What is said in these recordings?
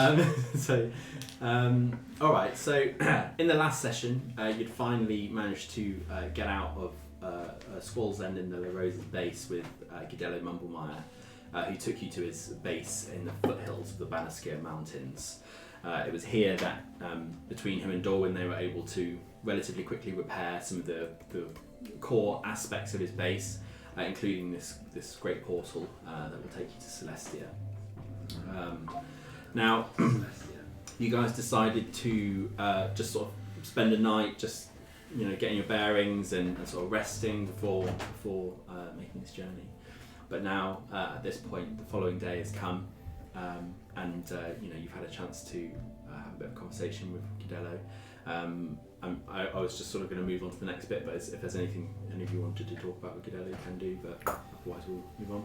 All right. So in the last session, you'd finally managed to get out of Squall's End in the La Rosa's base with Gidello Mumblemeyer, who took you to his base in the foothills of the Banaskia Mountains. It was here that, between him and Dorwin, they were able to relatively quickly repair some of the core aspects of his base, including this great portal that will take you to Celestia. Now, you guys decided to just sort of spend a night just getting your bearings and sort of resting before making this journey. But now, at this point, the following day has come, and you've had a chance to have a bit of conversation with Gidello. I was just sort of going to move on to the next bit, but if there's anything any of you wanted to talk about with Gidello, you can do. But otherwise, we'll move on.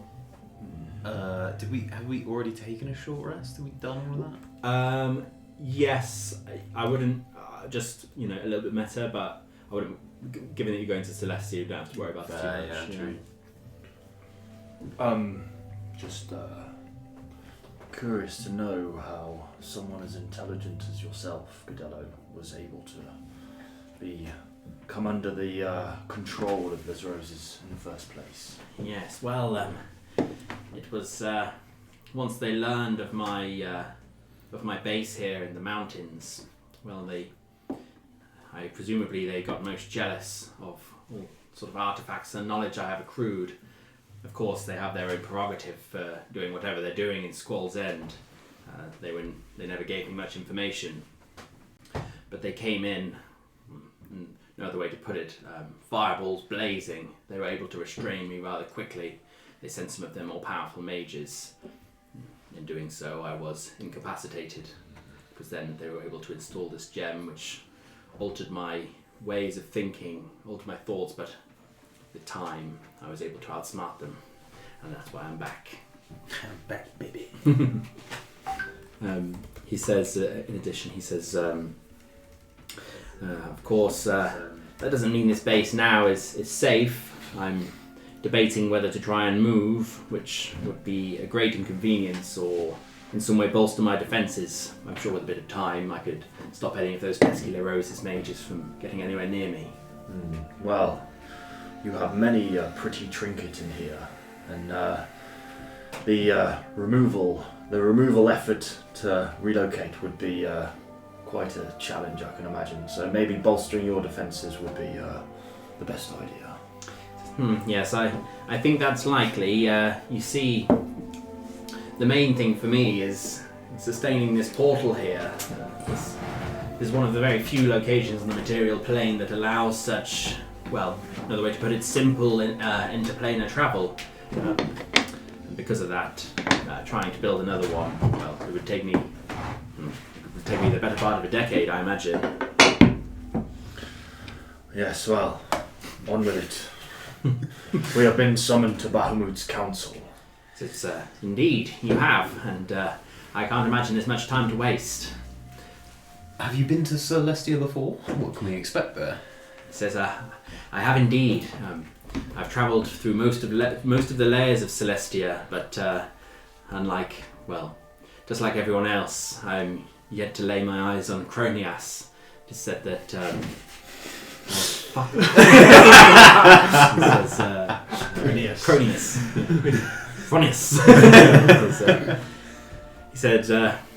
Have we already taken a short rest? Have we done all of that? Yes, I wouldn't just a little bit meta, but I wouldn't. Given that you're going to Celestia, you don't have to worry about it too much. Yeah, true. Just curious to know how someone as intelligent as yourself, Gidello, was able to come under the control of Les Roses in the first place. Yes, well, it was once they learned of my base here in the mountains. Well, presumably they got most jealous of all sort of artifacts and knowledge I have accrued. Of course, they have their own prerogative for doing whatever they're doing in Squall's End. They never gave me much information, but they came in. No other way to put it. Fireballs blazing. They were able to restrain me rather quickly. They sent some of their more powerful mages. In doing so, I was incapacitated, because then they were able to install this gem, which altered my ways of thinking, altered my thoughts, but with time, I was able to outsmart them, and that's why I'm back. I'm back, baby. He says, in addition, of course, that doesn't mean this base now is safe. I'm debating whether to try and move, which would be a great inconvenience, or in some way bolster my defences. I'm sure with a bit of time I could stop any of those pesky La Rosa's mages from getting anywhere near me. Well, you have many pretty trinket in here, and the removal effort to relocate would be quite a challenge, I can imagine. So maybe bolstering your defences would be the best idea. Yes, I think that's likely. You see, the main thing for me is sustaining this portal here. This is one of the very few locations in the material plane that allows such, well, another way to put it, simple interplanar travel. And because of that, trying to build another one, well, it would take me the better part of a decade, I imagine. Yes, well, on with it. We have been summoned to Bahamut's council. It's indeed, you have, and I can't imagine there's much time to waste. Have you been to Celestia before? What can we expect there? It says, I have indeed. I've travelled through most of the layers of Celestia, but just like everyone else, I'm yet to lay my eyes on Cronias. It is said that. Cronius. He said,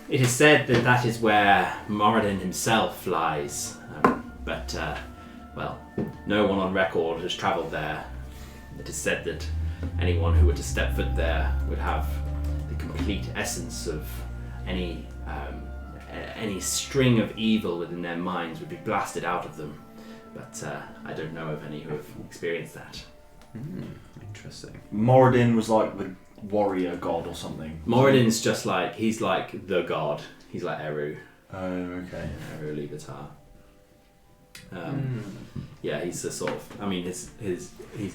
it is said that is where Moradin himself lies, but no one on record has travelled there. It is said that anyone who were to step foot there would have the complete essence of any string of evil within their minds would be blasted out of them. But I don't know of any who have experienced that. Interesting. Moradin was like the warrior god or something. Moradin's just like, he's like the god. He's like Eru. Oh, okay. Eru Libatar. Yeah, he's the sort of, he's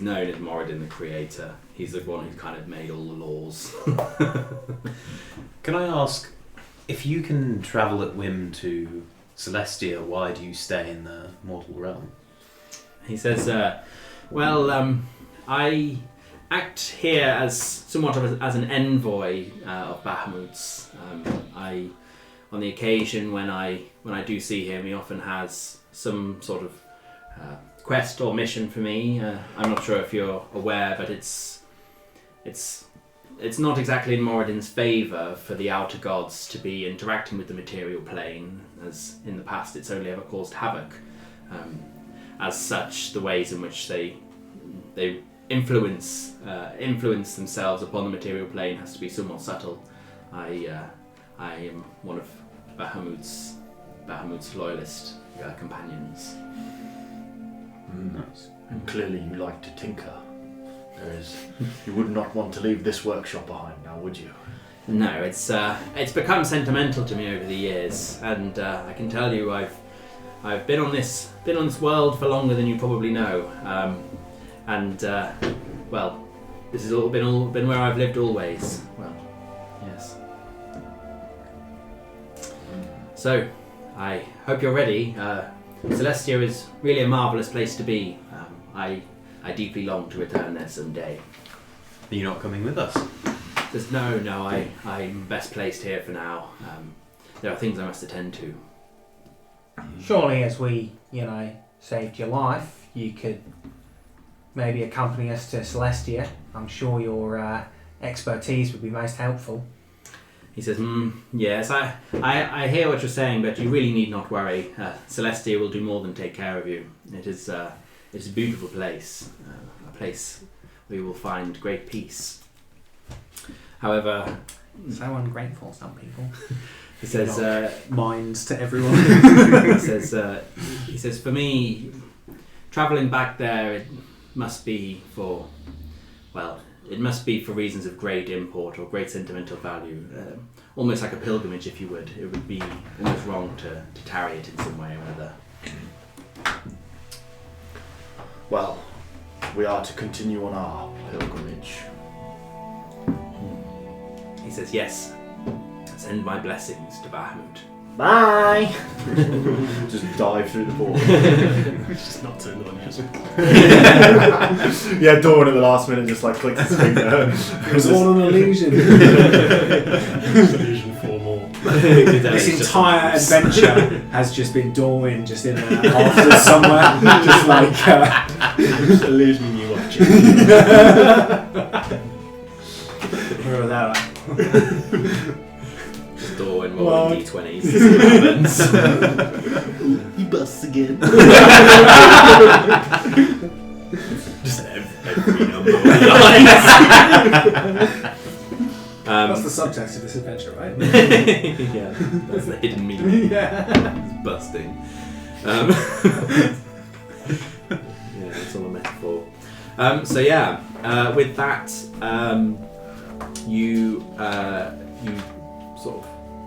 known as Moradin the creator. He's the one who kind of made all the laws. Can I ask, if you can travel at whim to Celestia, why do you stay in the mortal realm? He says, I act here as somewhat as an envoy of Bahamut's. on the occasion when I do see him, he often has some sort of quest or mission for me. I'm not sure if you're aware, but it's not exactly in Moradin's favour for the outer gods to be interacting with the material plane, as in the past it's only ever caused havoc. As such, the ways in which they influence themselves upon the material plane has to be somewhat subtle. I am one of Bahamut's loyalist companions. Nice. And clearly you like to tinker. You would not want to leave this workshop behind now, would you? No, it's become sentimental to me over the years, and I can tell you I've been on this world for longer than you probably know, well, this has all been where I've lived always. Well, yes. So, I hope you're ready. Celestia is really a marvellous place to be. I deeply long to return there someday. Are you not coming with us? No, I'm best placed here for now. There are things I must attend to. Surely, as we, saved your life, you could maybe accompany us to Celestia. I'm sure your expertise would be most helpful. He says, yes, I hear what you're saying, but you really need not worry. Celestia will do more than take care of you. It's a beautiful place, a place where you will find great peace. However, So ungrateful, some people. he says, Minds to everyone. he says, for me, travelling back there, it must be for reasons of great import or great sentimental value. Almost like a pilgrimage, if you would. It would be almost wrong to tarry it in some way or another. Well, we are to continue on our pilgrimage. He says, yes, send my blessings to Bahamut. Bye! Just dive through the portal. It's just not turned on yet. Yeah, Dawn at the last minute just like clicks his finger. It was all an illusion. Illusion 4 more. This entire adventure has just been Dawn just in an office somewhere, just like Illusion you watching. wherever that. Just Dawn more What? D20s. He busts again. Just every number. That's the subtext of this adventure, right? Yeah, that's the hidden meaning. Yeah. It's busting. Yeah, it's all a metaphor. With that, you sort of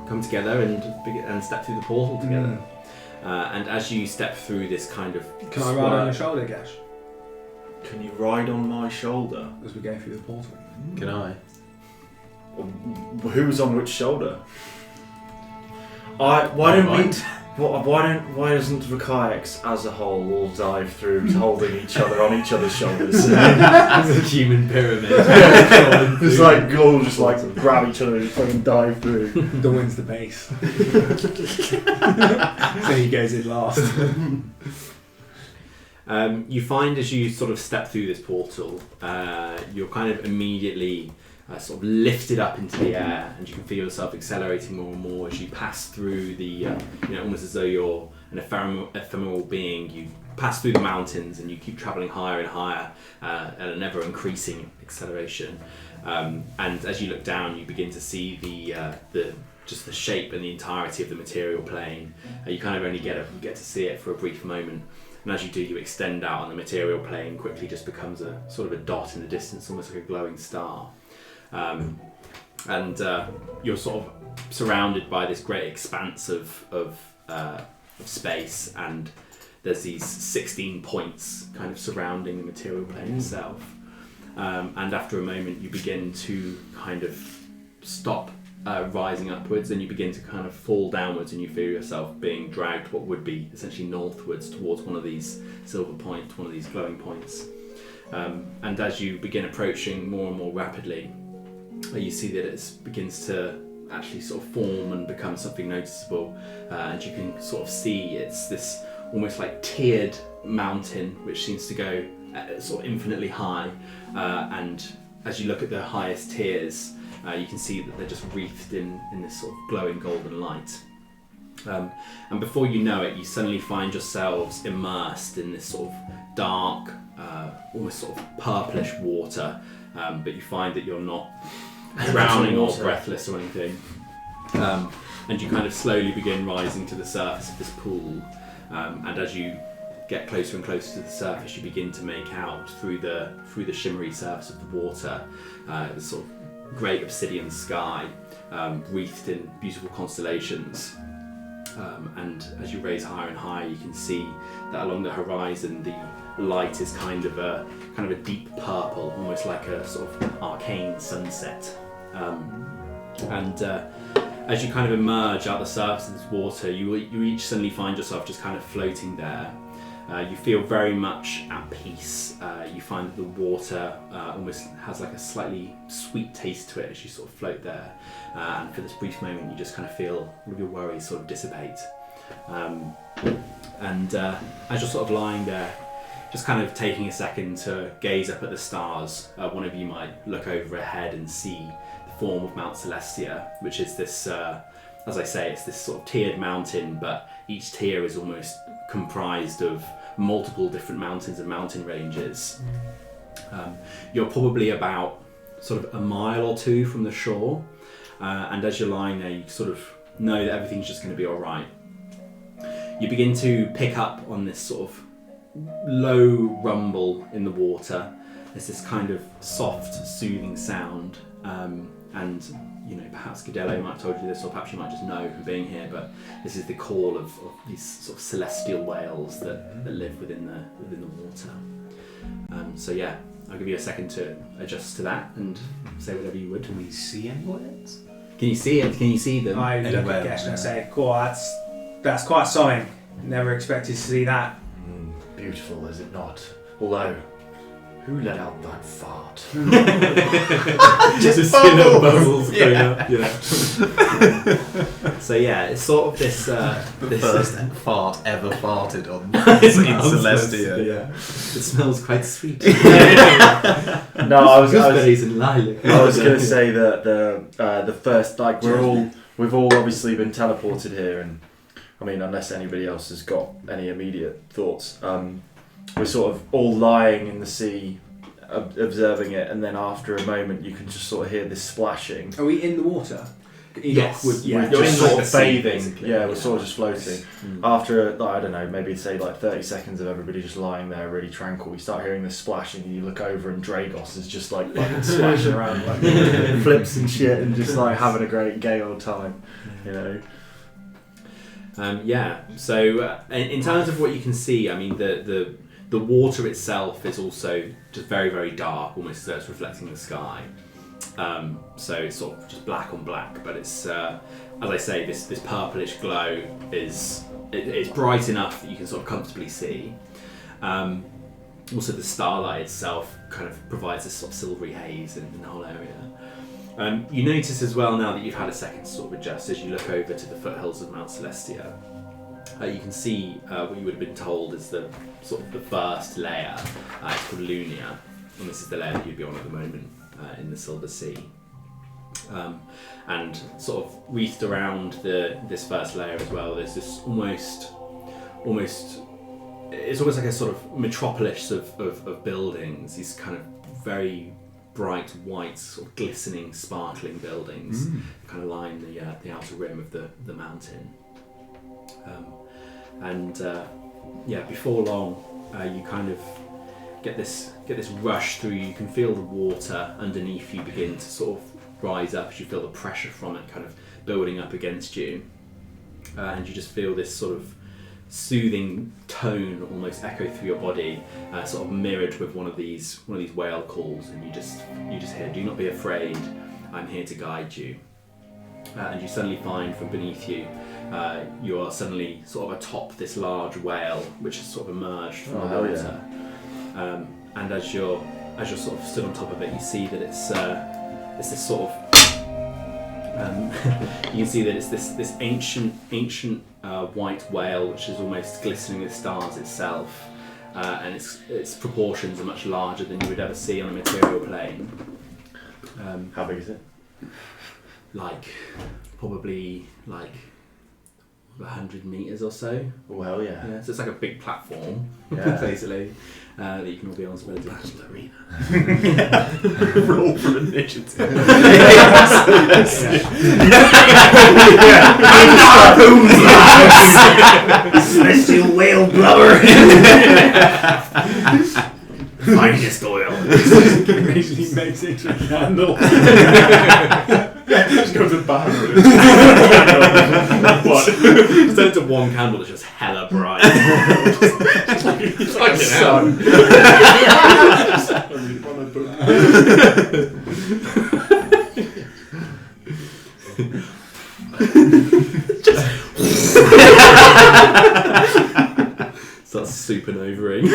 come together and step through the portal together. And as you step through this kind of Can I ride on your shoulder, Gash, Can you ride on my shoulder? as we go through the portal? Can I? Who's on which shoulder? Why doesn't the kayaks as a whole all dive through, holding each other on each other's shoulders? It's a human pyramid. It's like all just like grab each other and just fucking dive through. The wind's the base. So he goes in last. You find as you sort of step through this portal, you're kind of immediately sort of lifted up into the air, and you can feel yourself accelerating more and more as you pass through the, almost as though you're an ephemeral being. You pass through the mountains and you keep travelling higher and higher at an ever increasing acceleration. And as you look down, you begin to see the shape and the entirety of the material plane. You kind of only get to see it for a brief moment. And as you do, you extend out on the material plane, quickly just becomes a sort of a dot in the distance, almost like a glowing star. You're sort of surrounded by this great expanse of space, and there's these 16 points kind of surrounding the material plane itself. And after a moment, you begin to kind of stop rising upwards, and you begin to kind of fall downwards, and you feel yourself being dragged what would be essentially northwards towards one of these silver points, one of these glowing points. And as you begin approaching more and more rapidly, you see that it begins to actually sort of form and become something noticeable, and you can sort of see it's this almost like tiered mountain which seems to go sort of infinitely high, and as you look at the highest tiers, you can see that they're just wreathed in this sort of glowing golden light. And before you know it, you suddenly find yourselves immersed in this sort of dark, almost sort of purplish water, but you find that you're not drowning or breathless or anything. And you kind of slowly begin rising to the surface of this pool, and as you get closer and closer to the surface, you begin to make out through the shimmery surface of the water this sort of great obsidian sky, wreathed in beautiful constellations. And as you raise higher and higher, you can see that along the horizon the light is kind of a deep purple, almost like a sort of arcane sunset. And as you kind of emerge out the surface of this water, you each suddenly find yourself just kind of floating there. You feel very much at peace. You find that the water almost has like a slightly sweet taste to it as you sort of float there. And for this brief moment, you just kind of feel all of your worries sort of dissipate. And as you're sort of lying there, just kind of taking a second to gaze up at the stars, one of you might look over ahead and see the form of Mount Celestia, which is this, as I say, it's this sort of tiered mountain, but each tier is almost comprised of multiple different mountains and mountain ranges. You're probably about sort of a mile or two from the shore, and as you're lying there, you sort of know that everything's just going to be all right. You begin to pick up on this sort of low rumble in the water. There's this kind of soft, soothing sound, and perhaps Gadello might have told you this, or perhaps you might just know from being here, but this is the call of these sort of celestial whales that live within the water. So yeah, I'll give you a second to adjust to that and say whatever you would. Can we see any whales? Can you see it? Can you see them? I look at Gesh and say, cool, that's quite something. Never expected to see that. Beautiful, is it not? Although, who let out that fart? Just bubbles going up. Yeah. So yeah, it's sort of this. The first fart ever farted on in Celestia. Yeah, it smells quite sweet. No, I was gooseberries and lilac. I was going to say that the first, like, we've all obviously been teleported here, and I mean, unless anybody else has got any immediate thoughts, we're sort of all lying in the sea, observing it, and then after a moment, you can just sort of hear this splashing. Are we in the water? Yes, We're you're just in sort like of the sea, bathing. basically. Yeah, we're sort of just floating. After, I don't know, maybe say like 30 seconds of everybody just lying there really tranquil, you start hearing this splashing, and you look over and Dragos is just like fucking splashing around like flips and shit, and just like having a great gay old time, you know. So in terms of what you can see, I mean the water itself is also just very, very dark, almost as though it's reflecting the sky. So it's sort of just black on black, but it's as I say, this purplish glow is it's bright enough that you can sort of comfortably see. Also, the starlight itself kind of provides this sort of silvery haze in the whole area. You notice as well, now that you've had a second to sort of adjust, as you look over to the foothills of Mount Celestia, you can see what you would have been told is the sort of the first layer. It's called Lunia, and this is the layer that you'd be on at the moment in the Silver Sea. And sort of wreathed around this first layer as well, there's this almost it's almost like a sort of metropolis of buildings, these kind of very bright white, sort of glistening, sparkling buildings kind of line the outer rim of the mountain. Before long, you kind of get this rush through you. You can feel the water underneath you begin to sort of rise up as you feel the pressure from it kind of building up against you, and you just feel this sort of soothing tone almost echo through your body, sort of mirrored with one of these whale calls, and you just hear, "Do not be afraid, I'm here to guide you." And you suddenly find from beneath you, you are suddenly sort of atop this large whale which has sort of emerged from the water. Yeah. And as you're sort of stood on top of it, you see that it's this sort of You can see that it's this ancient white whale, which is almost glistening with stars itself, and its proportions are much larger than you would ever see on a material plane. How big is it? Probably 100 meters or so. Well, yeah. Yeah, so it's like a big platform, Yeah. basically, that you can all be on. Battle arena. Roll for initiative. Celestial whale blubber. Finest oil. Originally makes it into a candle. Just go to the bar. What? Instead of one candle, it's just hella bright. It's like a sun. Starts supernovering.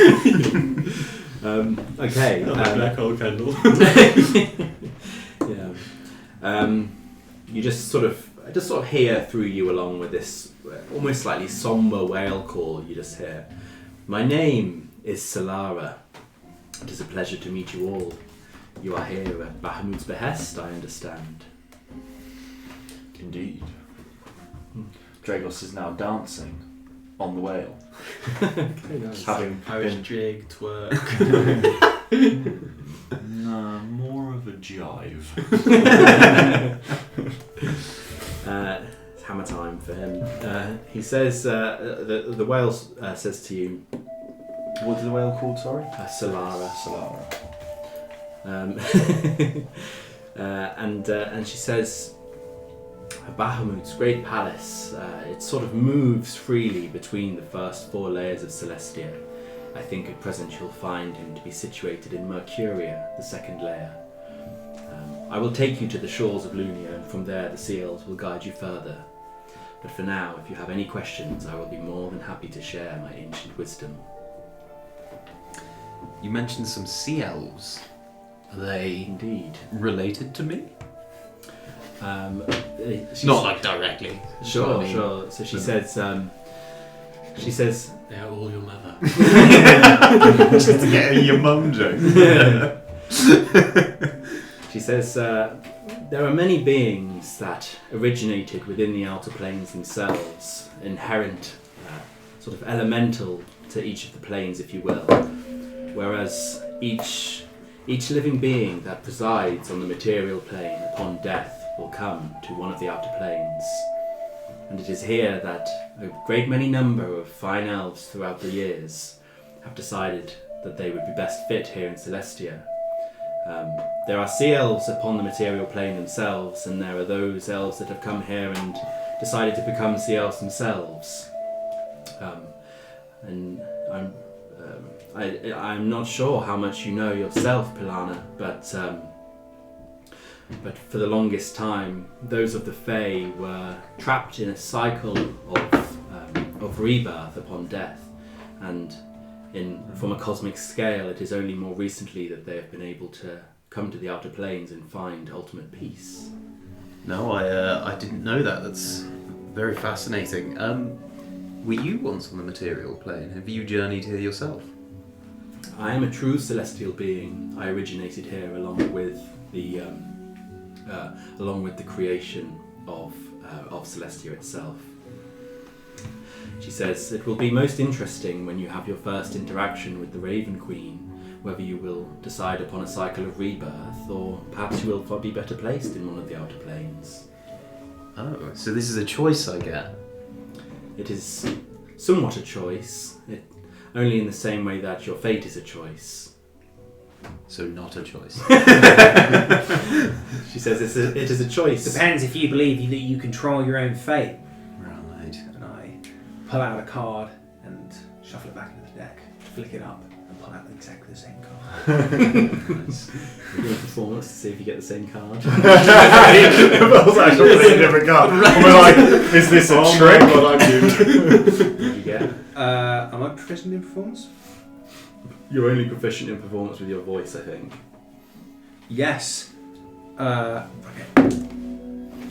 Okay. Black hole candle. Yeah. You just sort of hear through you along with this almost slightly somber whale call. You just hear, "My name is Solara. It is a pleasure to meet you all. You are here at Bahamut's behest, I understand." Indeed. Dragos is now dancing on the whale. Okay, nice. Having Irish been... jig, twerk. No, more of a jive. It's hammer time for him. He says, the whale says to you, What is the whale called, sorry? Solara. Solara. And she says, Bahamut's great palace, it sort of moves freely between the first 4 layers of Celestia. I think at present you'll find him to be situated in Mercuria, the 2nd layer. I will take you to the shores of Lunia, and from there the sea elves will guide you further. But for now, if you have any questions, I will be more than happy to share my ancient wisdom. You mentioned some sea elves. Are they Indeed. related to me? Not like directly. Sure, I mean, sure. So she says, They are all your mother. just to get your mum joke. She says, there are many beings that originated within the outer planes themselves, inherent, sort of elemental to each of the planes, if you will. Whereas each living being that presides on the material plane upon death will come to one of the outer planes. And it is here that a great many number of fine elves throughout the years have decided that they would be best fit here in Celestia. There are sea elves upon the material plane themselves, and there are those elves that have come here and decided to become sea elves themselves. And I'm not sure how much you know yourself, Pilana, but for the longest time, those of the Fae were trapped in a cycle of rebirth upon death, and from a cosmic scale, it is only more recently that they have been able to come to the outer planes and find ultimate peace. No, I didn't know that. That's very fascinating. Were you once on the material plane? Have you journeyed here yourself? I am a true celestial being. I originated here along with the creation of Celestia itself. She says, it will be most interesting when you have your first interaction with the Raven Queen, whether you will decide upon a cycle of rebirth, or perhaps you will be better placed in one of the outer planes. Oh, so this is a choice I get. It is somewhat a choice, only in the same way that your fate is a choice. So not a choice. She says it is a choice. Depends if you believe that you control your own fate. Right. And I pull out a card and shuffle it back into the deck, flick it up, and pull out exactly the same card. We're doing a performance to see if you get the same card. I was actually playing a different card. And we're like, is this a trick? What I'm doing. What did you get? Am I proficient in performance? You're only proficient in performance with your voice, I think. Yes. Okay.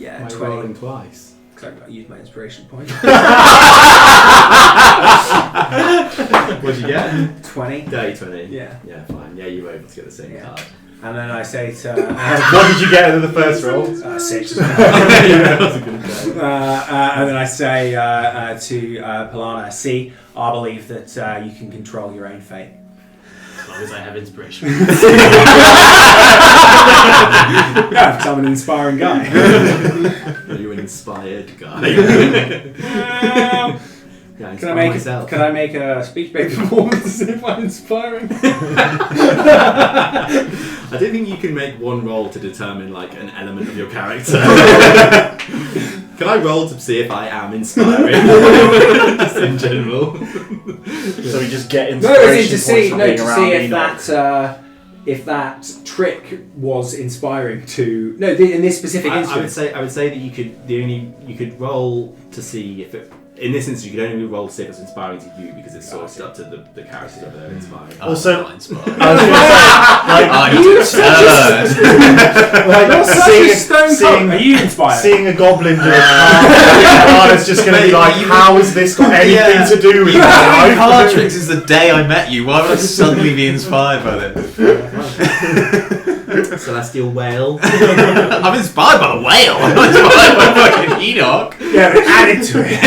Yeah, Why are you 20. rolling twice? Because I used my inspiration point. What'd you get? 20. Dirty 20. Yeah. Yeah, fine. Yeah, you were able to get the same Yeah. card. And then I say to... What did you get out of the first roll? 6. That was a good go. And then I say to Polana, see, I believe that you can control your own fate. As long as I have inspiration. Yeah, because I'm an inspiring guy. Are you an inspired guy? Yeah, Can I make a speech-based performance if I'm inspiring? I don't think you can make one roll to determine like an element of your character. Can I roll to see if I am inspiring? Just in general. So we just get No, inspiration it's to points see, for no, being to around see Enoch. if that trick was inspiring to in this specific I instance. would say that you could roll to see if it. In this instance, you could only roll to see if it's inspiring to you because it's sort of up to the characters over there inspiring. Also- I'm not inspired. I was gonna say, like, You're such a stone cold. seeing, Are you inspired? seeing a goblin do a card is just going to be like, how has this got anything to do with You my had card life? tricks since the day I met you. Why would I suddenly be inspired by them? Celestial whale. I'm inspired by the whale. I'm not inspired by fucking Enoch. Yeah, but add it to it.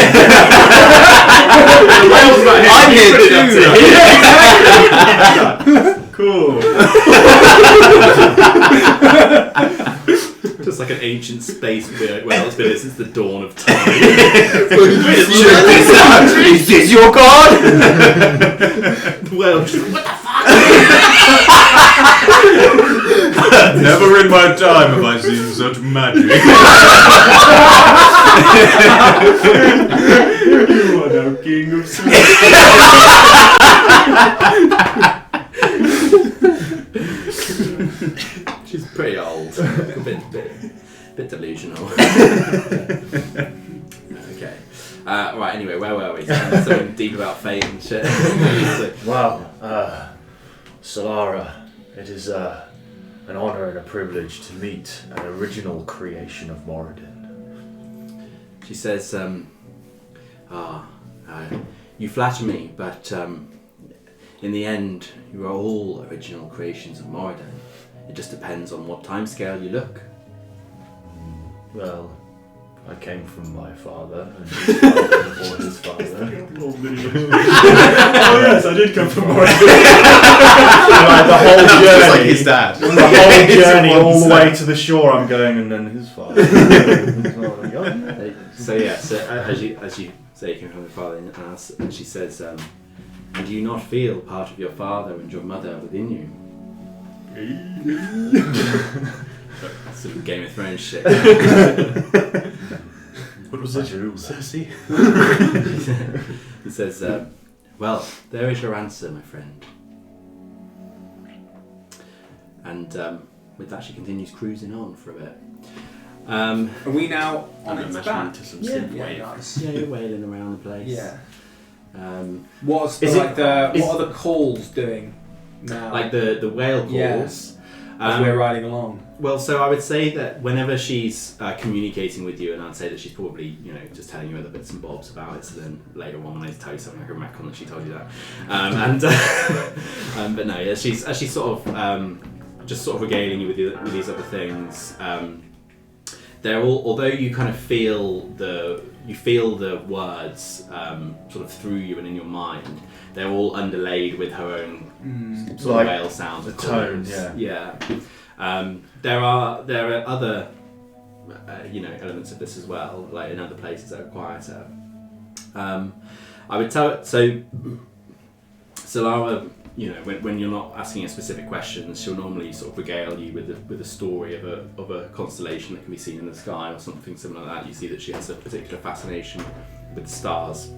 I'm here too. Cool. Just like an ancient space whale. It's been since the dawn of time. Is this your god? The whale just, what the fuck? Never in my time have I seen such magic. You are now king of She's pretty old. A bit delusional. Okay. Right, anyway, where were we? Something deep about fate and shit. Well, Solara, it is an honor and a privilege to meet an original creation of Moradin. She says, you flatter me, but in the end, you are all original creations of Moradin. It just depends on what timescale you look. Well, I came from my father, and his father before his father. Oh yes, I did come from Moradin. Like the whole Just journey, like his dad. the whole journey all the way to the shore, I'm going, and then his father. So yeah, so as you say, you came from your father, and she says, and do you not feel part of your father and your mother within you? Sort of Game of Thrones shit. What was it? Cersei? It says, well, there is your answer, my friend. And with that, she continues cruising on for a bit. Are we now on I'm its imagining back? to some Yeah. synth Yeah, wave. nice. Yeah, you're wailing around the place. Yeah. What What are the calls doing now? like the whale calls. Yeah. As we're riding along. Well, so I would say that whenever she's communicating with you, and I'd say that she's probably, just telling you other bits and bobs about it, so then later on when I tell you something, I can reckon that she told you that. But no, yeah, she's sort of just sort of regaling you with these other things. They're all, although you kind of feel the words sort of through you and in your mind, they're all underlaid with her own sort Like of whale sounds, the of tone, chords. yeah. There are other elements of this as well, like in other places that are quieter. I would tell it so. Solara, when you're not asking her specific questions, she'll normally sort of regale you with a story of a constellation that can be seen in the sky or something similar like that. You see that she has a particular fascination with the stars.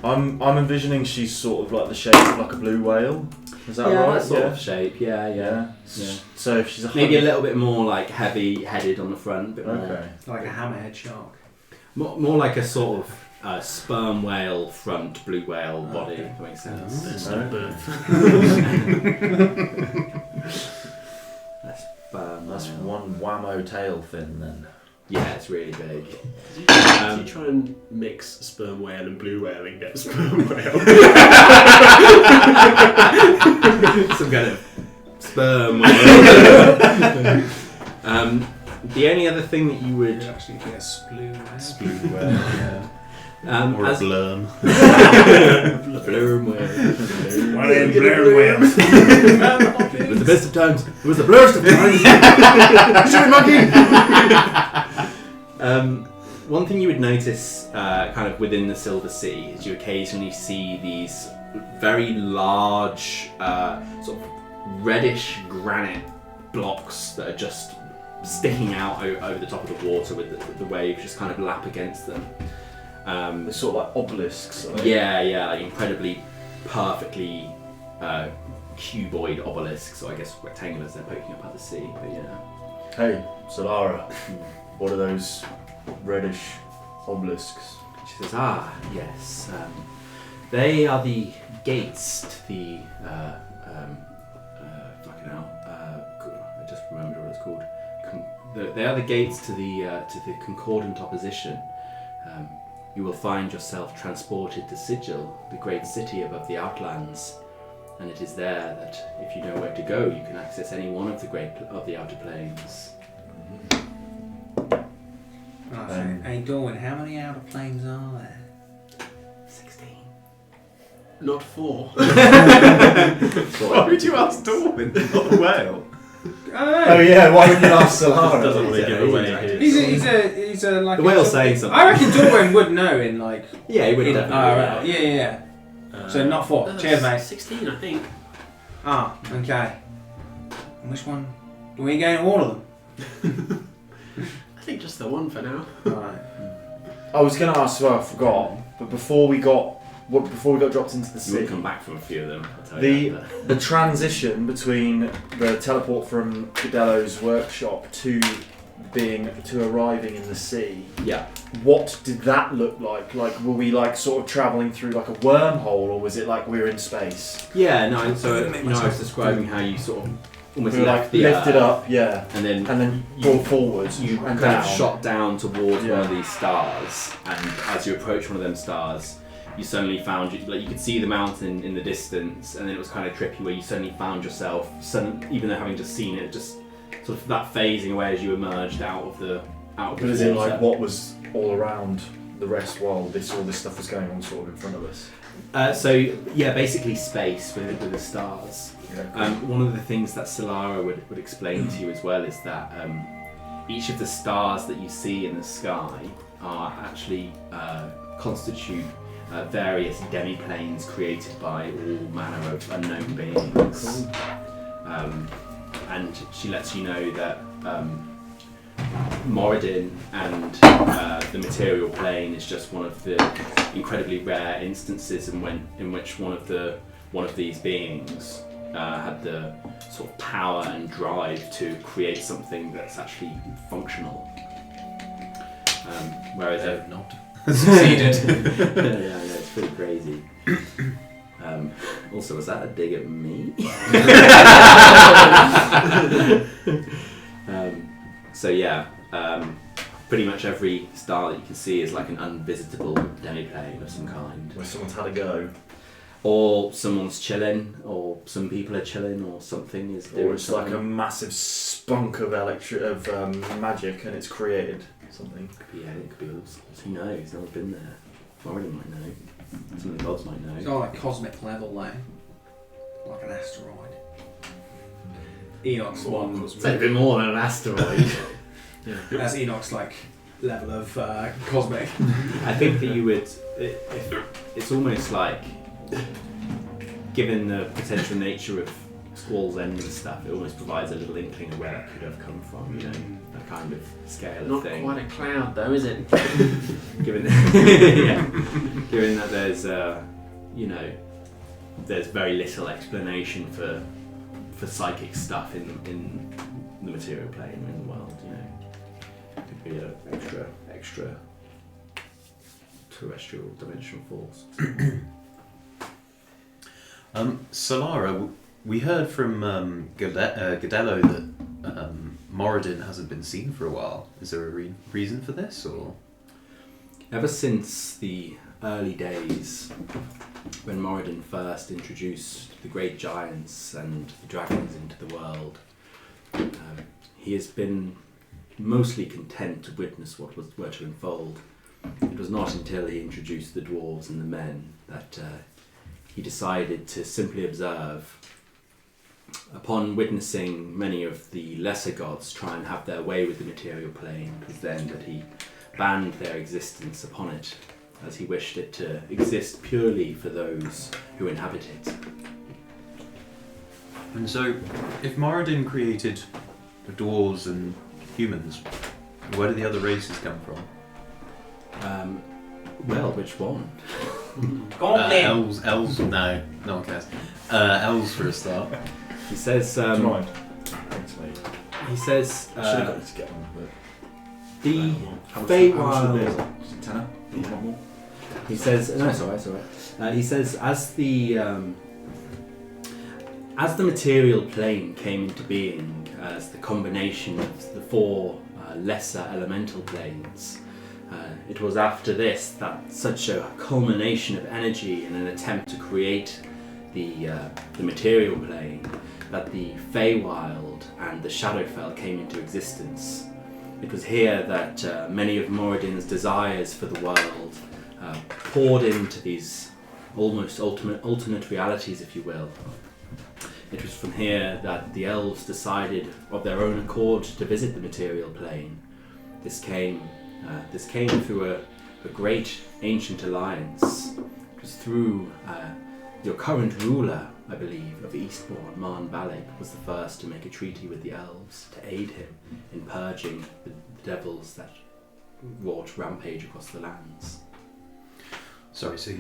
I'm envisioning she's sort of like the shape of like a blue whale. Is that right? That sort of shape. Yeah. So if she's Maybe a little bit more like heavy-headed on the front, a bit more. Okay. Like a hammerhead shark. More like a sort of sperm whale front, blue whale body. If that makes sense. There's no birth. Sperm. That's one whammo tail fin then. Yeah, it's really big. Do you try and mix sperm whale and blue whale and get sperm whale? Some kind of sperm. The only other thing that you would actually get a splue. Splued whale, yeah. Or a as blurm. blurm whale. One of them blur whales. It was the best of times. It was the blurst of times. Shoot monkey! One thing you would notice, kind of within the Silver Sea, is you occasionally see these very large, sort of reddish granite blocks that are just sticking out over the top of the water with the waves just kind of lap against them. They're sort of like obelisks. Yeah, like incredibly perfectly cuboid obelisks, or I guess rectangulars, they're poking up out the sea, but yeah. Hey, Solara, what are those reddish obelisks? She says, yes, they are the gates to the, fucking hell, I just remembered what it's called. They are the gates to the concordant opposition. You will find yourself transported to Sigil, the great city above the Outlands, and it is there that, if you know where to go, you can access any one of the outer planes. Hey Dorwin, how many outer planes are there? 16. Not 4. Why would you ask Dorwin, not a whale? Oh yeah, why would you ask Solara? Doesn't really give away his... He's a like. The whale's saying something. I reckon Dorwin would know in like. Yeah, he would definitely. Right. Yeah. So not 4. Cheers, mate. 16, I think. Okay. And which one? Do we go to all of them? I think just the one for now. Right. I was going to ask, well, I forgot, but before we got dropped into the You will sea, come back from a few of them. I'll tell you that. the transition between the teleport from Fidello's workshop to arriving in the sea. Yeah. What did that look like? Like, were we like sort of travelling through like a wormhole, or was it like we were in space? Yeah, no. So I was describing how you sort of almost We were left like the lifted Earth, up, yeah, and then brought forwards. you and kind down. of shot down towards Yeah. one of these stars, and as you approached one of them stars, you suddenly found you could see the mountain in the distance, and then it was kind of trippy where you suddenly found yourself, even though having just seen it, just sort of that phasing away as you emerged out of the But as in, water. like, what was all around the rest while all this stuff was going on sort of in front of us? So yeah, basically space with the stars. Yeah. One of the things that Solara would explain to you as well is that each of the stars that you see in the sky are actually constitute various demi-planes created by all manner of unknown beings. And she lets you know that Moradin and the material plane is just one of the incredibly rare instances in which one of these beings had the sort of power and drive to create something that's actually functional. Whereas They have not. Succeeded. yeah, it's pretty crazy. Also, was that a dig at me? So yeah, pretty much every star that you can see is like an unvisitable demi-plane of some kind. Where someone's had a go. Or someone's chilling, or some people are chilling, or something is doing Or it's like a something. massive spunk of magic and it's created something. Yeah, it could be all sorts. Who knows? No one's been there. Moradin might know. Some of the gods might know. It's all like cosmic level though. Like an asteroid. Enoch's one. It's a bit more than an asteroid. That's Enoch's like level of cosmic. I think that you would. It's almost like, given the potential nature of Squall's End and stuff, it almost provides a little inkling of where that could have come from. You know, that kind of scale Not of thing. quite a cloud though, is it? Given that there's there's very little explanation for psychic stuff in the material plane in the world. You know, it could be an extra terrestrial dimensional force. Solara, we heard from Gadello that Moradin hasn't been seen for a while. Is there a reason for this, or? Ever since the early days when Moradin first introduced the great giants and the dragons into the world, he has been mostly content to witness what were to unfold. It was not until he introduced the dwarves and the men that he decided to simply observe. Upon witnessing many of the lesser gods try and have their way with the material plane, it was then that he banned their existence upon it, as he wished it to exist purely for those who inhabit it. And so, if Moradin created the dwarves and humans, where do the other races come from? Well, which one? Elves, no one cares. Elves for a start. He says. Do you mind? He says. I should have got you to get one, but The how much the beer? Feywild. Is it tenner? You want more? He says. No, it's alright. It's alright. He says as the material plane came into being, as the combination of the four lesser elemental planes. It was after this that such a culmination of energy in an attempt to create the material plane, that the Feywild and the Shadowfell came into existence. It was here that many of Moradin's desires for the world poured into these almost alternate realities, if you will. It was from here that the elves decided of their own accord to visit the material plane. This came through a great ancient alliance. It was through your current ruler, I believe, of Eastbourne, Marn Balak, was the first to make a treaty with the elves to aid him in purging the devils that wrought rampage across the lands. Sorry, so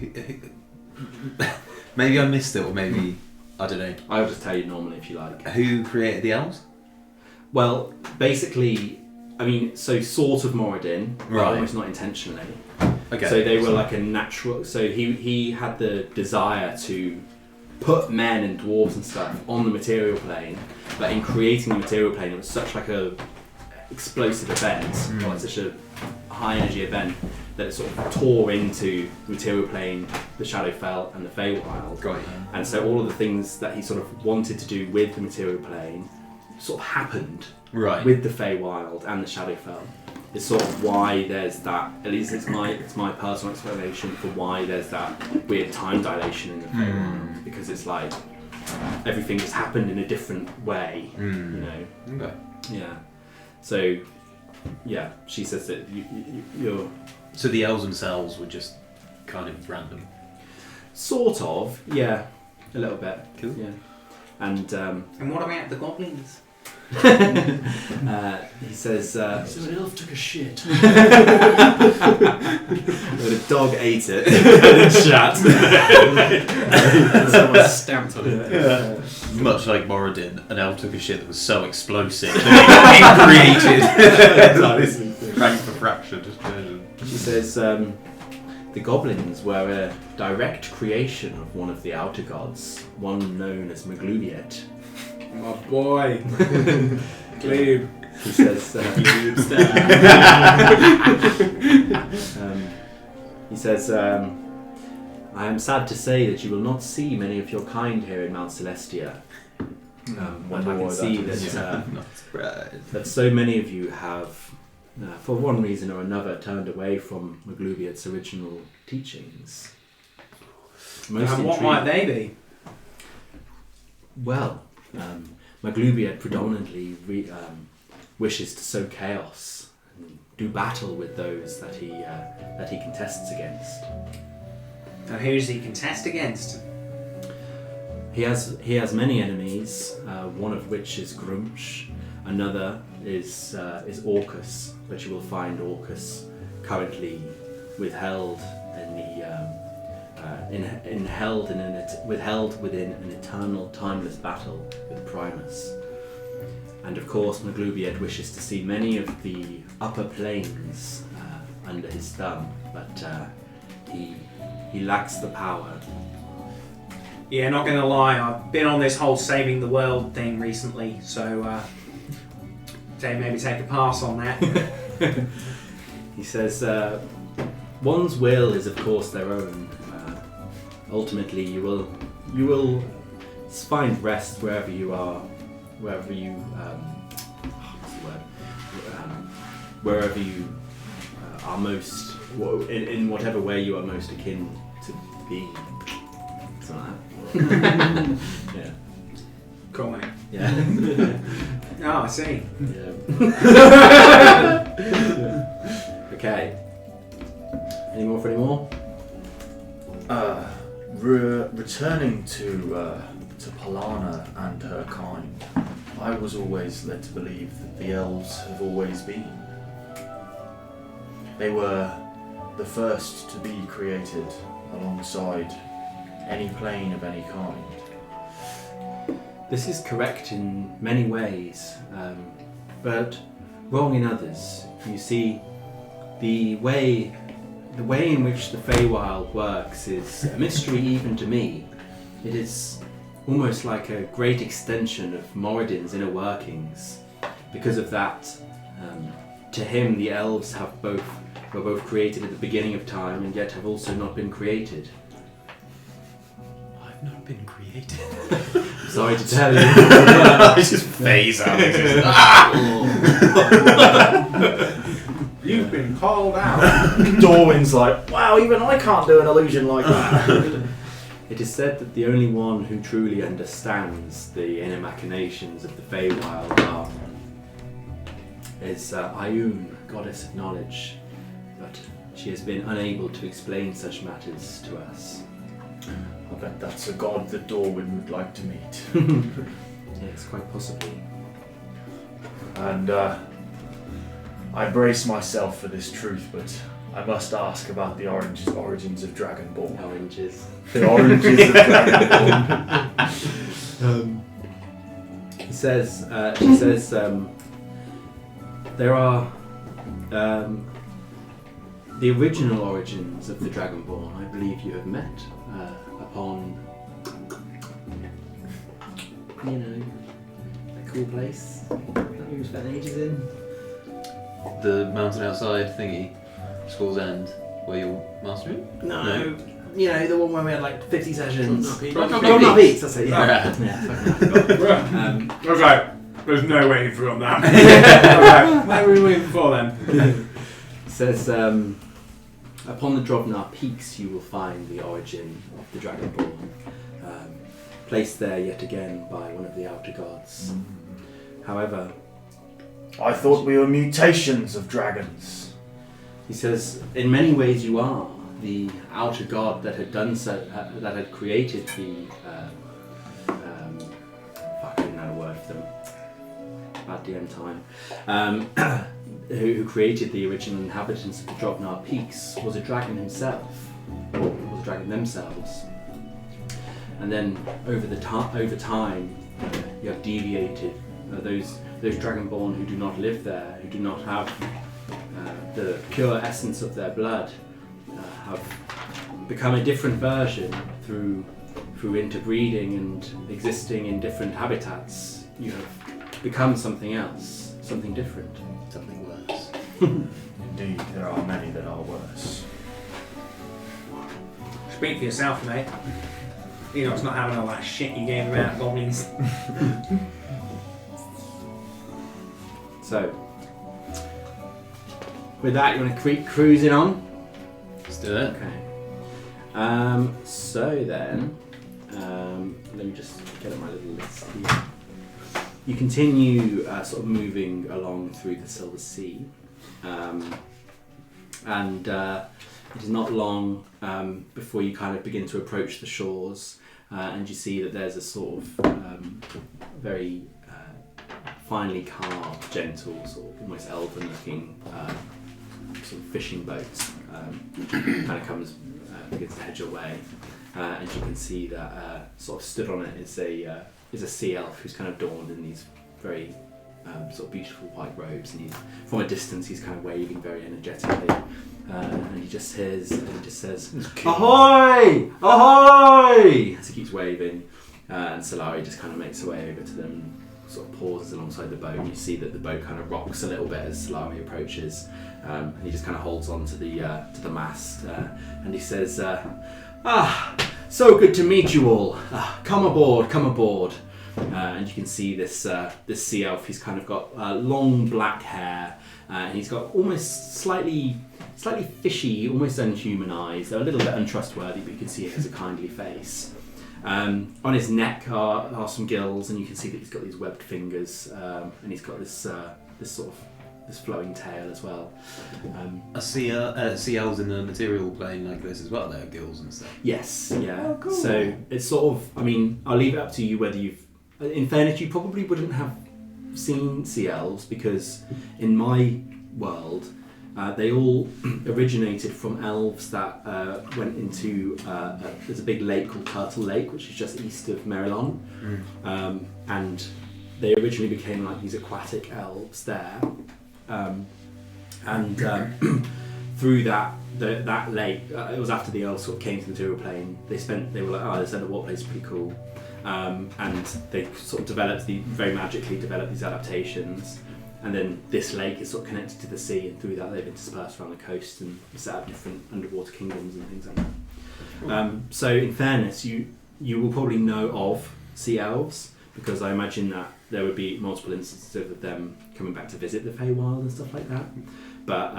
maybe I missed it, or maybe I don't know. I'll just tell you normally if you like. Who created the elves? Well, basically, I mean, so sort of Moradin, but Right. almost not intentionally. Okay. So they were like a natural. So he had the desire to put men and dwarves and stuff on the material plane, but in creating the material plane, it was such like a explosive event, or like such a high energy event, that it sort of tore into the material plane, the Shadowfell, and the Feywild. Got it. And so all of the things that he sort of wanted to do with the material plane sort of happened Right. with the Feywild and the Shadowfell. It's sort of why there's that, at least it's my personal explanation for why there's that weird time dilation in the Feywild, because it's like everything just happened in a different way, you know. Okay. Yeah. So, yeah, she says that you're So the elves themselves were just kind of random. sort of, yeah, a little bit. Cool. Yeah. And And what about the goblins? he says, So an elf took a shit. the dog ate it and shat. Someone stamped on it. Much like Moradin, an elf took a shit that was so explosive that it created rank for fracture dispersion. She says, the goblins were a direct creation of one of the outer gods, one known as Maglubiet. My boy. Glebe. He says, I am sad to say that you will not see many of your kind here in Mount Celestia. When I can see that Not surprised. that so many of you have, for one reason or another, turned away from Maglubiet's original teachings. Most And what might they be? Well, Maglubiet predominantly wishes to sow chaos and do battle with those that he contests against. And who does he contest against? He has many enemies, one of which is Grumsh, another is Orcus, but you will find Orcus currently withheld withheld within an eternal, timeless battle with Primus. And of course, Maglubiet wishes to see many of the upper planes under his thumb, but he lacks the power. Yeah, not gonna lie, I've been on this whole saving the world thing recently, so say maybe take a pass on that. He says, one's will is of course their own. Ultimately, you will find rest wherever you are, wherever you, what's the word? Wherever you are most, in whatever way you are most akin to be. Something like that. Yeah. Cool, mate. Yeah. Oh, I see. Yeah. Okay. Any more for any more? Returning to Polana and her kind, I was always led to believe that the elves have always been. They were the first to be created alongside any plane of any kind. This is correct in many ways, but wrong in others. You see, the way in which the Feywild works is a mystery even to me. It is almost like a great extension of Moradin's inner workings. Because of that, to him the elves were both created at the beginning of time and yet have also not been created. I've not been created. Sorry to tell you. I just phase out. You've been called out. Dorwin's like, wow, even I can't do an illusion like that. It is said that the only one who truly understands the inner machinations of the Feywild is Ioun, goddess of knowledge, but she has been unable to explain such matters to us. I bet that's a god that Dorwin would like to meet. Yes, quite possibly. And I brace myself for this truth, but I must ask about the origins of Dragonborn. Oranges. The origins of Dragonborn. She says, there are the original origins of the Dragonborn. I believe you have met upon, a cool place that you spent ages in. The mountain outside thingy, School's End, where you're mastering? No. The one where we had like 50 sessions. Drumnut Beats, that's it, yeah. Okay, there's no way you've forgotten that. Okay, where were we waiting for then? It says, upon the Drobnar Peaks you will find the origin of the Dragonborn, placed there yet again by one of the outer gods. However, I thought we were mutations of dragons. he says, in many ways you are. The outer god that had done so, that had created the, I didn't know a word for them, bad DM time, who created the original inhabitants of the Drobnar Peaks was a dragon himself, or was a dragon themselves. And then over time, you have deviated. Those Dragonborn who do not live there, who do not have the pure essence of their blood, have become a different version through interbreeding and existing in different habitats. You have become something else, something different, Something worse. Indeed, there are many that are worse. Speak for yourself, mate. Enoch's not having all that shit you gave him out, goblins. So, with that, you want to keep cruising on? Let's do it. Okay. So then, let me just get at my little list here. You continue sort of moving along through the Silver Sea, and it is not long before you kind of begin to approach the shores, and you see that there's a sort of very finely carved, gentle, sort of almost elven-looking sort of fishing boats. Kind of begins to head your way, and you can see that sort of stood on it is a sea elf who's kind of adorned in these very sort of beautiful white robes, and from a distance he's kind of waving very energetically, and he just says, "Ahoy! Ahoy!" as he keeps waving, and Solari just kind of makes her way over to them. sort of pauses alongside the boat, and you see that the boat kind of rocks a little bit as Lari approaches, and he just kind of holds on to the mast, and he says, so good to meet you all. Come aboard, come aboard. And you can see this sea elf. He's kind of got long black hair, and he's got almost slightly fishy, almost unhuman eyes. They're a little bit untrustworthy, but you can see he has a kindly face. On his neck are some gills, and you can see that he's got these webbed fingers, and he's got this flowing tail as well. I see elves in the material plane like this as well. There are gills and stuff. Yes, yeah. Oh, cool. So it's sort of, I mean, I'll leave it up to you whether you've. In fairness, you probably wouldn't have seen sea elves because in my world, they all originated from elves that went into. There's a big lake called Turtle Lake, which is just east of Merilon, and they originally became like these aquatic elves there. Through that lake, it was after the elves sort of came to the material plane. They were like, this underwater place is pretty cool, and they sort of very magically developed these adaptations. And then this lake is sort of connected to the sea, and through that they've been dispersed around the coast and set up different underwater kingdoms and things like that. So in fairness, you will probably know of sea elves, because I imagine that there would be multiple instances of them coming back to visit the Feywild and stuff like that. But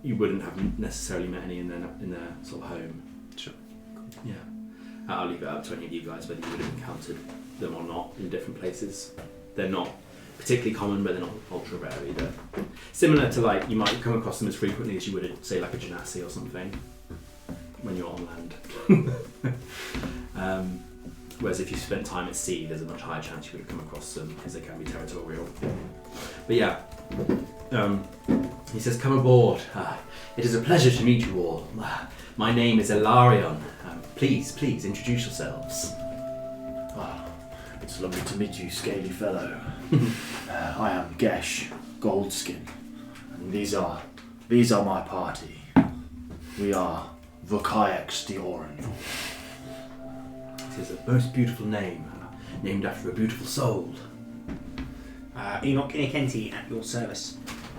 you wouldn't have necessarily met any in their sort of home. Sure. Yeah. I'll leave it up to any of you guys whether you would have encountered them or not in different places. They're not particularly common, but they're not ultra rare either. Similar to, like, you might come across them as frequently as you would, say, like a genasi or something when you're on land. Whereas if you spent time at sea, there's a much higher chance you would have come across them because they can be territorial. But yeah, he says, come aboard. It is a pleasure to meet you all. My name is Elarion. Please introduce yourselves. It's lovely to meet you, scaly fellow. I am Gesh Goldskin, and these are my party. We are Vokayaks the Orange. It is a most beautiful name, named after a beautiful soul. Enoch Inekenti at your service.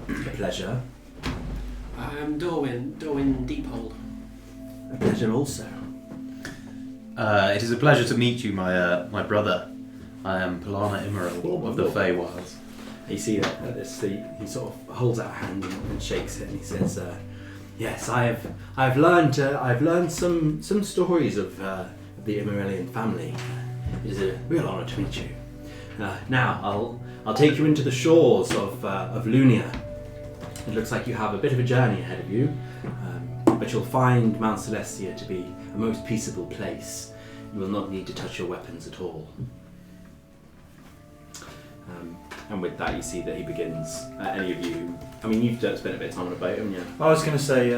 A pleasure. I'm Dorwin Deephold. A pleasure also. It is a pleasure to meet you, my brother. I am Polana Immeril of the Feywilds. You see that at this, he sort of holds out a hand and shakes it, and he says, "Yes, I've learned some stories of the Immerilian family. It is a real honour to meet you. Now I'll take you into the shores of Lunia. It looks like you have a bit of a journey ahead of you, but you'll find Mount Celestia to be a most peaceable place. You will not need to touch your weapons at all." And with that, you see that he begins. Any of you? I mean, you've spent a bit of time on a boat, haven't you? I was going to say,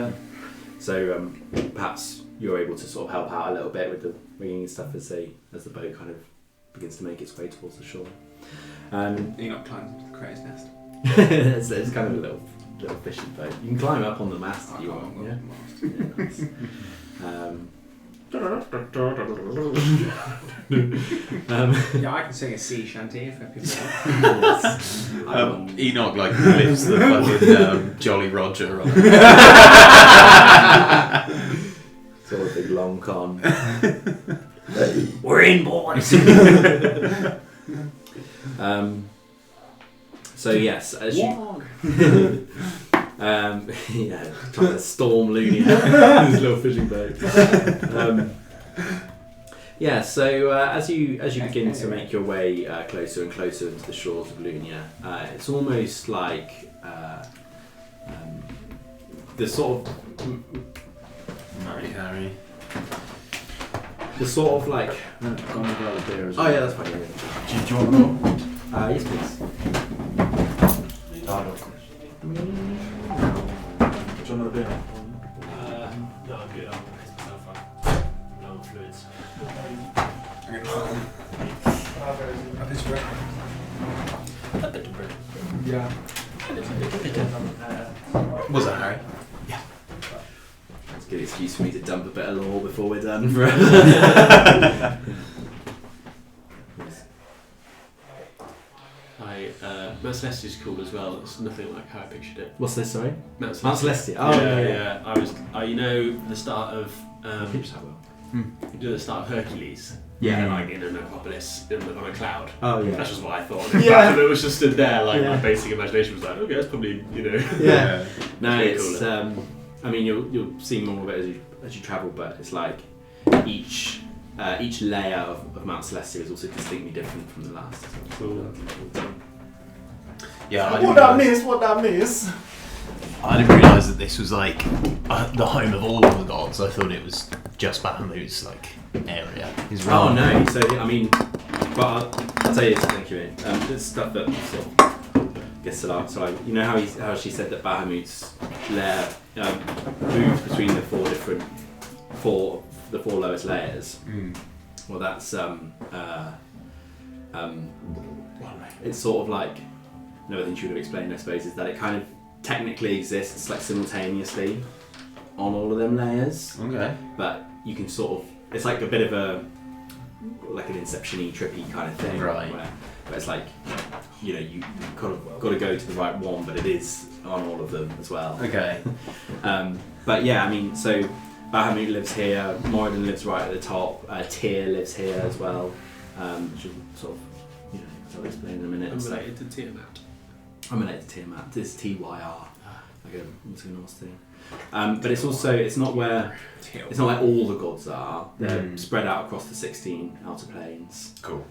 So perhaps you're able to sort of help out a little bit with the rigging and stuff as the boat kind of begins to make its way towards the shore. Enoch climbs into the crow's nest. It's kind of a little fishing boat. You can climb up on the mast if you want. Yeah. Yeah, nice. Yeah, I can sing a sea shanty if people want. Enoch lifts the fucking Jolly Roger on. Sort of big long con. We're in, boys. So yes, as you trying to storm Lunia, this little fishing boat. So as you begin to make your way closer and closer into the shores of Lunia, it's almost like the sort of Harry. the sort of like. go and grab a beer as Oh well. yeah, that's fine. Yeah. Do you want more? Yes, please. Oh, no. Do you want another beer? No, I'm good. I'll piss myself up. No fluids. I'm going to try a piece of bread. A bit of bread. Yeah. Was that Harry? It's a good excuse for me to dump a bit of lore before we're done. Mount Celestia is cool as well. It's nothing like how I pictured it. What's this? Sorry, Mount Celestia. Mount Celestia. Oh yeah. I was. You know the start of. You do the start of Hercules. Yeah. Like in an Acropolis on a cloud. Oh yeah. That's just what I thought. Yeah. And it was just stood there, like my basic imagination was like, okay, that's probably Yeah. No, Really it's. cool, I mean, you'll see more of it as you travel, but it's like each layer of Mount Celestia is also distinctly different from the last. Cool. Yeah, What that means? I didn't realise that this was like the home of all of the gods. I thought it was just Bahamut's like area. He's Oh wrong. no! So I mean, but I'll tell you something, Kieran. There's stuff that sort of gets a lot. So like, you know how she said that Bahamut's lair moved between the four lowest layers. Well, that's it's sort of like another thing she would have explained, I suppose, is that it kind of technically exists like simultaneously on all of them layers. Okay. But you can sort of, it's like a bit of a like an Inception-y, trippy kind of thing, Right. Where it's like, you know, you kind of got to go to the right one, but it is on all of them as well. Okay. But yeah, I mean, so Bahamut lives here, Moradin lives right at the top, Tyr lives here as well, which is sort of, you know, as I'll explain in a minute. I'm So- related to Tiamat. I'm related to Tiamat. This is TYR, like a what's a Norse thing. But it's also it's not where all the gods are. They're spread out across the 16 outer planes. Cool.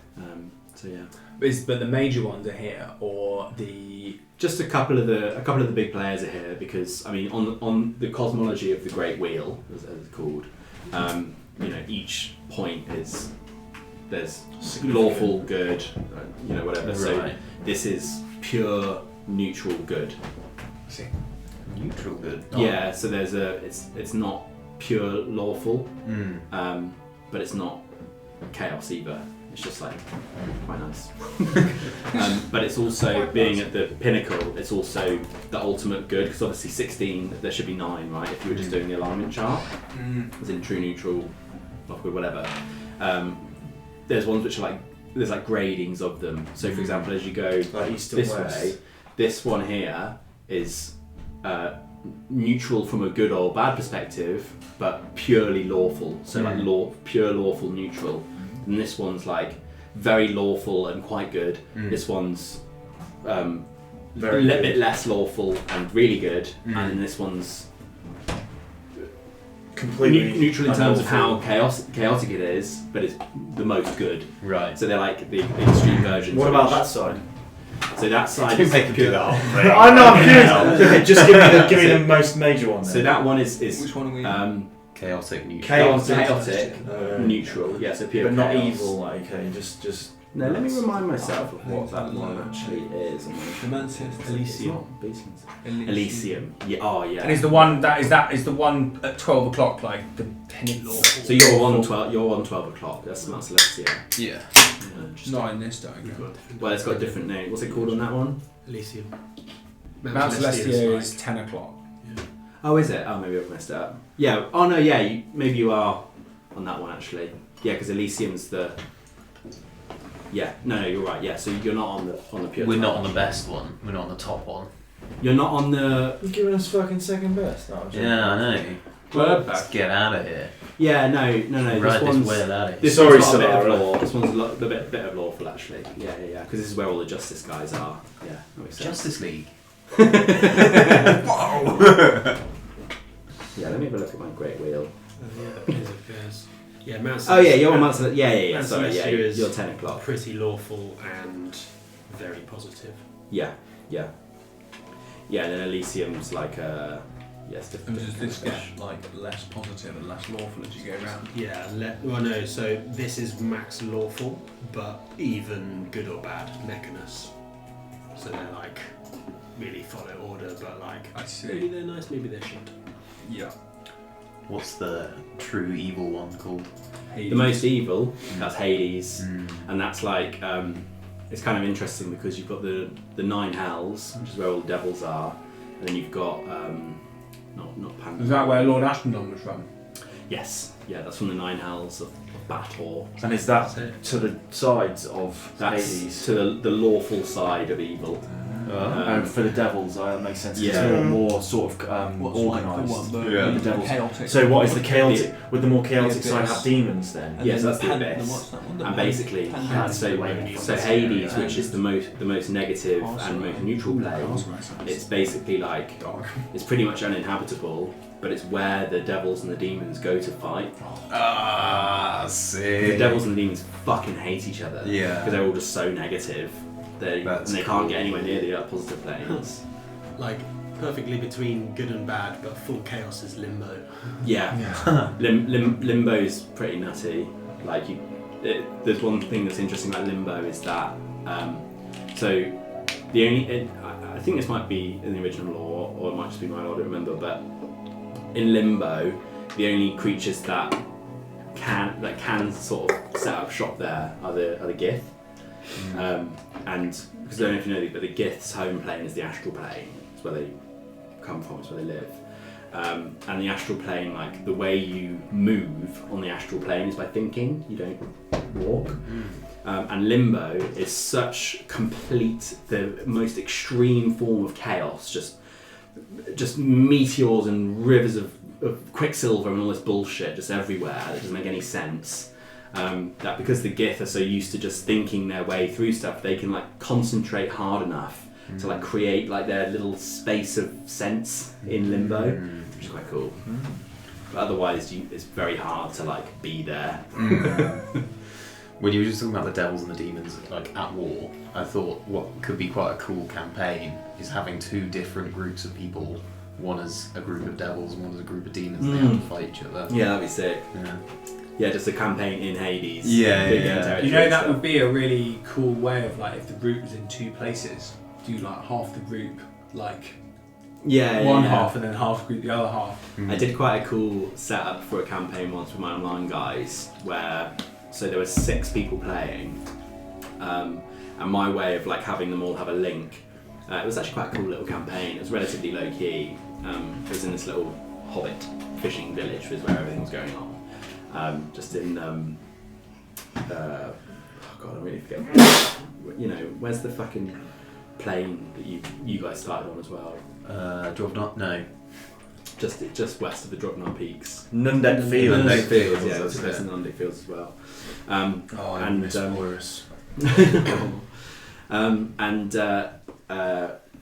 So yeah, But the major ones are here, or the just a couple of the big players are here because I mean on the cosmology of the Great Wheel, as it's called, you know, each point is there's lawful good, you know, whatever. Right. So this is pure neutral good. see. Neutral good. Yeah, so there's it's not pure lawful, but it's not chaos either. It's just like quite nice. But it's also being at the pinnacle. It's also the ultimate good because obviously 16. There should be 9, right? If you were just doing the alignment chart, as in true, neutral, not good, whatever. There's ones which are like there's like gradings of them. So for example, as you go Like east and this west. way, this one here is neutral from a good or bad perspective, but purely lawful. So like pure lawful neutral. And this one's like very lawful and quite good. This one's a Very little good. bit less lawful and really good. And then this one's Completely neutral in terms of how unlawful. chaotic it is, but it's the most good. Right. So they're like the extreme versions. What of about each. that side? So that side Don't is make him do pure. that whole I know, I'm curious. Okay, just give me So- the most major one then. So that one is Which one are we? Chaotic neutral. chaotic, neutral. Yeah, so pure but not chaos. evil, like, okay, just No, let me remind myself of what that one actually is. The man says Elysium. Elysium. Yeah. Oh yeah. And is the one is the one at 12 o'clock like the pinnacle? So you're on 12. You're on 12 o'clock. That's Mount Celestia. Yeah. Yeah. Not in this diagram. Well, it's got a different name. What's it called on that one? Elysium. Mount Celestia is 10 o'clock. Oh, is it? Oh, maybe I've messed it up. Yeah. Oh no. Yeah. Maybe you are on that one actually. Yeah, because Elysium's the. Yeah. No, you're right. Yeah. So you're not on the pure. We're not top. on the best one. We're not on the top one. You're not on the. You're giving us fucking second best. No, I'm joking. Yeah, I know. Well, Let's get out of here. Yeah. No. Ride This this one's. whale out of here. This Sorry, one's got a bit of Solara. law. This one's a bit of lawful actually. Yeah. Because this is where all the justice guys are. Yeah. That makes sense. Justice League. Yeah. Let me have a look at my Great Wheel. Yeah, Mount Oh yeah, you're on Mount Mount Celestia. Yeah. Mount Sorry. Yeah. Celestia is You're 10 o'clock. pretty lawful and very positive. Yeah. Yeah. Yeah. And then Elysium's like yes. And does this different. get like less positive and less lawful as you go around? Yeah, well no, so this is max lawful, but even good or bad, Mechanus. So they're like really follow order, but like I see. maybe they're nice, maybe they're shit. Yeah. What's the true evil one called? The most evil. That's Hades. Mm. And that's like it's kind of interesting because you've got the 9 hells, which is where all the devils are, and then you've got not Pan. Is that where Lord Ashendon was from? Yes, yeah, that's from the 9 hells of Bator. And is that to the sides of That's Hades? to the lawful side of evil. For the devils, that makes sense. Yeah. It's more sort of What's organised. like Yeah. the devils. chaotic. So what is the chaotic? Would the more chaotic The side abyss. have demons then? And Yes, then that's the abyss. What's that one? And basically, so Hades, which is the most negative and most neutral plane, it's basically like it's pretty much uninhabitable, but it's where the devils and the demons go to fight. Ah, see. The devils and the demons fucking hate each other. Yeah. Because they're all just so negative. And they can't get anywhere near the positive planes. Like perfectly between good and bad, but full chaos is limbo. Yeah. Limbo's pretty nutty. Like there's one thing that's interesting about limbo is that so the only I think this might be in the original lore or it might just be my lore, I don't remember, but in limbo the only creatures that can sort of set up shop there are the Gith. And because I don't know if you know, but the Gith's home plane is the astral plane. It's where they come from. It's where they live. And the astral plane, like the way you move on the astral plane is by thinking. You don't walk. And limbo is such complete, the most extreme form of chaos. Just meteors and rivers of quicksilver and all this bullshit just everywhere that doesn't make any sense. That because the Gith are so used to just thinking their way through stuff, they can like concentrate hard enough to like create like their little space of sense in limbo, which is quite cool. But otherwise, it's very hard to like be there. When you were just talking about the devils and the demons like at war, I thought what could be quite a cool campaign is having two different groups of people. One is a group of devils, and one is a group of demons. And they have to fight each other. Yeah, that'd be sick. Yeah. Yeah, just a campaign in Hades. Yeah, Big yeah. territory You know, that stuff. would be a really cool way of like if the group was in two places, do like half the group like one half and then half group the other half. I did quite a cool setup for a campaign once with my online guys where so there were 6 people playing and my way of like having them all have a link, it was actually quite a cool little campaign. It was relatively low key. It was in this little hobbit fishing village was where everything was going on. Just in oh god, I really forget. You know, where's the fucking plane that you guys started on as well? Drovnot? No. Just west of the Drovnot Peaks. Nundeck Fields. Nundeck Fields, yeah, that's it's close to Nundeck Fields as well. I miss Morris.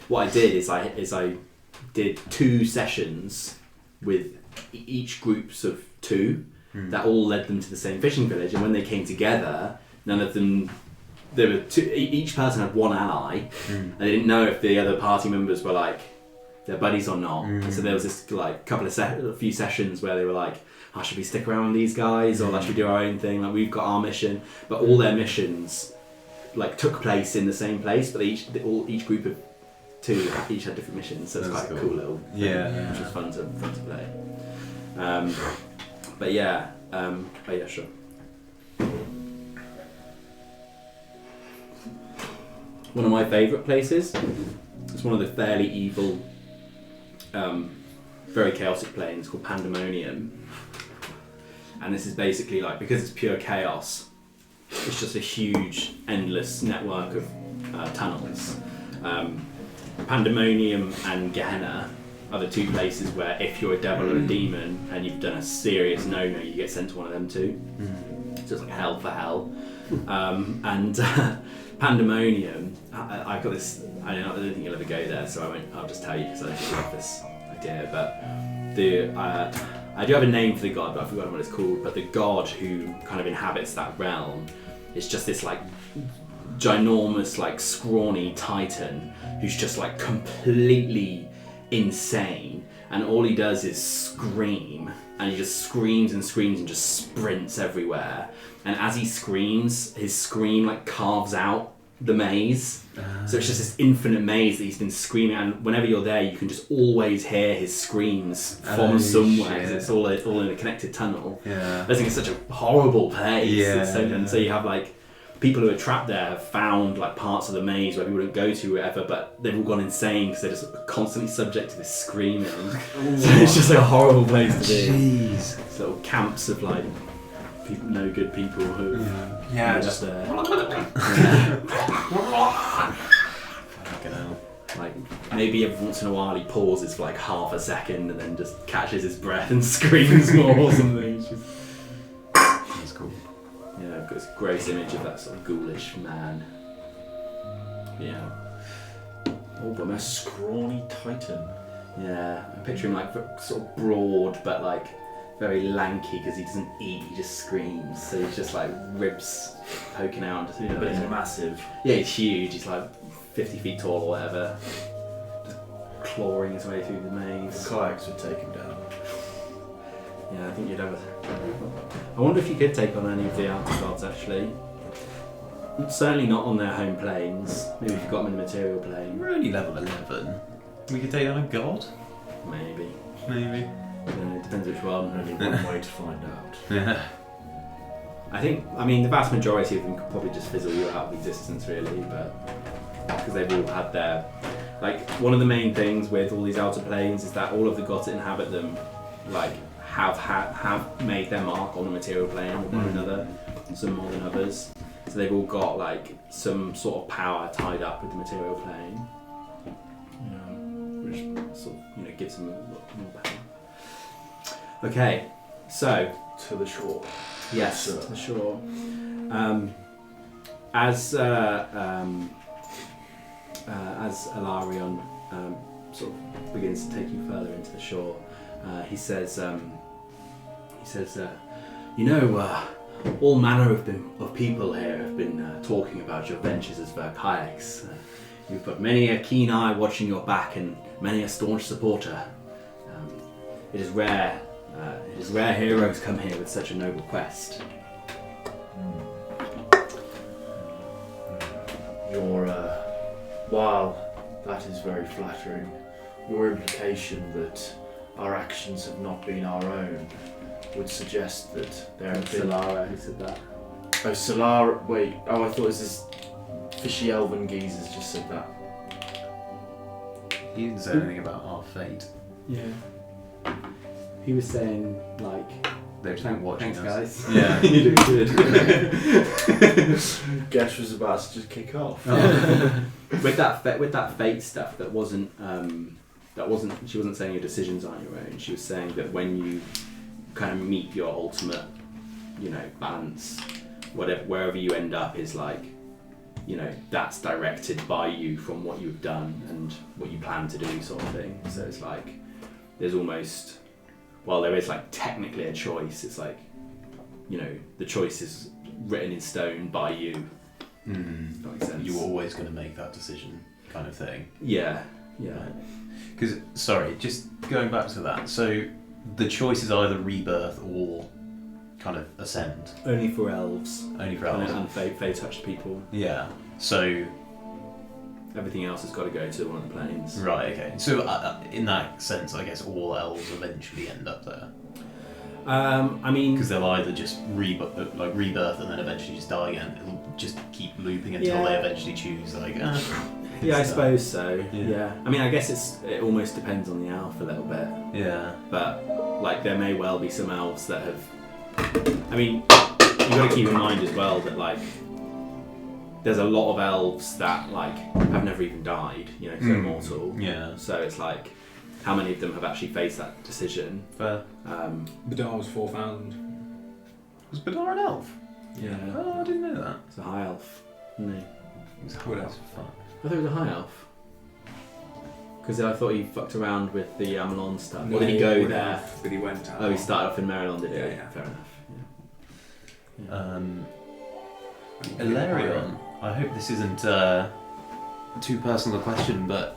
What I did is I did 2 sessions with each groups of 2 that all led them to the same fishing village, and when they came together, none of them. There were 2. Each person had 1 ally, and they didn't know if the other party members were like their buddies or not. And so there was this like a few sessions where they were like, "Oh, should we stick around with these guys, or like, should we do our own thing? Like we've got our mission," but all their missions like took place in the same place, but each group of 2 each had different missions. So it's That's quite a cool. cool little thing, Yeah. which was fun to play. But yeah, sure. One of my favourite places. It's one of the fairly evil, very chaotic planes called Pandemonium. And this is basically like, because it's pure chaos, it's just a huge, endless network of tunnels. Pandemonium and Gehenna are the 2 places where if you're a devil or a demon and you've done a serious no-no, you get sent to one of them 2. So it's like hell for hell. And Pandemonium, I got this, I don't think you'll ever go there, so I'll just tell you because I just love this idea. But I do have a name for the god, but I've forgotten what it's called. But the god who kind of inhabits that realm is just this like ginormous, like scrawny titan who's just like completely insane, and all he does is scream, and he just screams and screams and just sprints everywhere. And as he screams, his scream like carves out the maze. So it's just this infinite maze that he's been screaming, and whenever you're there you can just always hear his screams from somewhere, because it's all in a connected tunnel. Yeah. I think it's such a horrible place. Yeah, It's and so you have like people who are trapped there have found like parts of the maze where people wouldn't go to or whatever, but they've all gone insane because they're just constantly subject to this screaming. So it's just like a horrible place to be. Jeez. It's little camps of like no good people who Yeah, are just there. Fucking hell. Like maybe every once in a while he pauses for like half a second and then just catches his breath and screams more or something. It's just... That's cool. Yeah, I've got this gross image of that sort of ghoulish man. Yeah. Oh, but A scrawny titan. yeah, I picture him like sort of broad but like very lanky because he doesn't eat, he just screams. So he's just like ribs poking out. But he's massive. Yeah, he's huge. He's like 50 feet tall or whatever. Just clawing his way through the maze. The kayaks would take him down. Yeah, I think you'd have a... I wonder if you could take on any of the outer gods actually. Certainly not on their home planes. Maybe if you've got them in the material plane. We're only level 11. We could take on a god? Maybe. Maybe. Yeah, it depends which one. Only one way to find out. Yeah. I mean, the vast majority of them could probably just fizzle you out of existence, really, but because they've all had their, like, one of the main things with all these outer planes is that all of the gods that inhabit them, like, have made their mark on the material plane with one another, some more than others. So they've all got like some sort of power tied up with the material plane, which sort of gives them a lot more power. Okay, so. To the shore. Yes, Sure. for sure. As Alarion sort of begins to take you further into the shore, he says, all manner of people here have been talking about your ventures as Verkayaks. You've got many a keen eye watching your back and many a staunch supporter. It is rare heroes come here with such a noble quest. While that is very flattering, your implication that our actions have not been our own would suggest that there have been... Solara, who said that? Oh, Solara... Wait, I thought it was this fishy elven geezers just said that. He didn't say anything about our fate. Yeah. He was saying, like... They've just been watching Thanks, us. guys. Yeah. You do good. Gesh was about to just kick off. With that fate stuff, that wasn't. She wasn't saying your decisions aren't your own. She was saying that when you kind of meet your ultimate, balance, wherever you end up is like, that's directed by you from what you've done and what you plan to do, sort of thing. So it's like there's almost. While there is like technically a choice, it's like, the choice is written in stone by you. Mm. That makes sense. You were always going to make that decision, kind of thing. Yeah. Because, sorry, just going back to that. So, the choice is either rebirth or kind of ascend. Only for elves. Only for elves. And fey-touched people. Yeah. So. Everything else has got to go to one of the planes. Right. Okay. So, in that sense, I guess all elves eventually end up there. I mean, because they'll either just rebirth and then eventually just die again. It'll just keep looping until they eventually choose yeah, I suppose so. Yeah. I mean, I guess it almost depends on the elf a little bit. Yeah. But like, there may well be some elves that have. I mean, you've got to keep in mind as well that like, there's a lot of elves that like have never even died. Because they're immortal. Yeah. So it's like, how many of them have actually faced that decision? Fair. Badar was 4,000. Was Badar an elf? Yeah. Oh, I didn't know that. It's a high elf, isn't he? It was What high else? as fuck. I thought he was a high elf. Because I thought he fucked around with the Amelon stuff. No, or did he go went there? off, but he went out. Oh, he started off in Maryland, did he? Yeah. Fair enough. Yeah. Ilarion, I hope this isn't too personal a question, but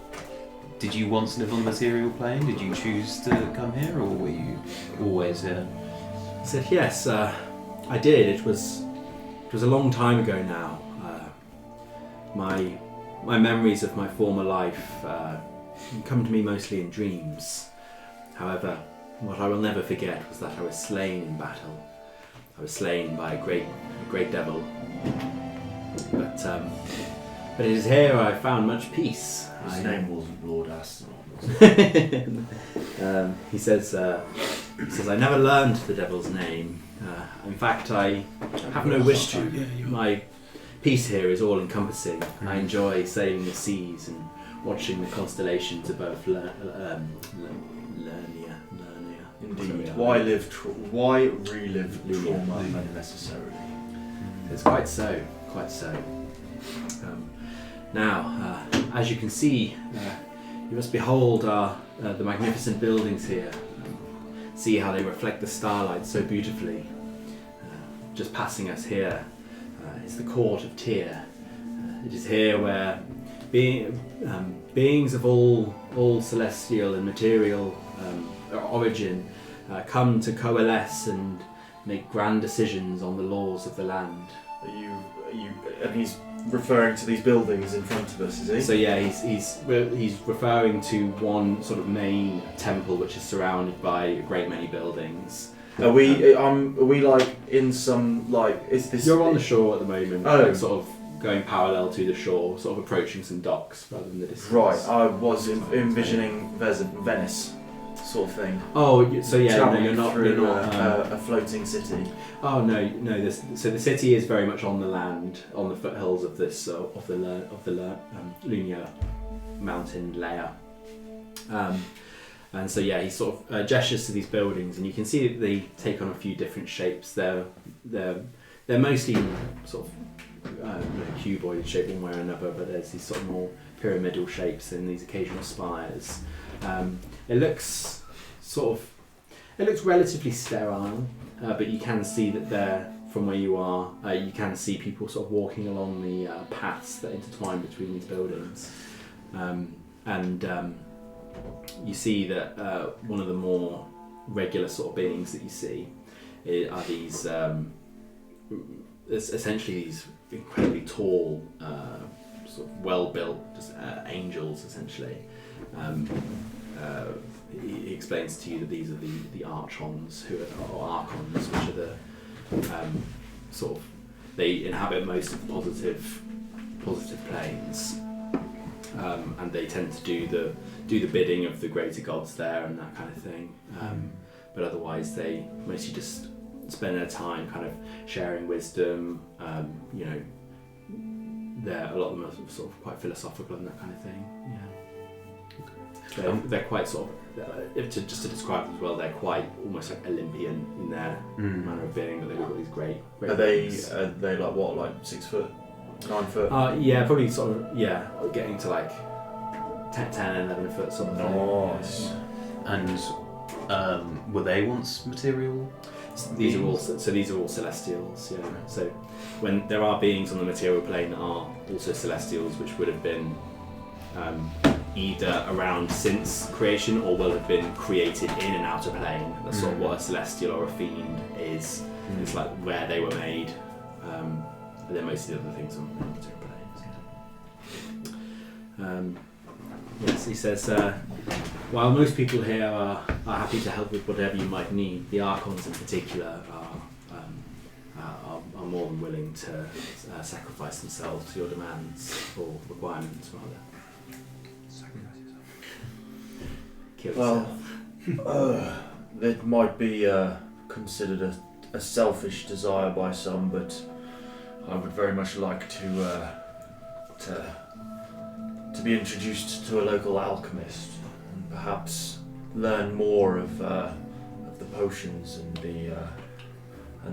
did you once live on the material plane? Did you choose to come here, or were you always here? He said, yes, I did. It was a long time ago now. My memories of my former life come to me mostly in dreams. However, what I will never forget was that I was slain in battle. I was slain by a great devil. But it is here I found much peace. His name wasn't Lord Aston, was it? He says, I never learned the devil's name. In fact, I have no wish to. My peace here is all-encompassing. I enjoy sailing the seas and watching the constellations above Lernia. Indeed. Why relive trauma unnecessarily? It's quite so. Now, as you can see, you must behold the magnificent buildings here. See how they reflect the starlight so beautifully. Just passing us here is the court of Tyr. It is here where beings of all celestial and material origin come to coalesce and make grand decisions on the laws of the land. And he's referring to these buildings in front of us, is he? So yeah, he's referring to one sort of main temple which is surrounded by a great many buildings. Are we like in some like is this? You're on the shore at the moment, Oh. like, sort of going parallel to the shore, sort of approaching some docks rather than the distance. Right, I was envisioning Venice, sort of thing. Oh, so yeah, no, Travelling you're not. through You're not a floating city. Oh no. So the city is very much on the land, on the foothills of this of the Lunia mountain layer. And so yeah, he sort of gestures to these buildings, and you can see that they take on a few different shapes. They're mostly sort of cuboid shape one way or another, but there's these sort of more pyramidal shapes and these occasional spires. It looks relatively sterile, but you can see that there, from where you are, you can see people sort of walking along the paths that intertwine between these buildings, and you see that one of the more regular sort of beings that you see are these essentially these incredibly tall, sort of well-built angels, essentially. He explains to you that these are the archons, or archons, which are the sort of, they inhabit most of the positive planes, and they tend to do the bidding of the greater gods there and that kind of thing. But otherwise, they mostly just spend their time kind of sharing wisdom. A lot of them are sort of quite philosophical and that kind of thing. Yeah. They're quite sort of, just to describe them as well, they're quite almost like Olympian in their manner of being. But they've got these great. Are they like what, like 6 foot, 9 foot? Yeah, probably sort of getting to like 10, 11 foot sort of thing. Nice. And were they once material? These are all celestials. Yeah. So when there are beings on the material plane that are also celestials, which would have been either around since creation or will have been created in an outer plane. That's sort of what a celestial or a fiend is. It's like where they were made. But then most of the other things on the material planes. Yes, he says, while most people here are happy to help with whatever you might need, the Archons in particular are more than willing to sacrifice themselves to your demands or requirements, rather. Sacrifice yourself. Kill yourself. It might be considered a selfish desire by some, but I would very much like to be introduced to a local alchemist and perhaps learn more of the potions and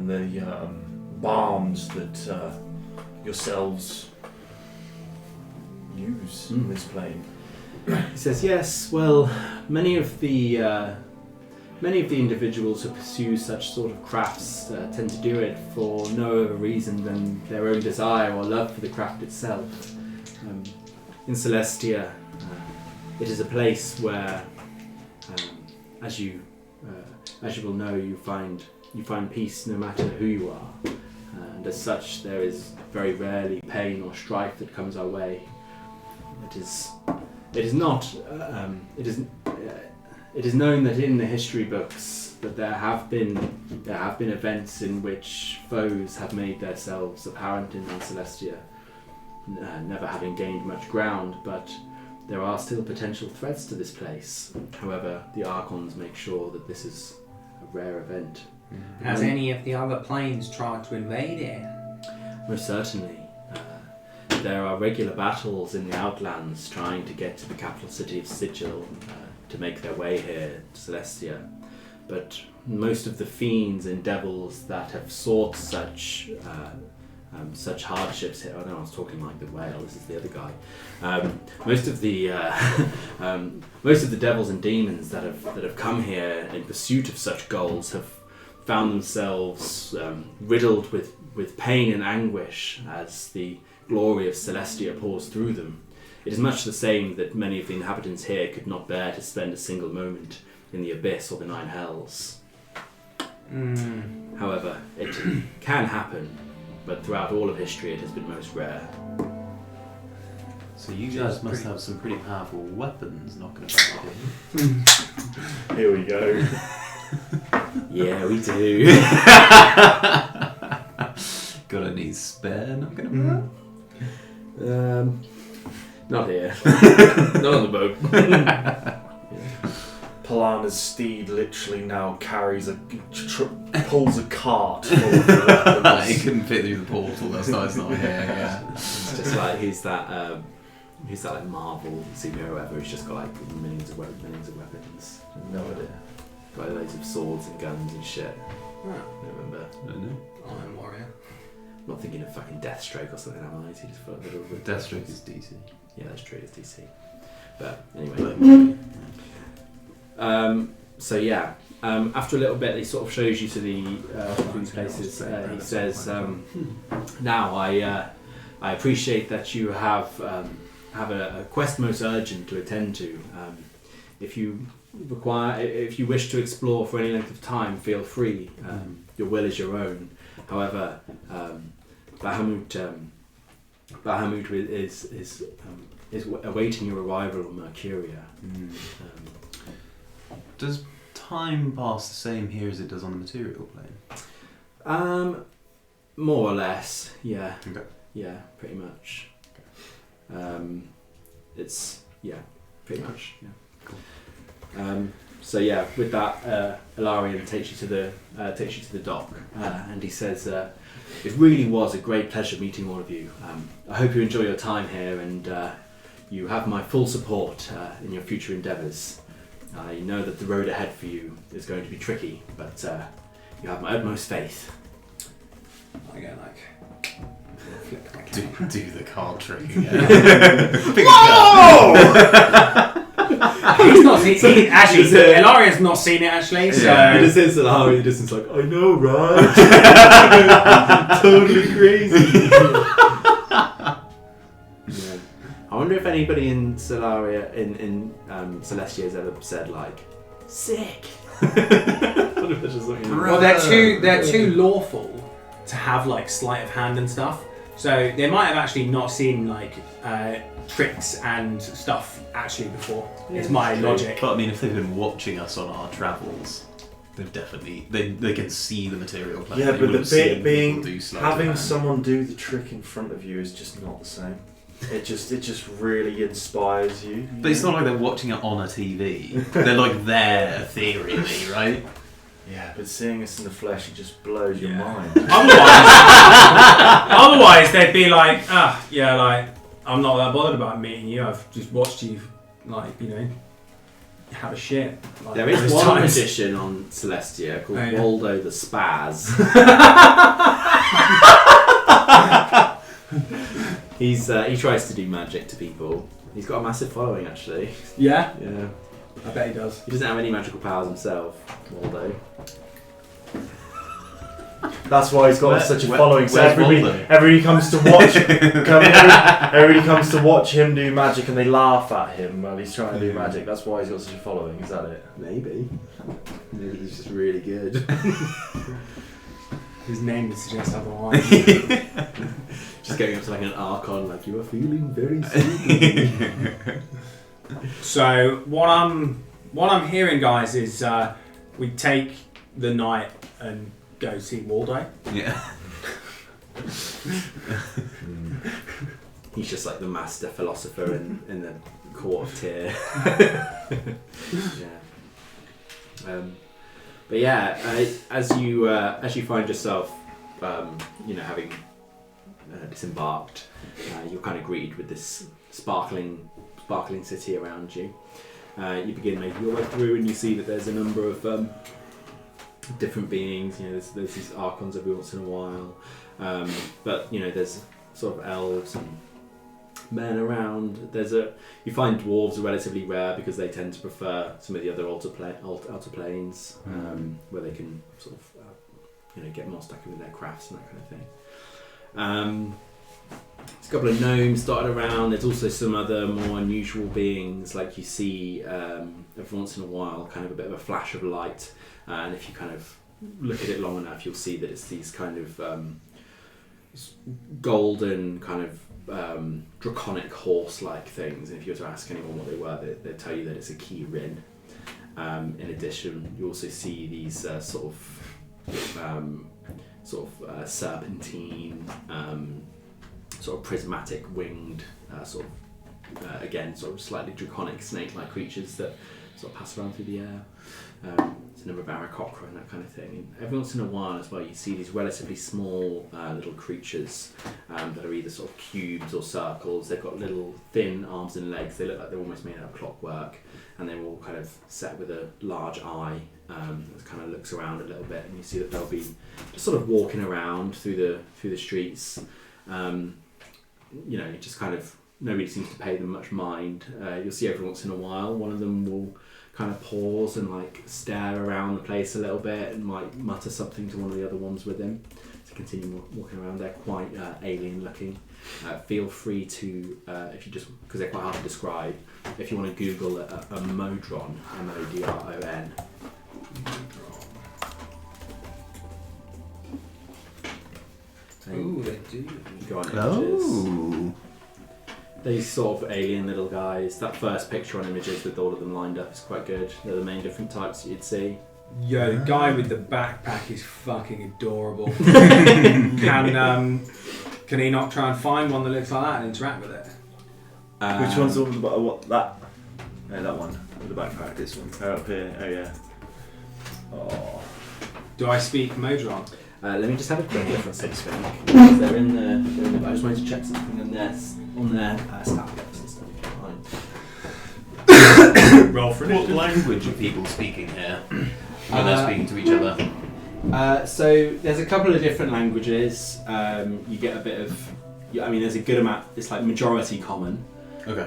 the balms that yourselves use in this plane. He says, yes, well, many of the individuals who pursue such sort of crafts tend to do it for no other reason than their own desire or love for the craft itself. In Celestia, it is a place where, as you will know, you find peace no matter who you are, and as such, there is very rarely pain or strife that comes our way. It is known that in the history books that there have been events in which foes have made themselves apparent in Celestia, never having gained much ground, but there are still potential threats to this place. However, the Archons make sure that this is a rare event. Has any of the other planes tried to invade it? Most certainly. there are regular battles in the Outlands trying to get to the capital city of Sigil to make their way here to Celestia. But most of the fiends and devils that have sought such hardships here. Oh no, I was talking like the whale. This is the other guy. Most of the devils and demons that have come here in pursuit of such goals have found themselves riddled with pain and anguish as the glory of Celestia pours through them. It is much the same that many of the inhabitants here could not bear to spend a single moment in the abyss or the nine hells. However, it can happen, but throughout all of history it has been most rare. So you guys must have some pretty powerful weapons knocking about here. Here we go. Yeah, we do. Got any spare knocking about? Not here. Not on the boat. Palana's steed literally now carries pulls a cart full of weapons. He couldn't fit through the portal. That's not here. Yeah. It's just like he's that like Marvel superhero ever. He's just got like millions of weapons. No idea. Got loads of swords and guns and shit. I don't remember. I don't know. Iron Warrior. I'm not thinking of fucking Deathstroke or something, am I? He just got a little bit. Deathstroke is DC. Yeah, that's true. It's DC. But anyway. So yeah. After a little bit, he sort of shows you to these places. He says, "Now I appreciate that you have a quest most urgent to attend to. If you wish to explore for any length of time, feel free. Your will is your own. However, Bahamut is awaiting your arrival on Mercuria." Does time pass the same here as it does on the material plane? More or less, yeah. Okay. Yeah, pretty much. It's pretty much, yeah. Cool. So yeah, with that, Ilarion takes you to the dock, and he says, "It really was a great pleasure meeting all of you. I hope you enjoy your time here, and you have my full support in your future endeavours. I know that the road ahead for you is going to be tricky, but you have my utmost faith." I go like flick my Do the card trick again. Whoa! He's not seen actually, Ilarion's not seen it actually, so... Yeah, he just says to Ilarion in the distance like, "I know, right?" Totally crazy. Yeah. I wonder if anybody in Solaria, in Celestia has ever said like, "Sick." I wonder if there's just something. Well, they're too lawful to have like sleight of hand and stuff. So they might have actually not seen like tricks and stuff actually before. Yeah, it's my true. logic. But I mean, if they've been watching us on our travels, they've definitely they can see the material plane. Yeah, They but would the have seen bit being people do sleight of having hand. someone do the trick in front of you is just not the same. It just really inspires you. But it's not like they're watching it on a TV. They're like there, theoretically, right? Yeah, but seeing us in the flesh, it just blows your Yeah. mind. Otherwise they'd be like, I'm not that bothered about meeting you. I've just watched you, have a shit. Like, There is those one times. magician on Celestia called Oh, yeah. Waldo the Spaz. He tries to do magic to people. He's got a massive following actually. Yeah, Yeah. I bet he does. He doesn't have any magical powers himself, Waldo. That's why he's got such a following. So where's everybody Waldo? comes to watch. Everybody comes to watch him do magic, and they laugh at him while he's trying to do magic. That's why he's got such a following. Is that it? Maybe. Maybe he's just really good. His name would suggest otherwise. Just going up to like an Archon, like, "You are feeling very sleepy." So what I'm hearing, guys, is we take the night and go see Waldo. Yeah. He's just like the master philosopher in the court of Tyr. Yeah. But yeah, as you find yourself, having disembarked, you're kind of greeted with this sparkling city around you. You begin making your way through, and you see that there's a number of different beings. There's these archons every once in a while, but there's sort of elves and men around. You find dwarves are relatively rare because they tend to prefer some of the other outer planes, where they can sort of get more stuck in with their crafts and that kind of thing. There's a couple of gnomes dotted around. There's also some other more unusual beings, like you see every once in a while, kind of a bit of a flash of light, and if you kind of look at it long enough, you'll see that it's these kind of golden kind of draconic horse-like things. And if you were to ask anyone what they were, they'd tell you that it's a key rin. In addition, you also see these sort of serpentine, sort of prismatic winged, again sort of slightly draconic snake-like creatures that sort of pass around through the air. There's a number of Aarakocra and that kind of thing. And every once in a while as well, you see these relatively small little creatures that are either sort of cubes or circles. They've got little thin arms and legs. They look like they're almost made out of clockwork, and they're all kind of set with a large eye that kind of looks around a little bit. And you see that they'll be just sort of walking around through the streets. Just kind of nobody seems to pay them much mind. You'll see every once in a while one of them will kind of pause and like stare around the place a little bit and might mutter something to one of the other ones with him to continue walking around. They're quite alien looking. Feel free to, if you just, because they're quite hard to describe, if you want to Google a Modron, M-O-D-R-O-N. Ooh, they do. Go on images. These sort of alien little guys. That first picture on images with all of them lined up is quite good. They're the main different types that you'd see. Yo, the guy with the backpack is fucking adorable. Can he not try and find one that looks like that and interact with it? Which one's the one with the what? That? No, that one with the backpack. This one. Oh, up here. Oh yeah. Oh. Do I speak Modron? Let me just have a quick look at this thing. They're in the. I just wanted to check something on their stat books and stuff. Fine. Roll for What language are people speaking here when they're speaking to each other? So there's a couple of different languages. You get a bit of. There's a good amount. It's like majority common. Okay.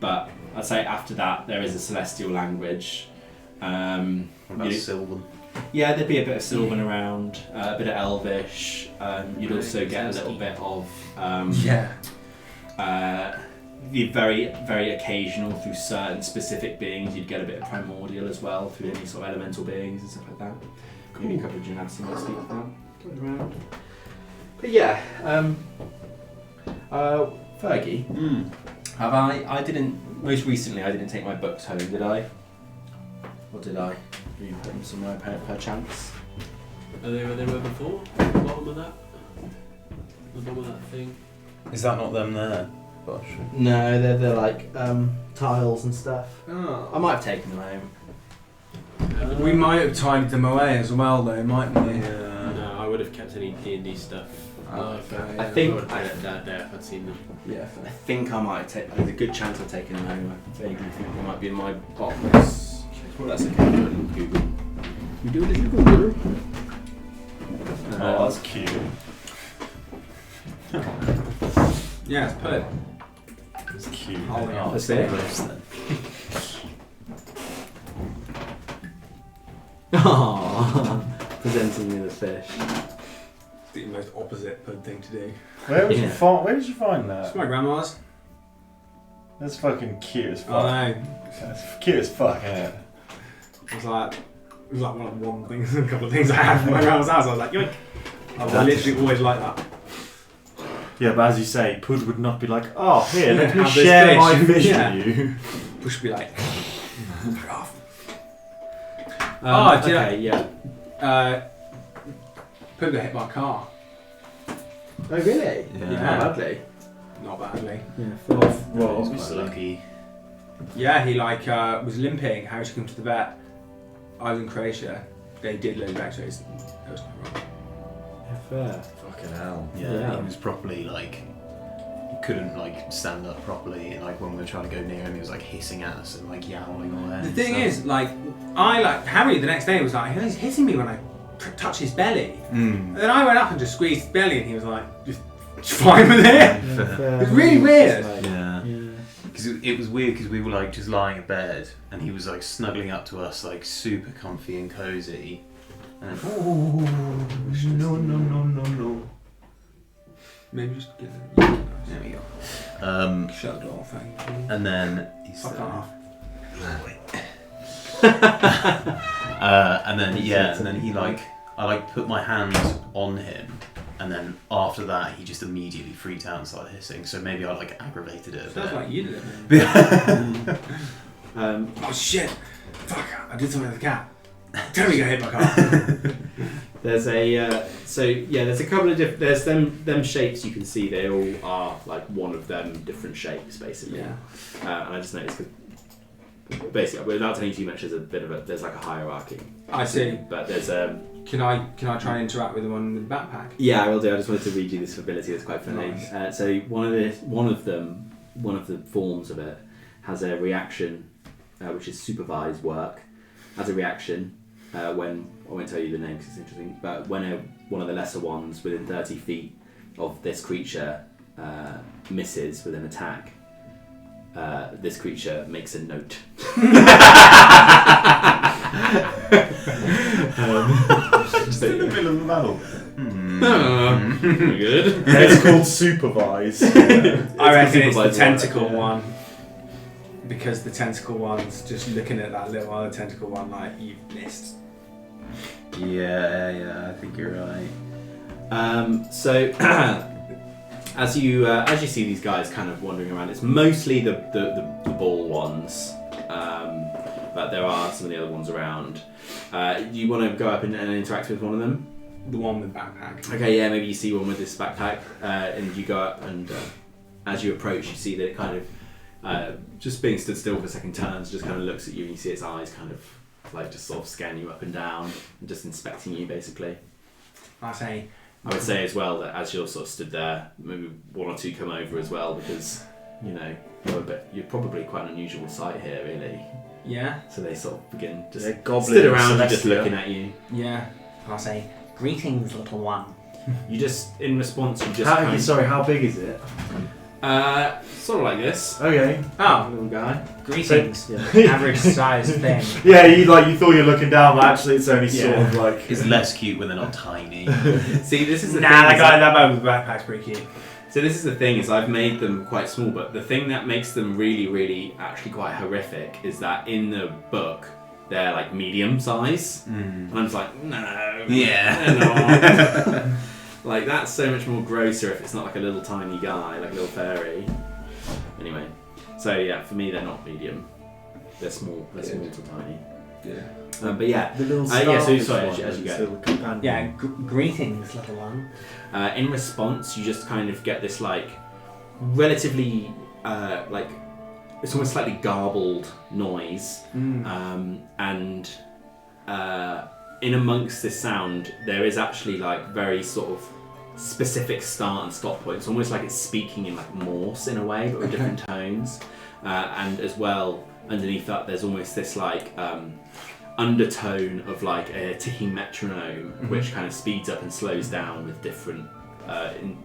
But I'd say after that there is a celestial language. What about Sylvan? Yeah, there'd be a bit of Sylvan around, a bit of Elvish. You'd also get a little bit of the very, very occasional through certain specific beings. You'd get a bit of Primordial as well through any sort of elemental beings and stuff like that. Cool. Maybe a couple of Genasi might speak with that going around. But yeah, Fergie. I didn't. Most recently, I didn't take my books home, did I? Or did I? You put them somewhere per chance? Are they where they were before? The bottom of that? The bottom of that thing? Is that not them there? Gosh. No, they're like tiles and stuff. Oh. I might have taken them home. We might have tidied them away as well, though, mightn't we? No, I would have kept any D&D stuff. Okay. I think I would have put that there if I'd seen them. Yeah, I think I might have taken. There's a good chance I've taken them home. I vaguely think they might be in my box. Well, that's okay. Do a little Google. We do a little Google. Oh, that's cute. Yeah, it's put. It's cute. Oh, yeah. Let's see it. Aww. Presenting me the fish. It's the most opposite pud thing to do. Where did you find that? It's my grandma's. That's fucking cute as fuck. I know. That's cute as fuck, isn't it? It was like one thing, a couple of things I had from my grandma's house. I was like, yoink. I literally always like that. Yeah, but as you say, Pud would not be like, oh, here, let me Have this share fish. my fish Yeah. with you. Push be like, Okay, yeah. Pud got hit by a car. Oh really? Yeah. Not badly. Not badly. Yeah. Well, He's quite lucky. Yeah, he was limping. How took him to the vet. I was in Croatia. They did load of X-rays. That was quite wrong. Fair. Fucking hell. Yeah, he was properly like, he couldn't like stand up properly, and like when we were trying to go near him, he was like hissing at us and like yowling away. The thing is, like, Harry the next day was like, he's hitting me when I touch his belly. And then I went up and just squeezed his belly, and he was like, just fine with it. It was really weird. Yeah. Because it was weird because we were like just lying in bed, and he was like snuggling up to us like super comfy and cozy. And then, no. Maybe just get it. There we go. Shut the door, thank you. And then he's Fuck off. and then he like, I like put my hand on him, and then after that he just immediately freaked out and started hissing. So maybe I like aggravated it a Sounds bit. like you did it. Oh shit! Fuck! I did something with the cat. Tell me, go hit my car. There's a there's a couple of different. There's them shapes you can see. They all are like one of them different shapes basically. Yeah. And I just noticed because basically, without telling you too much, there's like a hierarchy. I see. But there's Can I try and interact with the one with the backpack? Yeah, I will do. I just wanted to read you this ability. It's quite funny. Nice. So one of the forms of it has a reaction, which is supervised work. As a reaction, when I won't tell you the name because it's interesting, but when one of the lesser ones within 30 feet of this creature misses with an attack, this creature makes a note. Just in the middle of the battle. Good. It's called supervise. I reckon it's the supervised tentacle work, yeah. one. Because the tentacle one's just looking at that little other tentacle one like, you've missed. Yeah, I think you're right. So as you see these guys kind of wandering around, it's mostly the ball ones, but there are some of the other ones around. You want to go up and interact with one of them? The one with backpack. Okay, yeah, maybe you see one with this backpack, and you go up, and as you approach, you see that it kind of just being stood still for a second, turns, just kind of looks at you, and you see its eyes kind of like just sort of scan you up and down, and just inspecting you basically. I would say as well that as you're sort of stood there, maybe one or two come over as well, because you know you're probably quite an unusual sight here, really. Yeah. So they sort of begin just goblin stood around you, just Celestia. looking at you. Yeah. I'll say, greetings, little one. You just, in response, you just how big is it? sort of like this. Okay. Oh, Little guy. greetings. Yeah. Average size thing. Yeah, you thought you were looking down, but actually it's only sort of like. It's less cute when they're not tiny. See, this is the Nah, thing. that guy with the backpack's pretty cute. So this is the thing, is I've made them quite small, but the thing that makes them really, really actually quite horrific is that in the book, they're like medium size. And I'm just like, no. Yeah. They're not. Like, that's so much more grosser if it's not like a little tiny guy, like a little fairy. Anyway, so yeah, for me they're not medium. They're small. They're small to tiny. Yeah. But yeah. The little yeah, so starfish sorry, one, as you it's go. a little companion. Yeah, greetings, little one. In response, you just kind of get this like relatively like it's almost slightly garbled noise, and in amongst this sound there is actually like very sort of specific start and stop points, almost like it's speaking in like Morse in a way, but with different tones, and as well underneath that there's almost this like undertone of like a ticking metronome, which kind of speeds up and slows down with different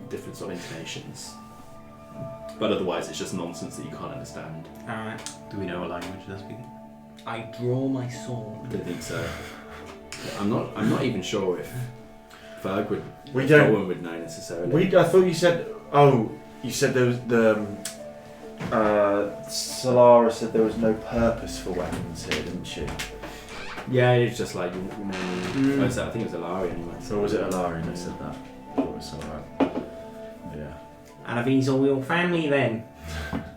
different sort of intonations. But otherwise it's just nonsense that you can't understand. Alright. Do we know what language they're speaking? I draw my sword. I don't think so. I'm not even sure if Ferg would Gowan would know necessarily. I thought you said you said there was the Solara said there was no purpose for weapons here, didn't she? Yeah, it's just like I think it was Alari anyway. So was it Alari that said that? Or was Solara? Yeah. And are these all your family then?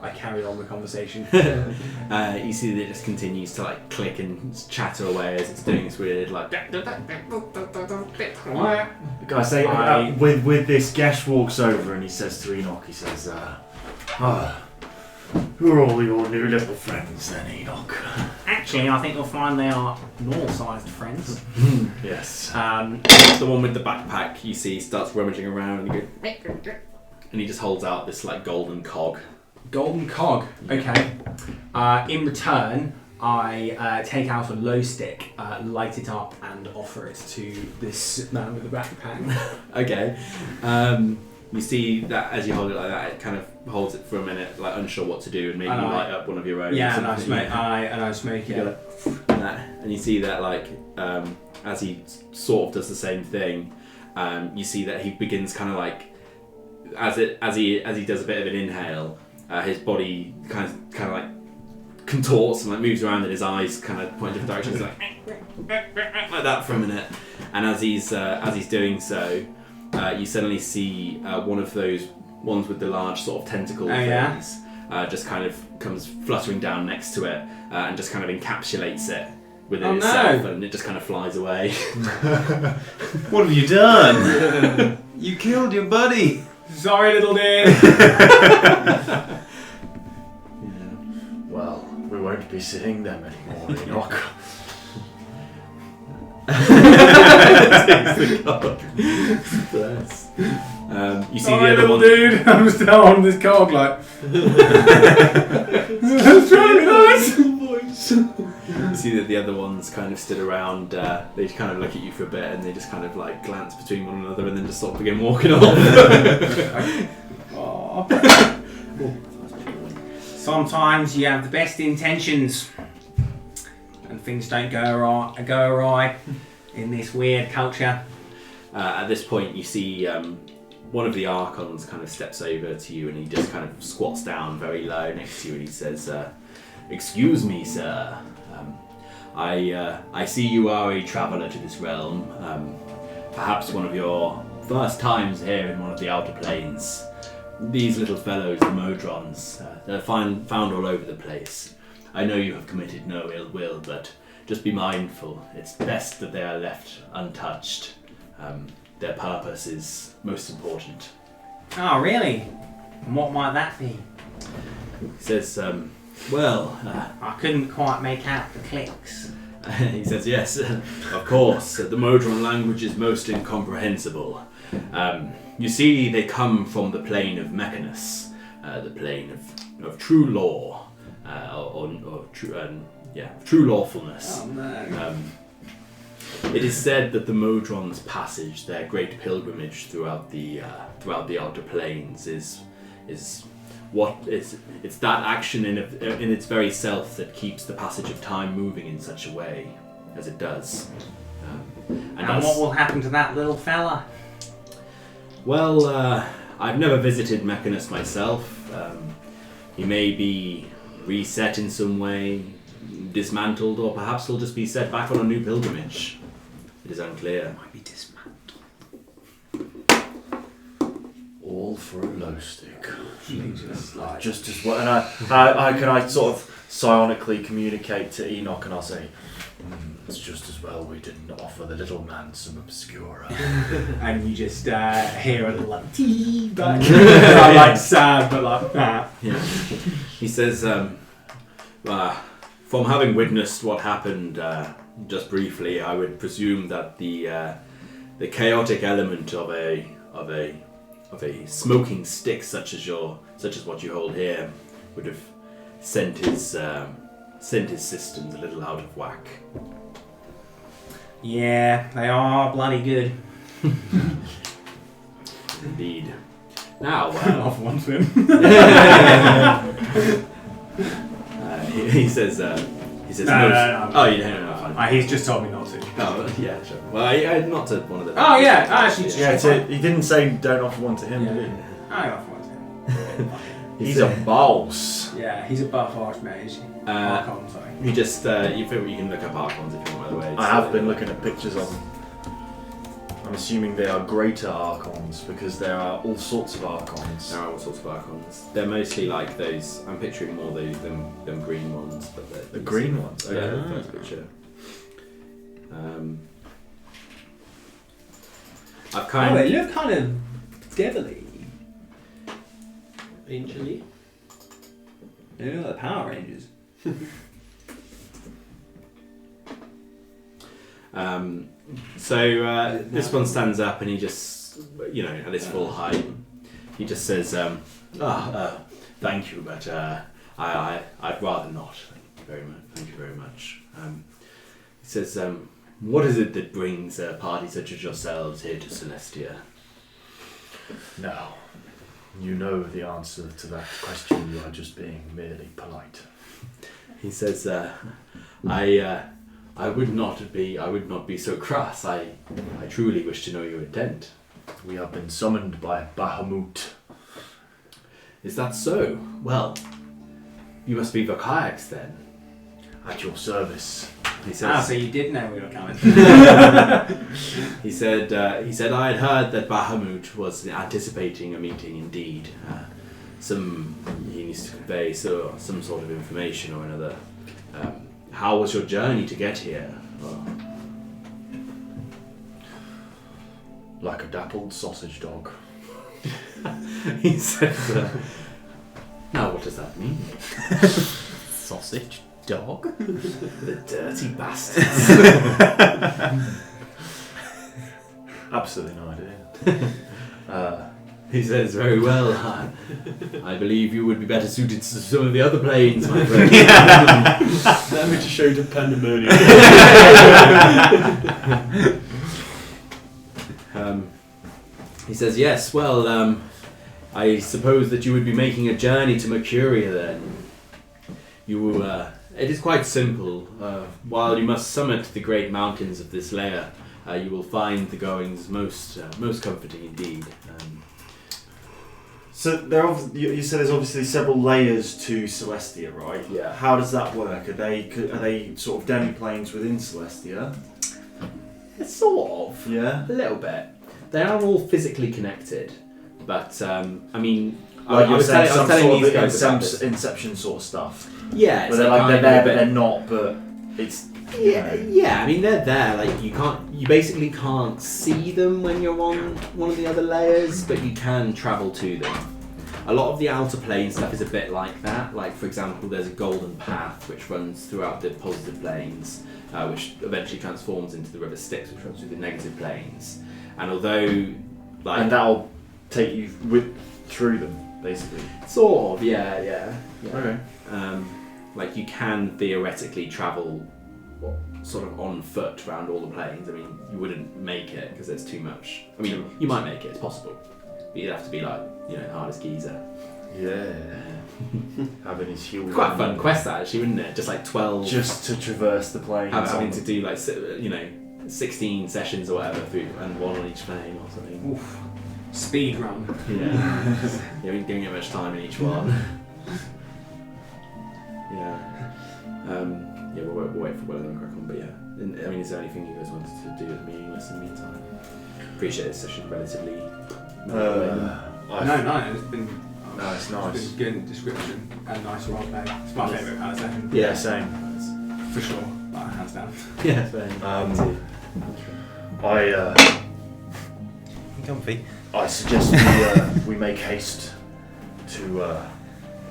I carried on the conversation. You see that it just continues to like click and chatter away as it's doing this weird like. Guys, with this, Gesh walks over and he says to Enoch, he says, who are all your new little friends then, Enoch? Actually, I think you'll find they are normal-sized friends. Yes. The one with the backpack, you see, starts rummaging around, and he just holds out this like golden cog. Golden cog. Okay. In return, I take out a glow stick, light it up, and offer it to this man with the backpack. Okay. You see that as you hold it like that, it kind of holds it for a minute, like unsure what to do, and maybe you light up one of your own. Yeah, and I smoke it. And you see that like as he sort of does the same thing, you see that he begins kind of like as he does a bit of an inhale, his body kind of like contorts and like moves around, and his eyes kind of point in different directions, like that for a minute. And as he's doing so, you suddenly see one of those ones with the large sort of tentacle things just kind of comes fluttering down next to it and just kind of encapsulates it within itself, and it just kind of flies away. What have you done? You killed your buddy. Sorry, little dude. Well, we won't be seeing them anymore, Enoch. Bless. You see Sorry, the other little one. dude. I'm still on this cog, like. That's really nice. You see that the other ones kind of stood around. They kind of look at you for a bit, and they just kind of like glance between one another, and then just sort of begin walking off. Sometimes you have the best intentions, and things don't go awry in this weird culture. At this point, you see one of the Archons kind of steps over to you, and he just kind of squats down very low next to you, and he says, "Excuse me, sir. I see you are a traveller to this realm. Perhaps one of your first times here in one of the outer planes. These little fellows, the Modrons, they're found all over the place. I know you have committed no ill will, but just be mindful. It's best that they are left untouched. Their purpose is most important." Oh, really? And what might that be? He says, "Well," I couldn't quite make out the clicks. he says, "Yes, of course. The Modron language is most incomprehensible. You see, they come from the plane of Mechanus, the plane of true law, or true lawfulness. Oh, no. It is said that the Modron's passage, their great pilgrimage throughout the outer planes, is it's that action in its very self that keeps the passage of time moving in such a way as it does. And what will happen to that little fella?" Well, I've never visited Mechanus myself. He may be reset in some way, dismantled, or perhaps he'll just be set back on a new pilgrimage. It is unclear. Might be dismantled. All for a low stick. Just as well. And I sort of psionically communicate to Enoch, and I'll say, it's just as well we didn't offer the little man some obscura. And you just hear a little like tea, but like sad, but like that. Yeah. He says, from having witnessed what happened just briefly, I would presume that the chaotic element of a smoking stick such as what you hold here would have sent his systems a little out of whack. Yeah, they are bloody good. Indeed. Now, Off one to him. he says. No. Oh, you don't know. Fine. He's just told me not to. Oh, yeah, sure. Well, I not to one of the. Oh yeah, actually, He didn't say don't offer one to him, did he? I off one to him. He's a boss. Yeah, he's a buff archmage. Archon, sorry. You just you can look up Archons if you want, by the way. I have been looking at pictures of them. I'm assuming they are greater Archons because there are all sorts of Archons. There are all sorts of Archons. They're mostly like those. I'm picturing more them green ones, but The green ones? Yeah, Okay. the first picture. I've kind they look kind of devilly. Angely. They look like the Power Rangers. This one stands up and he just, at his full height, he just says, thank you, but I'd rather not. Thank you very much. He says, what is it that brings a party such as yourselves here to Celestia? Now, you know the answer to that question. You are just being merely polite. He says, I would not be so crass. I truly wish to know your intent. We have been summoned by Bahamut. Is that so? Well, you must be Vakayaks then. At your service. He says, so you did know we were coming. He said I had heard that Bahamut was anticipating a meeting indeed. He needs to convey some sort of information or another. How was your journey to get here? Like a dappled sausage dog. He says, now what does that mean? Sausage dog? The dirty bastards. Absolutely no idea. He says, very well. I believe you would be better suited to some of the other planes, my friend. Let me to show you to Pandemonium. He says, yes, well, I suppose that you would be making a journey to Mercuria then. It is quite simple. While you must summit the great mountains of this layer, you will find the goings most comforting indeed. So you said there's obviously several layers to Celestia, right? Yeah. How does that work? Are they sort of demi-planes within Celestia? Sort of. Yeah. A little bit. They are all physically connected, but I mean, Like I you're was saying, telling some these sort guys about of this. Inception sort of stuff. Yeah, But they're there, but they're not. But it's Yeah, I mean they're there. Like you basically can't see them when you're on one of the other layers, but you can travel to them. A lot of the outer plane stuff is a bit like that. Like for example, there's a golden path which runs throughout the positive planes, which eventually transforms into the river Styx, which runs through the negative planes. And although, and that'll take you through them, basically. sort of, yeah. Okay. Like you can theoretically travel sort of on foot around all the planes. I mean, you wouldn't make it because there's too much. I mean, you might make it, it's possible. But you'd have to be like, hard as geezer. Yeah. Having his huge. Quite a fun quest that actually, wouldn't it? Just like 12. Just to traverse the planes. Having to do like, 16 sessions or whatever through, and one on each plane or something. Oof. Speed run. Yeah. You haven't given it much time in each one. Yeah. We'll wait for Will and crack on, but yeah. I mean, is there anything you guys wanted to do at the meaningless in the meantime? Appreciate this session relatively. No, it's been. No, it's It's nice. been good description and nice roleplay. It's my favourite kind of session. Yeah, same. For sure. Like, hands down. Yeah, same. Comfy. I suggest we make haste to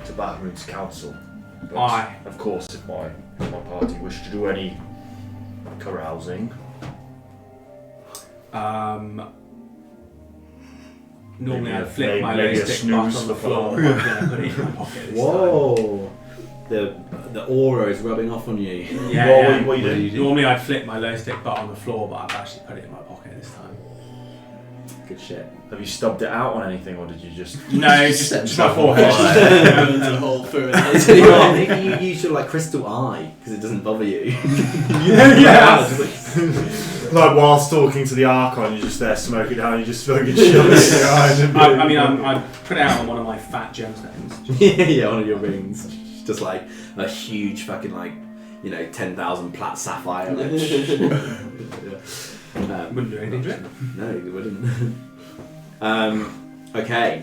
Bahamut's council. But Aye. of course, if my party wish to do any carousing. Normally Maybe I'd flip my maybe a lipstick button snooze on the for floor fun. and I'm gonna put it in my pocket this Whoa! The aura is rubbing off on you. time. Yeah. What you do? Normally I'd flip my low stick butt on the floor, but I've actually put it in my pocket this time. Good shit. Have you stubbed it out on anything, or did you just? No, just my forehead. Into the hole through it. Maybe you use your like crystal eye because it doesn't bother you. Yeah. Like whilst talking to the Archon, you're just there smoking down. You just fucking shove it in your eye. I put it out on one of my fat gemstones. Yeah, one of your rings. Just like a huge fucking 10,000 plat sapphire. Wouldn't do anything to it. No, you wouldn't. Okay.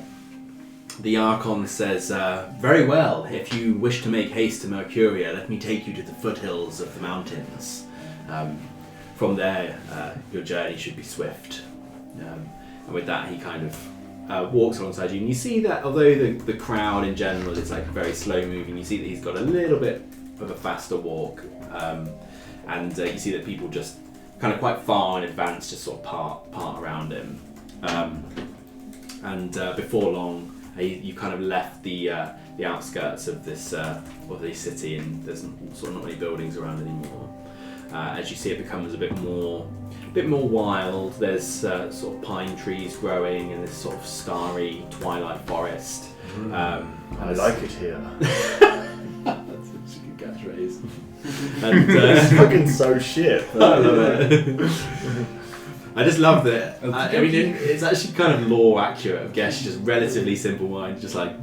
The Archon says, very well, if you wish to make haste to Mercuria, let me take you to the foothills of the mountains. From there, your journey should be swift. And with that, he kind of walks alongside you, and you see that although the crowd in general is like very slow moving, you see that he's got a little bit of a faster walk, and you see that people just kind of quite far in advance, just sort of part around him. And before long, you kind of left the outskirts of this city, and there's sort of not many buildings around anymore. As you see, it becomes a bit more wild. There's sort of pine trees growing in this sort of starry twilight forest. I like it here. That's such a good catchphrase. And It's fucking so shit. I love it. I just love that. I mean, it's actually kind of lore accurate of Gesh, just relatively simple mind, just like,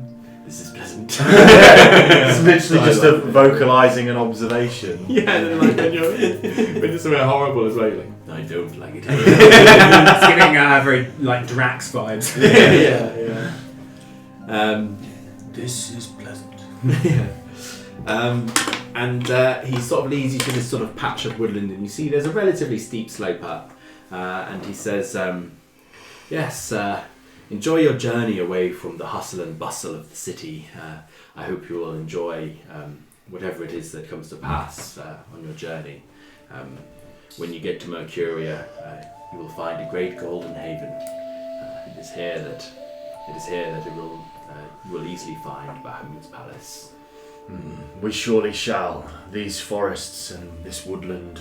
this is pleasant. It's literally just a vocalising an observation. Yeah, and then like when you're somewhere horrible as well, you're like, I don't like it. It's giving very like Drax vibes. Yeah. This is pleasant. And he sort of leads you to this sort of patch of woodland, and you see there's a relatively steep slope up. And he says, yes, enjoy your journey away from the hustle and bustle of the city. I hope you will enjoy whatever it is that comes to pass on your journey. When you get to Mercuria, you will find a great golden haven. It is here that you will easily find Bahamut's palace. We surely shall. These forests and this woodland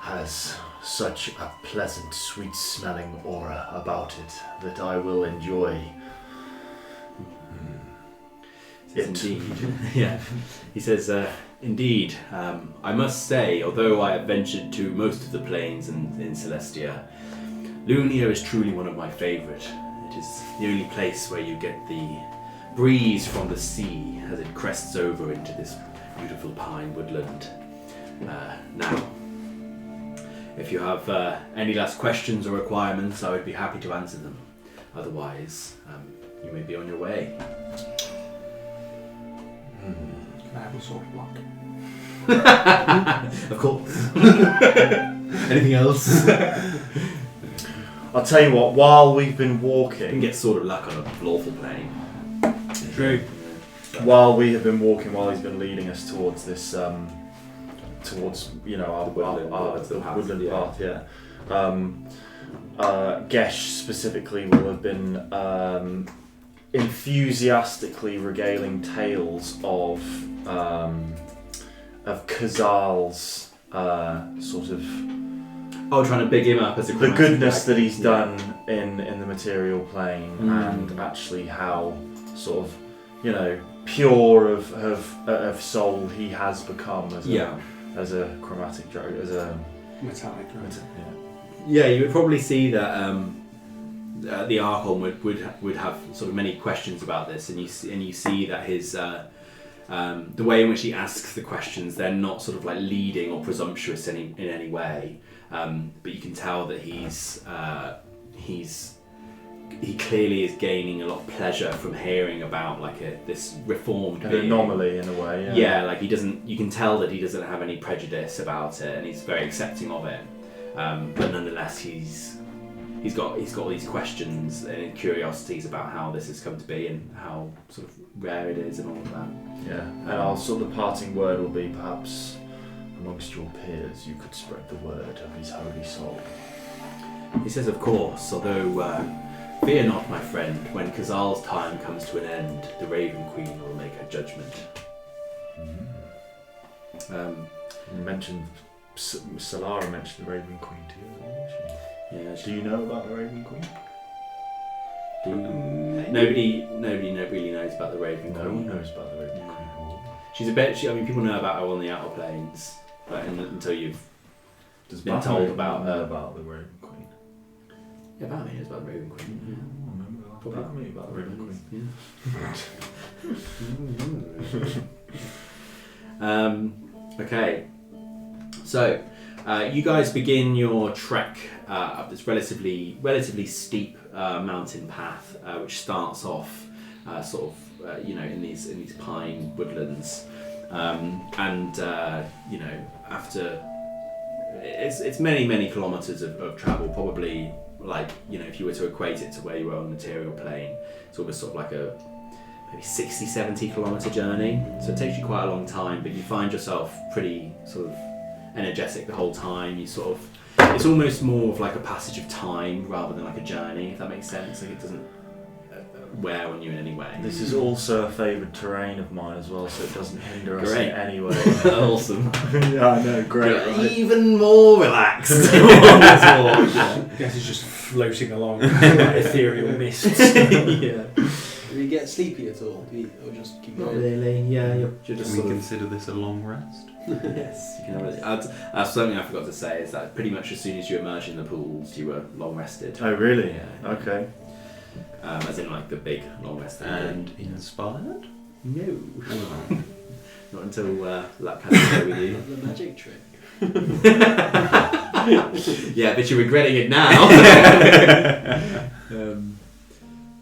has such a pleasant, sweet-smelling aura about it that I will enjoy it. Indeed. Yeah. He says, indeed, I must say, although I have ventured to most of the plains in Celestia, Lunia is truly one of my favourite. It is the only place where you get the breeze from the sea as it crests over into this beautiful pine woodland. Now, if you have any last questions or requirements, I would be happy to answer them. Otherwise, you may be on your way. Can I have a sword block? Of course. Anything else? I'll tell you what, while we've been You can walking, get Sword of Luck on a lawful plane. True. while we have been walking, while he's been leading us towards this, towards, our The woodland path, woodland path, yeah. Gesh specifically will have been enthusiastically regaling tales of Khazal's sort of Oh, trying to big him up as a the goodness that he's Yeah. done in the material plane, and actually how sort of pure of soul he has become as a chromatic dragon, as a Metallic. Right? yeah. Yeah, you would probably see that the Archon would have sort of many questions about this, and you see that his the way in which he asks the questions, they're not sort of like leading or presumptuous in any way, but you can tell that he clearly is gaining a lot of pleasure from hearing about like this reformed An being. anomaly in a way. Yeah, like he doesn't. You can tell that he doesn't have any prejudice about it, and he's very accepting of it. But nonetheless, he's got all these questions and curiosities about how this has come to be and how sort of rare it is and all of that. Yeah, and our sort of parting word will be perhaps amongst your peers you could spread the word of his holy soul. He says, of course, although fear not, my friend, when Khazal's time comes to an end, the Raven Queen will make her judgment. You mentioned Solara mentioned the Raven Queen to you, didn't she? Yeah, Do you know about the Raven Queen? Nobody really knows about the Raven No Queen. one knows about the Raven Queen. She's a bit. I mean, people know about her on the outer planes, but until you've Does been Matt told know about her. about the Raven Queen? Yeah, Batman knows about the Raven Queen. I remember that. Probably. Tell me about the Raven Queen. Okay, so you guys begin your trek up this relatively steep mountain path, which starts off in these pine woodlands, and after it's many kilometers of travel, probably like if you were to equate it to where you were on the material plane, it's almost sort of like a maybe 60-70 kilometer journey, so it takes you quite a long time, but you find yourself pretty sort of energetic the whole time. You sort of, it's almost more of like a passage of time rather than like a journey, if that makes sense. Like it doesn't wear on you in any way. This is also a favoured terrain of mine as well, so it doesn't hinder us Great. in any way. Awesome. Yeah, I know, great. Right? Even more relaxed on this walk. Yeah. Guess it's just floating along like ethereal mists. Yeah. Do you get sleepy at all? Or just keep Not going? really. Yeah, you're just Can we sort of. consider this a long rest? Yes, you can have it. Something I forgot to say is that pretty much as soon as you emerged in the pools, you were long rested. Oh, really? Yeah. Okay. As in like the big long rest. And inspired? No. Not until luck has to go with you. The magic trick. Yeah, but you're regretting it now.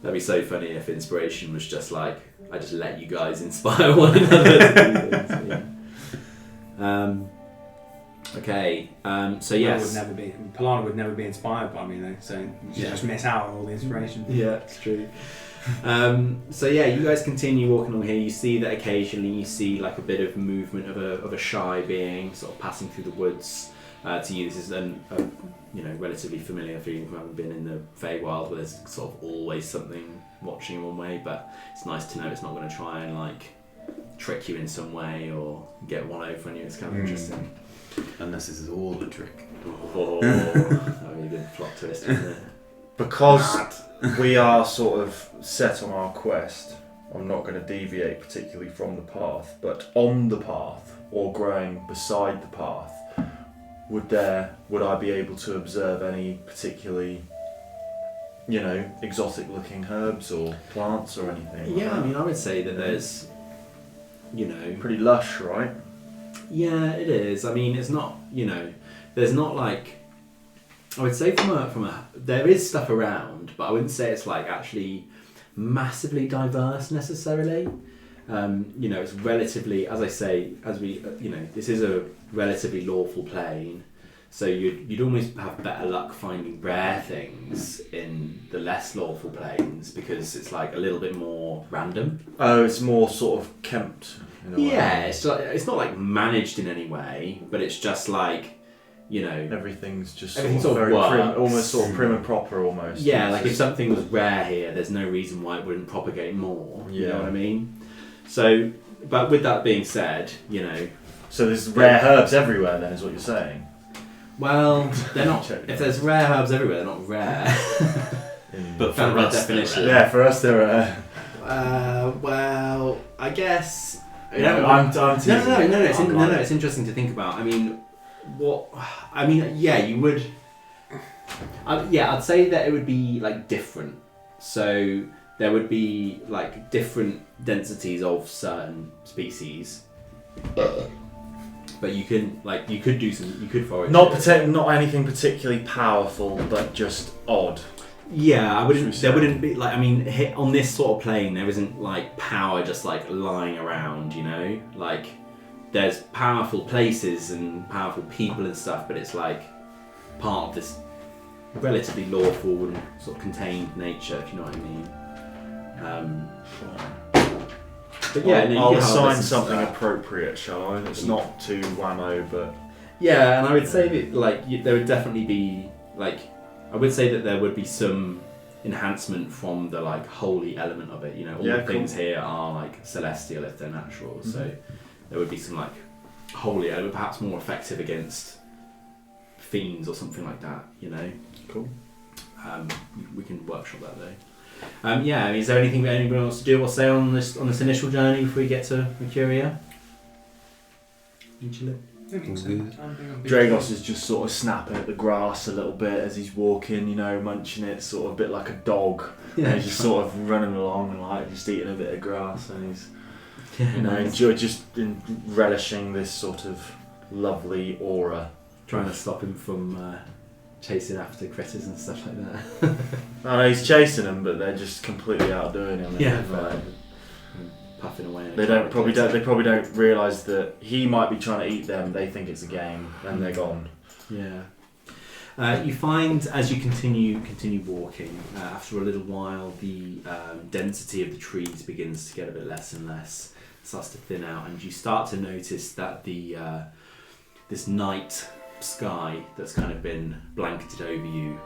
That'd be so funny if inspiration was just like, I just let you guys inspire one another to do things. Yeah. Okay, so yes. Polana would never be inspired by me though, so you Yeah. just miss out on all the inspiration. Yeah, it's true. So yeah, you guys continue walking along here. You see that occasionally you see like a bit of movement of a shy being sort of passing through the woods. To you, this is a relatively familiar feeling from having been in the Feywild, where there's sort of always something watching you one way. But it's nice to know it's not going to try and like trick you in some way or get one over on you. It's kind of interesting. Unless this is all a trick. Oh, that would be a good plot twist, isn't it? Because we are sort of set on our quest, I'm not going to deviate particularly from the path, but on the path or growing beside the path, would I be able to observe any particularly, exotic looking herbs or plants or anything? Like Yeah, that? I mean, I would say that there's, Pretty lush, right? Yeah, it is. I mean, it's not, there's not like, I would say there is stuff around, but I wouldn't say it's like actually massively diverse necessarily. It's relatively, as I say, this is a relatively lawful plane, so you'd almost have better luck finding rare things in the less lawful planes because it's like a little bit more random. Oh, it's more sort of kempt. In a way. Yeah, it's not like managed in any way, but it's just like, Everything's just Everything sort of sort of very prim, works. almost sort of prim and proper almost. yeah, like It's if something was rare here, there's no reason why it wouldn't propagate more. You know Yeah. what I mean? So, but with that being said, So there's rare herbs everywhere then, is what you're saying? well, they're not. If there's rare herbs everywhere, they're not rare. But Kind for of us, by definition. Yeah, for us they're rare. Well, I guess. I'm No, teasing you. it's interesting to think about. I mean, you would. I'd say that it would be like different. So there would be like different densities of certain species. But you could forage. Not anything particularly powerful, but just odd. Yeah, Should we there say? wouldn't be like, I mean, on this sort of plane, there isn't like power just like lying around, like there's powerful places and powerful people and stuff, but it's like part of this relatively lawful and sort of contained nature, if you know what I mean. But yeah, I'll you get assign harvests and something stuff. appropriate, shall I? It's not too whammo, but Yeah, and I would say that there would definitely be I would say that there would be some enhancement from the holy element of it. All Yeah, the cool. things here are celestial if they're natural, so Mhm. there would be some holy element, perhaps more effective against fiends or something like that. cool. We can workshop that though. Is there anything that anyone wants to do or say on this initial journey before we get to Mercuria? I don't think so. Good. I don't think I'm being- Dragos is just sort of snapping at the grass a little bit as he's walking, munching it, sort of a bit like a dog. And he's just sort of running along and just eating a bit of grass, and he's relishing this sort of lovely aura. Trying to stop him from chasing after critters and stuff like that. I know he's chasing them, but they're just completely outdoing him. Yeah, Like, puffing away. they probably don't realise that he might be trying to eat them. They think it's a game, and they're gone. Yeah. You find as you continue walking, after a little while, the density of the trees begins to get a bit less and less, starts to thin out, and you start to notice that this night sky that's kind of been blanketed over you.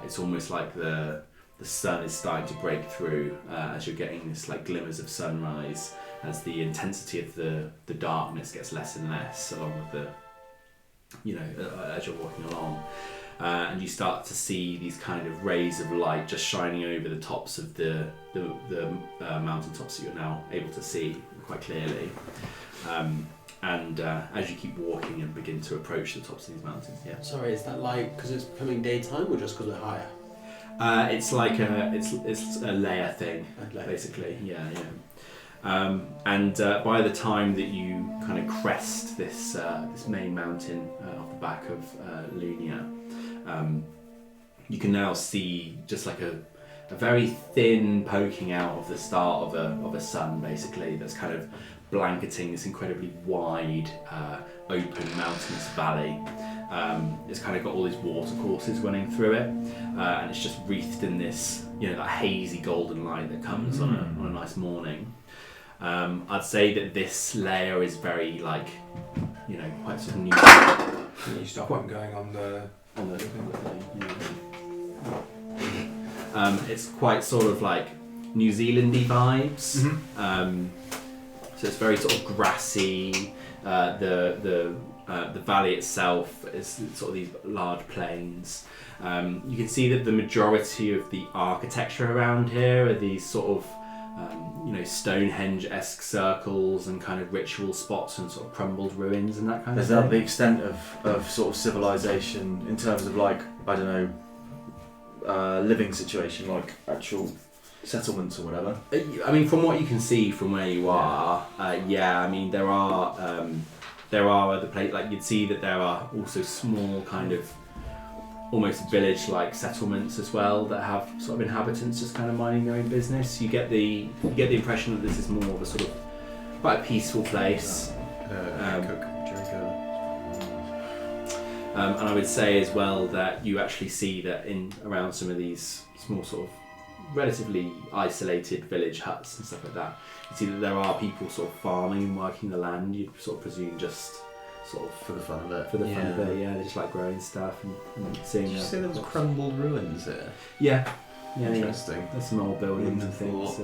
It's almost like the sun is starting to break through as you're getting this like glimmers of sunrise, as the intensity of the darkness gets less and less along with the, you know, as you're walking along. And you start to see these kind of rays of light just shining over the tops of the mountain tops that you're now able to see quite clearly. And as you keep walking and begin to approach the tops of these mountains, yeah. Sorry, is that like because it's becoming daytime or just because we're higher? It's like it's a layer thing, basically. Yeah. And by the time that you kind of crest this main mountain off the back of Lunia, you can now see just like a very thin poking out of the start of a sun, basically, that's kind of blanketing this incredibly wide, open mountainous valley. It's kind of got all these water courses running through it, and it's just wreathed in this, you know, that hazy golden light that comes on a nice morning. I'd say that this layer is very, like, you know, quite sort of new. Can you stop what I'm going on the it's quite sort of like New Zealandy vibes. So it's very sort of grassy. The valley itself is sort of these large plains. You can see that the majority of the architecture around here are these sort of Stonehenge-esque circles and kind of ritual spots and sort of crumbled ruins and that kind of thing. Is that the extent of sort of civilization in terms of, like, I don't know, living situation, like actual settlements or whatever? I mean, from what you can see from where you are, I mean, there are other places, like you'd see that there are also small kind of almost village-like settlements as well that have sort of inhabitants just kind of minding their own business. You get the impression that this is more of a sort of quite a peaceful place. And I would say as well that you actually see that in around some of these small sort of relatively isolated village huts and stuff like that, you see that there are people sort of farming and working the land. You'd sort of presume just sort of for the fun of it. For the fun of it, yeah. They just like growing stuff and seeing. Did you say there was crumbled ruins here? Yeah. Interesting. Yeah. There's some old buildings and things.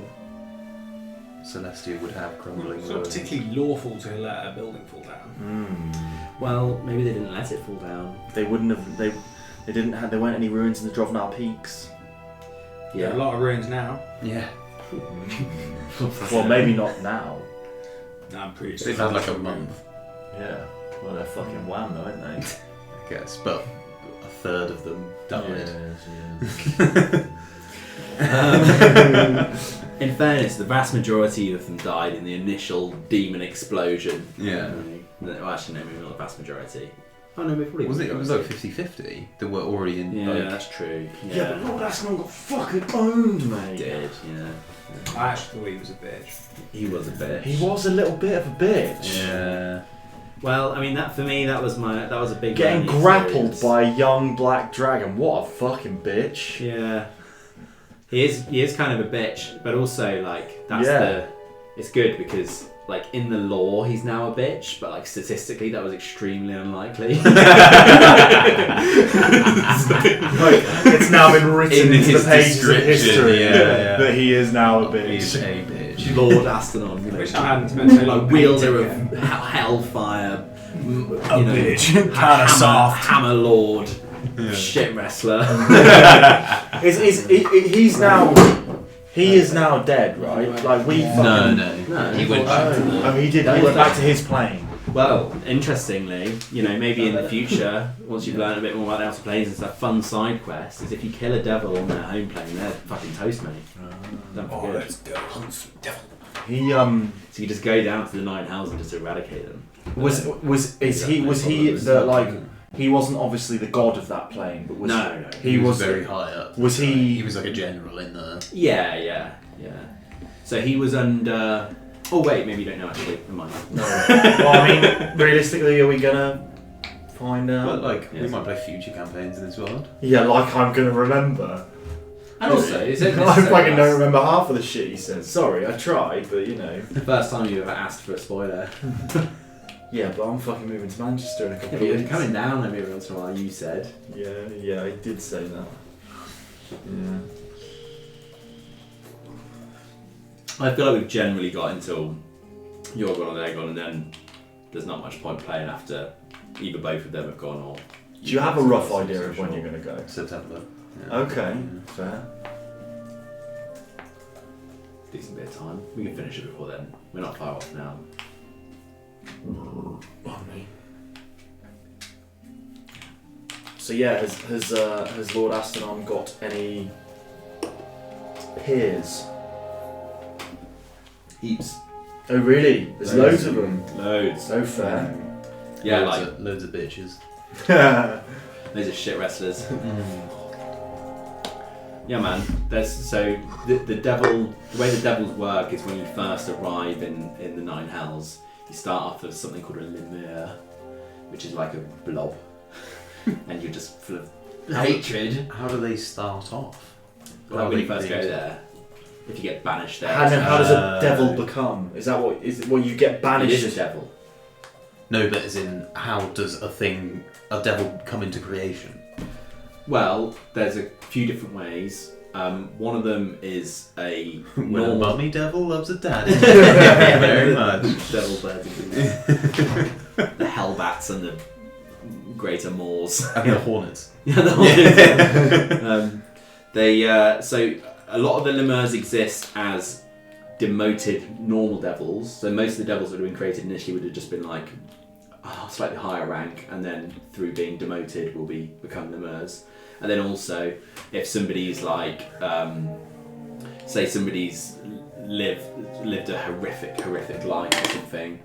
Celestia would have crumbling ruins. It's not particularly lawful to let a building fall down. Well, maybe they didn't let it fall down. They wouldn't have. They didn't have. There weren't any ruins in the Drovnar Peaks. Yeah, there are a lot of ruins now. Yeah. Well, maybe not now. No, I'm pretty sure. They've had like a month. Yeah. Well, they're fucking wham, though, aren't they? I guess, but a third of them died. In fairness, the vast majority of them died in the initial demon explosion. Yeah. Well, actually, no, maybe not the vast majority. Oh no, maybe probably. It was like 50-50 that were already in. Yeah, like, that's true. Yeah, but Lord Ascalon got fucking owned, mate. He did, yeah. I actually thought he was a bitch. He was a bitch. He was a little bit of a bitch. Yeah. Well, I mean, that for me, that was a big. Getting grappled by a young black dragon. What a fucking bitch. Yeah. He is kind of a bitch, but also like it's good because like in the lore he's now a bitch, but like statistically that was extremely unlikely. Like, it's now been written into the pages of history that he is now a bitch. He's a bitch. Lord Astanon, you know, which I hadn't meant to like wielder of hellfire, bitch, kind of soft hammer lord. Yeah. Shit wrestler. He is now dead, right? Like we. No. He went back to the. Oh, he did. He went back to his plane. Well, interestingly, you know, maybe in the future, once you've learned a bit more about the outer planes and stuff, fun side quest is if you kill a devil on their home plane, they're fucking toast, mate. Don't forget. Let's go hunt some devil. He So you just go down to the 9 hells and just eradicate them. Was he the like? He wasn't obviously the god of that plane, but was no. He was very high up. Was he? He was like a general in there. Yeah. So he was under. Oh wait, maybe you don't know actually. Never mind. No. Well, I mean, realistically, are we gonna find out? But like, we might play future campaigns in this world. Yeah, like I'm gonna remember. And also, is it I fucking don't remember half of the shit he said. Sorry, I tried, but you know. The first time you ever asked for a spoiler. Yeah, but I'm fucking moving to Manchester in a couple Yeah, of but you're weeks. coming down every once in a while, you said. Yeah, I did say that. Yeah. I feel like we've generally got until you're gone and they're gone, and then there's not much point playing after either both of them have gone or... Do you have a rough idea of when you're going to go? September. Yeah. Okay, fair. Decent bit of time. We can finish it before then. We're not far off now. So yeah, has Lord Astanon got any peers? Heaps. Oh really? There's loads of them. Loads. Oh fair. Yeah, loads of bitches. Those are shit wrestlers. Yeah, man. So the devil. The way the devils work is when you first arrive in the Nine Hells, you start off as something called a lemure, which is like a blob, and you're just full of hatred. How do they start off? Like when you first go there, if you get banished there. How does a devil become? Is that what? Is it when you get It banished? is a devil. No, but as in, how does a devil come into creation? Well, there's a few different ways. One of them is a When a normal mummy devil loves a daddy. Very much. devil birds, the hellbats and the greater moors. And the hornets. Yeah, the hornets. So a lot of the lemurs exist as demoted normal devils. So most of the devils that have been created initially would have just been like slightly higher rank, and then through being demoted will become lemurs. And then also, if somebody's like, say somebody's lived a horrific life or something,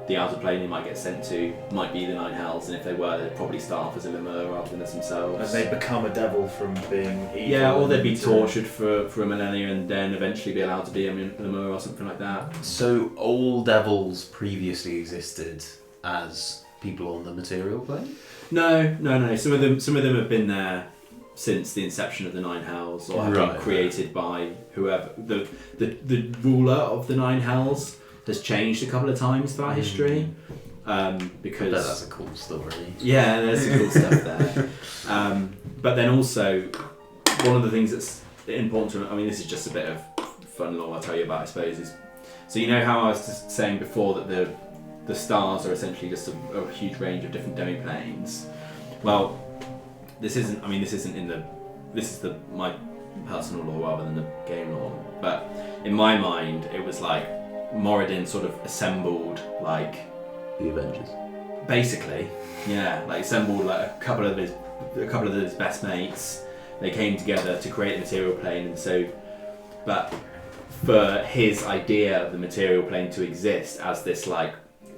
the outer plane they might get sent to might be the Nine Hells, and if they were, they'd probably start off as a lemur rather than as themselves. And they become a devil from being evil. Yeah, or they'd be tortured for a millennia and then eventually be allowed to be a lemur or something like that. So all devils previously existed as people on the material plane? No. Some of them have been there since the inception of the Nine Hells, or have been created by whoever. The ruler of the Nine Hells has changed a couple of times throughout history. Because That's a cool story. Yeah, there's some cool stuff there. But then also, one of the things that's important to, I mean, this is just a bit of fun lore I'll tell you about, I suppose, is, so you know how I was just saying before that the stars are essentially just a huge range of different demiplanes. Well, this is my personal lore rather than the game lore, but in my mind it was like Moradin sort of assembled like The Avengers. basically, yeah, like assembled like a couple of his best mates. They came together to create the material plane, and so, but for his idea of the material plane to exist as this like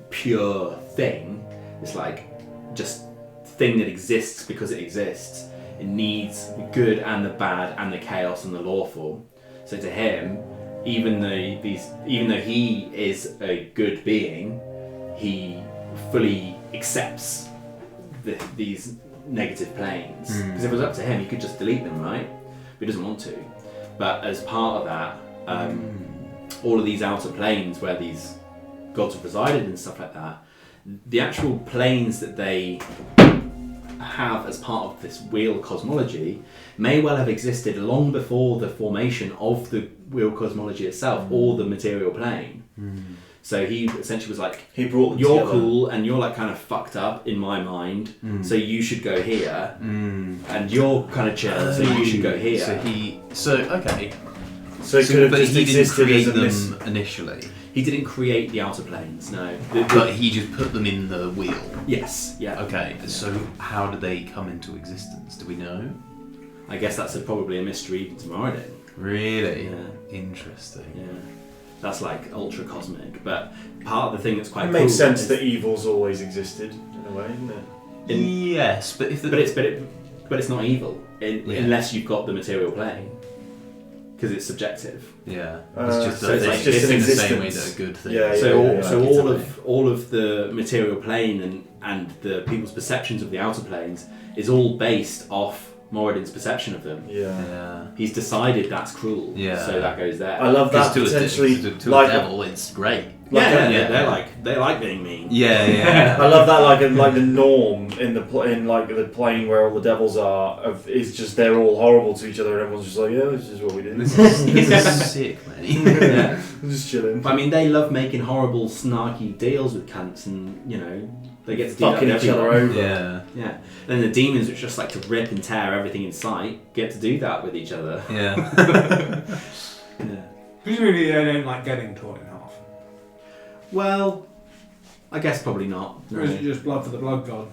pure thing, this like just thing that exists because it exists, it needs the good and the bad and the chaos and the lawful. So to him, even though he is a good being, he fully accepts these negative planes. Because if it was up to him, he could just delete them, right? But he doesn't want to. But as part of that, all of these outer planes where these gods have resided and stuff like that, the actual planes that they have as part of this wheel cosmology may well have existed long before the formation of the wheel cosmology itself or the material plane. So he essentially was like, he brought them you're together. cool and you're like kind of fucked up in my mind, so you should go here, and you're kind of chill, so you should go here. So it could have but just he didn't existed create as a them initially. He didn't create the outer planes, no. But he just put them in the wheel. Yes, yeah. Okay, so how did they come into existence? Do we know? I guess that's probably a mystery to Moradin. Really? Yeah. Interesting. Yeah. That's like ultra cosmic, but part of the thing that's quite It cool makes sense is- that evil's always existed in a way, isn't it? Yes, but if the but it's not evil Yeah. unless you've got the material plane, because it's subjective. yeah, Uh, it's just so a it's thing. like just It's an in the same way existence. that a good thing. Yeah, is. So all of the material plane and the people's perceptions of the outer planes is all based off Moradin's perception of them. Yeah. He's decided that's cruel, Yeah. so that goes there. I love that Because potentially to like a devil, it's great. They like being mean. Yeah. I love that, like the norm in the the plane where all the devils are is just they're all horrible to each other and everyone's just like, yeah, this is what we do. This is sick, man. Yeah. Just chilling. But I mean, they love making horrible, snarky deals with cunts, and they get to do Fucking that each other over. Yeah. Yeah. Then the demons, which just like to rip and tear everything in sight, get to do that with each other. Yeah. Yeah. Presumably they don't like getting torn in half. Well, I guess probably not. Or is it just blood for the blood god?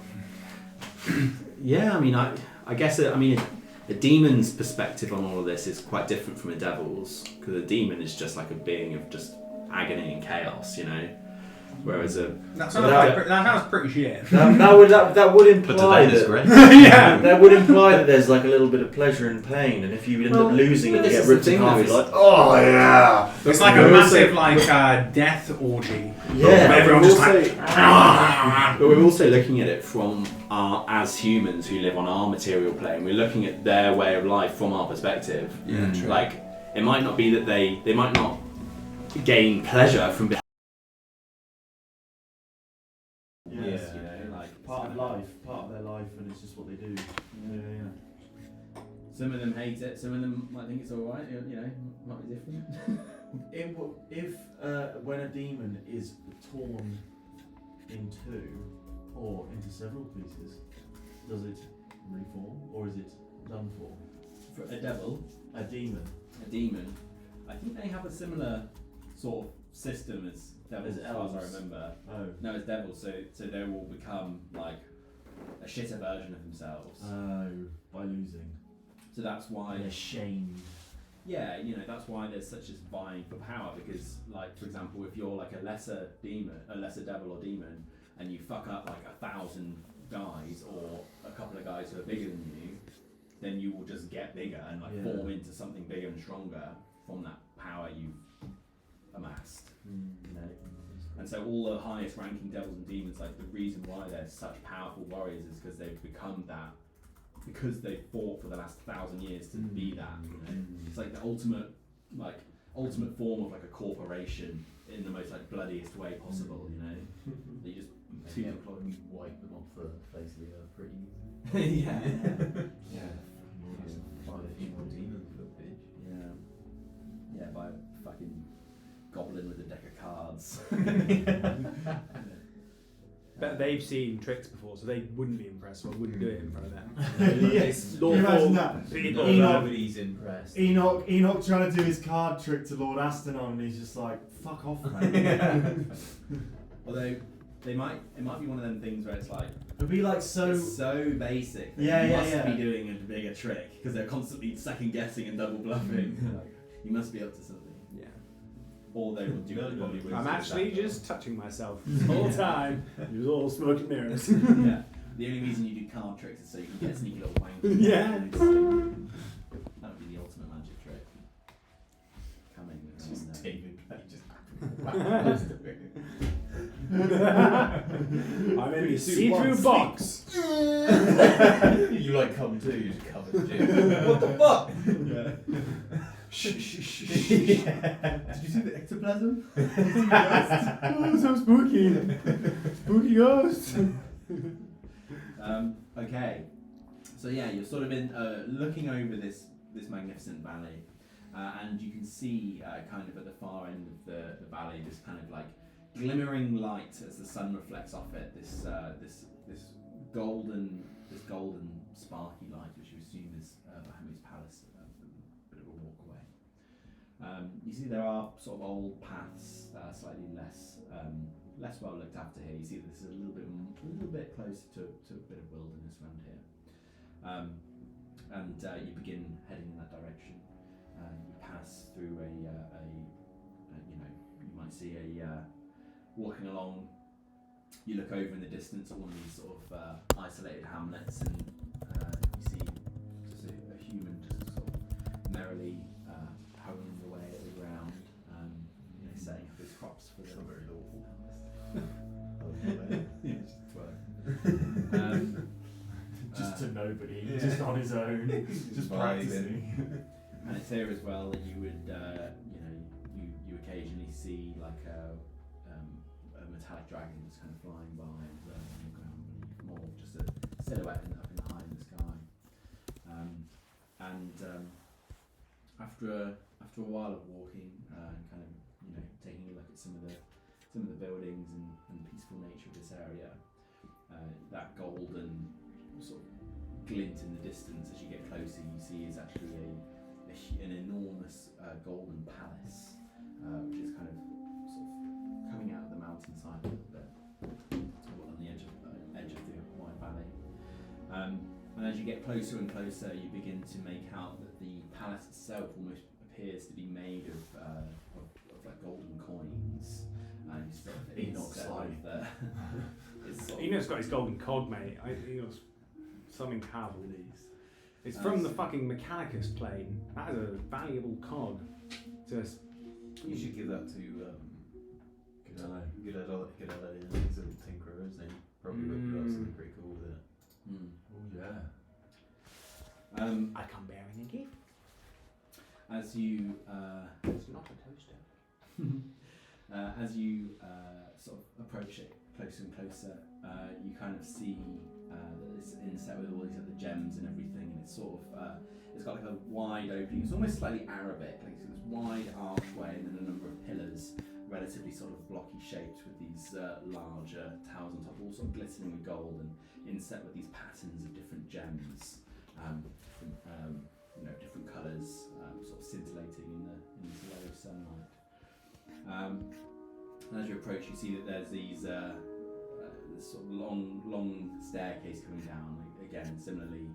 Yeah, I mean, I guess a demon's perspective on all of this is quite different from a devil's, because a demon is just like a being of just agony and chaos, whereas That sounds pretty shit. That would imply But today is that great. Yeah. that would imply that there's like a little bit of pleasure and pain, and if you end up losing and you this get is the ripped in thing, half, though, you're like, oh yeah. It's like a massive death orgy. Yeah. Where everyone's just like, But we're also looking at it from as humans who live on our material plane. We're looking at their way of life from our perspective. Yeah, true. Like, it might not be that they might not gain pleasure from behind. Yes, Like part of their life, and it's just what they do. Yeah. some of them hate it. Some of them might think it's all right. Might be different. If when a demon is torn in two or into several pieces, does it reform or is it done for? For a devil, A demon. I think they have a similar sort of system as devils, As as far as I elves. remember. Oh. No, as devils, so they will become like a shitter version of themselves. Oh, by losing. So that's why. They're shamed. Yeah, that's why there's such this vying for power, because, like, for example, if you're like a lesser devil or demon, and you fuck up like 1,000 guys or a couple of guys who are bigger than you, then you will just get bigger and form into something bigger and stronger from that power you've amassed. And so all the highest ranking devils and demons, like, the reason why they're such powerful warriors is because they've become that. Because they fought for the last 1,000 years to be that, It's like the ultimate form of like a corporation in the most like bloodiest way possible, They just wipe them off the face of the earth pretty easy. yeah. Find a few more demons, little bitch. Yeah, by a fucking goblin with a deck of cards. But they've seen tricks before, so they wouldn't be impressed, or wouldn't do it in front of them. Yes. Can you imagine that? People, Nobody's impressed. Enoch trying to do his card trick to Lord Astenon, and he's just like, "Fuck off, man." Although it might be one of them things where it's like It'd be like it's so basic that Yeah, you yeah, must yeah. be doing a bigger trick because they're constantly second guessing and double bluffing. You must be up to something. yeah. Or they will do it probably. I'm actually just touching myself the whole time. It was all smoke and mirrors. Yeah. The only reason you do card tricks is so you can get sneaky little wank. Yeah. That would be the ultimate magic trick. Coming. Just David Play just I'm in the see-through box. you like come too, you just cover the gym. What the fuck? Yeah. Did you see the ectoplasm? Oh, so spooky. Spooky ghost. Okay. So yeah, you're sort of in looking over this magnificent valley, and you can see kind of at the far end of the valley this kind of like glimmering light as the sun reflects off it. This golden sparky light, which you assume is Bahamut's palace. Bit of a walk away. You see there are sort of old paths, slightly less well looked after here. You see this is a little bit closer to a bit of wilderness around here, and you begin heading in that direction. You pass through you might see walking along. You look over in the distance at one of these sort of isolated hamlets, and you see just a human just sort of merrily hoeing away at the ground, setting up his crops for the very lawful Just to nobody, just on his own, just practicing. And it's here as well that you would, you occasionally see like metallic dragon that's kind of flying by on the ground, but more just a silhouette up in the high in the sky. After a while of walking and kind of taking a look at some of the buildings and peaceful nature of this area, that golden sort of glint in the distance as you get closer, you see is actually an enormous golden palace, which is kind of sort of coming out of the mountainside a little bit, on the edge of the wide valley. And as you get closer and closer, you begin to make out that the palace itself almost appears to be made of like golden coins. And sort of Enoch's life there. Enoch's got his golden cod, mate. Enoch's something powerful. It's from the fucking Mechanicus plane. That is a valuable cog. Just You should give that to good old he's a tinkerer, isn't he? Probably would do something pretty cool with it. Oh yeah. I come bearing a gift. As you It's not a toaster. as you sort of approach it closer and closer, you kind of see that it's inset with all these other gems and everything, and it's sort of it's got like a wide opening. It's almost slightly Arabic, like it's this wide archway and then a number of pillars, relatively sort of blocky shapes with these larger towers on top, all sort of glistening with gold and inset with these patterns of different gems, different colours, sort of scintillating in the low sunlight. And as you approach, you see that there's these this sort of long staircase coming down. Like, again, similarly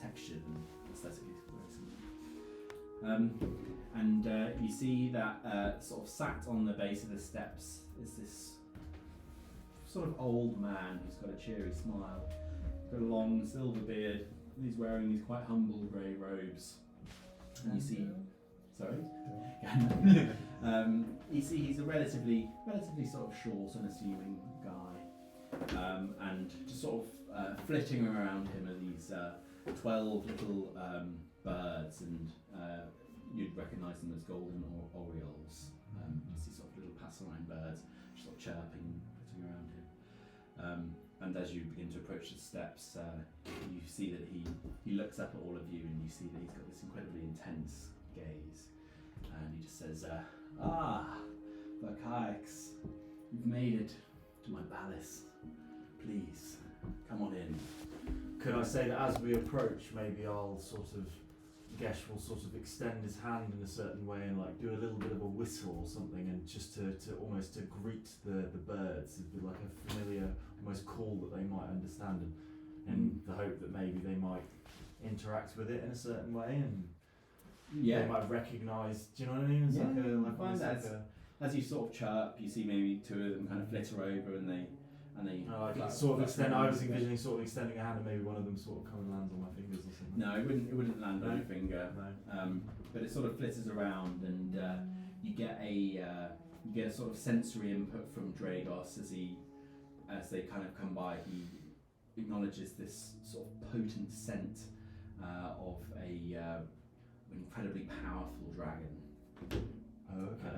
textured and aesthetically very similar. And you see that sort of sat on the base of the steps is this sort of old man who's got a cheery smile, got a long silver beard, and he's wearing these quite humble grey robes. And you see, sorry, you see he's a relatively sort of short, unassuming guy, and just sort of flitting around him are these 12 little birds, and you'd recognise them as golden orioles. You see sort of little passerine birds, just sort of chirping, flitting around him. And as you begin to approach the steps, you see that he looks up at all of you, and you see that he's got this incredibly intense gaze. And he just says, Verkaix, you've made it to my palace. Please, come on in. Could I say that as we approach, maybe I'll Gesh will sort of extend his hand in a certain way and like do a little bit of a whistle or something, and just to almost to greet the birds. It'd be like a familiar, almost call that they might understand, and the hope that maybe they might interact with it in a certain way, and they might recognise. Do you know what I mean? It's as you sort of chirp, you see maybe two of them kind of flitter over, and they. Sort of extend. I was envisioning sort of extending a hand, and maybe one of them sort of coming and lands on my fingers or something. No, it wouldn't land on your finger. No. But it sort of flitters around, and you get a sort of sensory input from Dragos as they kind of come by. He acknowledges this sort of potent scent of an incredibly powerful dragon. Oh, okay.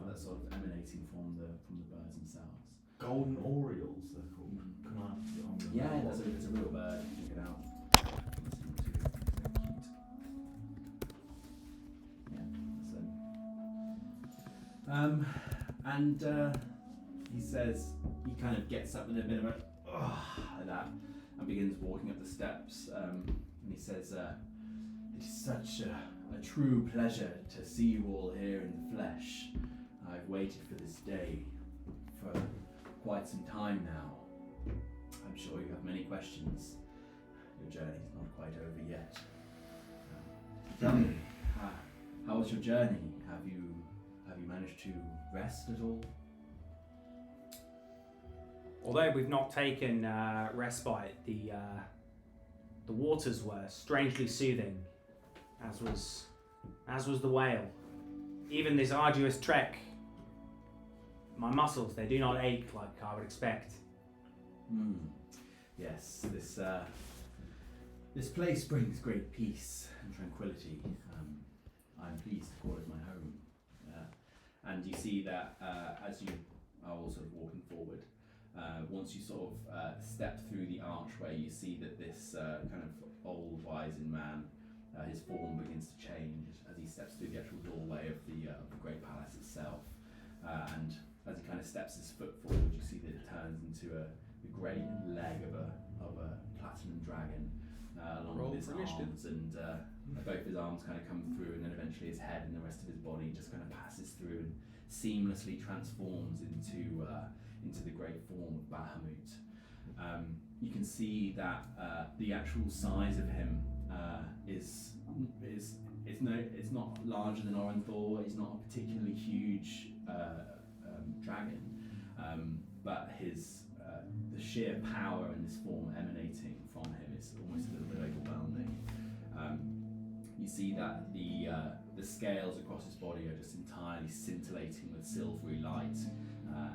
That's sort of emanating from the birds themselves. Golden orioles, they're called. Can I get on with that? Yeah, it's a real bird. Check it out. It's not too cute. Yeah, so. He says, he kind of gets up with a bit of a like that, and begins walking up the steps. And he says, "It is such a true pleasure to see you all here in the flesh. I've waited for this day for quite some time now. I'm sure you have many questions. Your journey's not quite over yet. Tell me, how was your journey? Have you managed to rest at all?" Although we've not taken respite, the waters were strangely soothing, as was the whale. Even this arduous trek, my muscles, they do not ache like I would expect. Yes, this place brings great peace and tranquility. I'm pleased to call it my home. and you see that as you are all sort of walking forward, once you sort of step through the archway, you see that this kind of old wizened man, his form begins to change as he steps through the actual doorway of the great palace itself, and as he kind of steps his foot forward, you see that it turns into the great leg of a platinum dragon, along with his arms, and both his arms kind of come through, and then eventually his head and the rest of his body just kind of passes through and seamlessly transforms into the great form of Bahamut. You can see that the actual size of him is it's not larger than Orenthor. He's not a particularly huge dragon, but his the sheer power in this form emanating from him is almost a little bit overwhelming. You see that the scales across his body are just entirely scintillating with silvery light,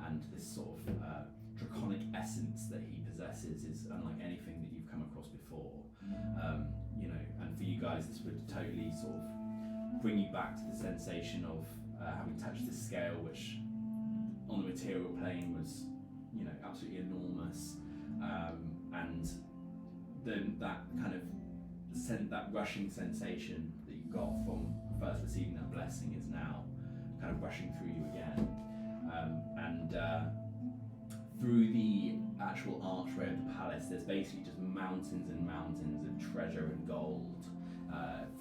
and this sort of draconic essence that he possesses is unlike anything that you've come across before. And for you guys, this would totally sort of bring you back to the sensation of having touched this scale, which on the material plane was, absolutely enormous, and then that kind of that rushing sensation that you got from first receiving that blessing is now kind of rushing through you again, and through the actual archway of the palace, there's basically just mountains and mountains of treasure and gold,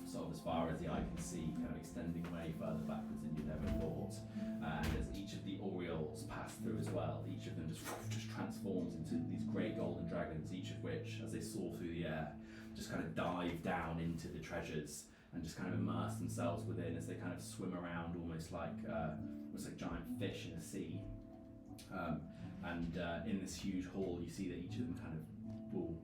sort of as far as the eye can see, kind of extending way further backwards than you'd ever thought. And as each of the Orioles pass through as well, each of them just transforms into these great golden dragons, each of which, as they soar through the air, just kind of dive down into the treasures and just kind of immerse themselves within as they kind of swim around almost like giant fish in a sea. And in this huge hall, you see that each of them kind of will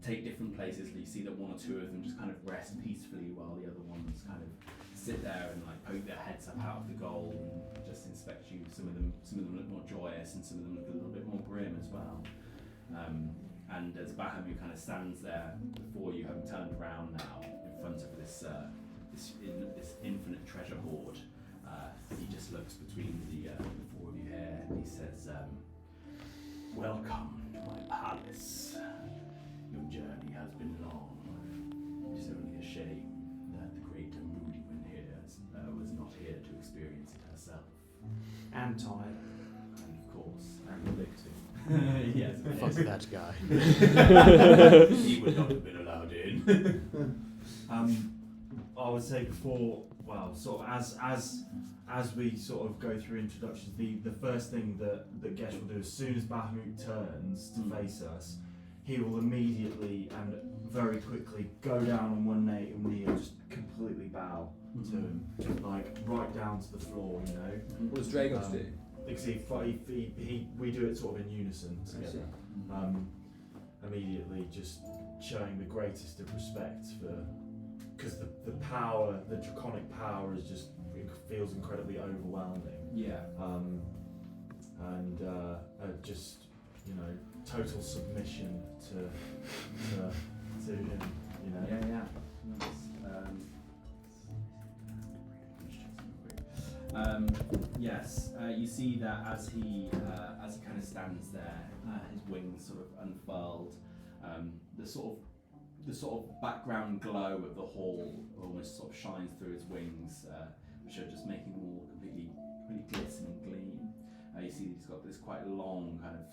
take different places. You see that one or two of them just kind of rest peacefully while the other ones kind of sit there and like poke their heads up out of the gold and just inspect you. Some of them look more joyous, and some of them look a little bit more grim as well. And as Bahamut kind of stands there before you, having turned around now in front of this infinite treasure hoard, he just looks between the four of you here and he says, "Welcome to my palace. Your journey has been long. It is only a shame that the great Moody here was not here to experience it herself. And tired. And of course, and victim." Yes. Fuck that guy. He would not have been allowed in. I would say before, well, sort of as we sort of go through introductions, the first thing that Gesh will do as soon as Bahamut turns to face us, he will immediately and very quickly go down on one knee and just completely bow to him, like right down to the floor, What does Dragos do? Because we do it sort of in unison together. Immediately just showing the greatest of respect because the power, the draconic power feels incredibly overwhelming. Yeah. And just total submission to him. Yeah. Yes, you see that as he kind of stands there, his wings sort of unfurled. The sort of background glow of the hall almost sort of shines through his wings, which are just making them all completely glisten and gleam. You see he's got this quite long kind of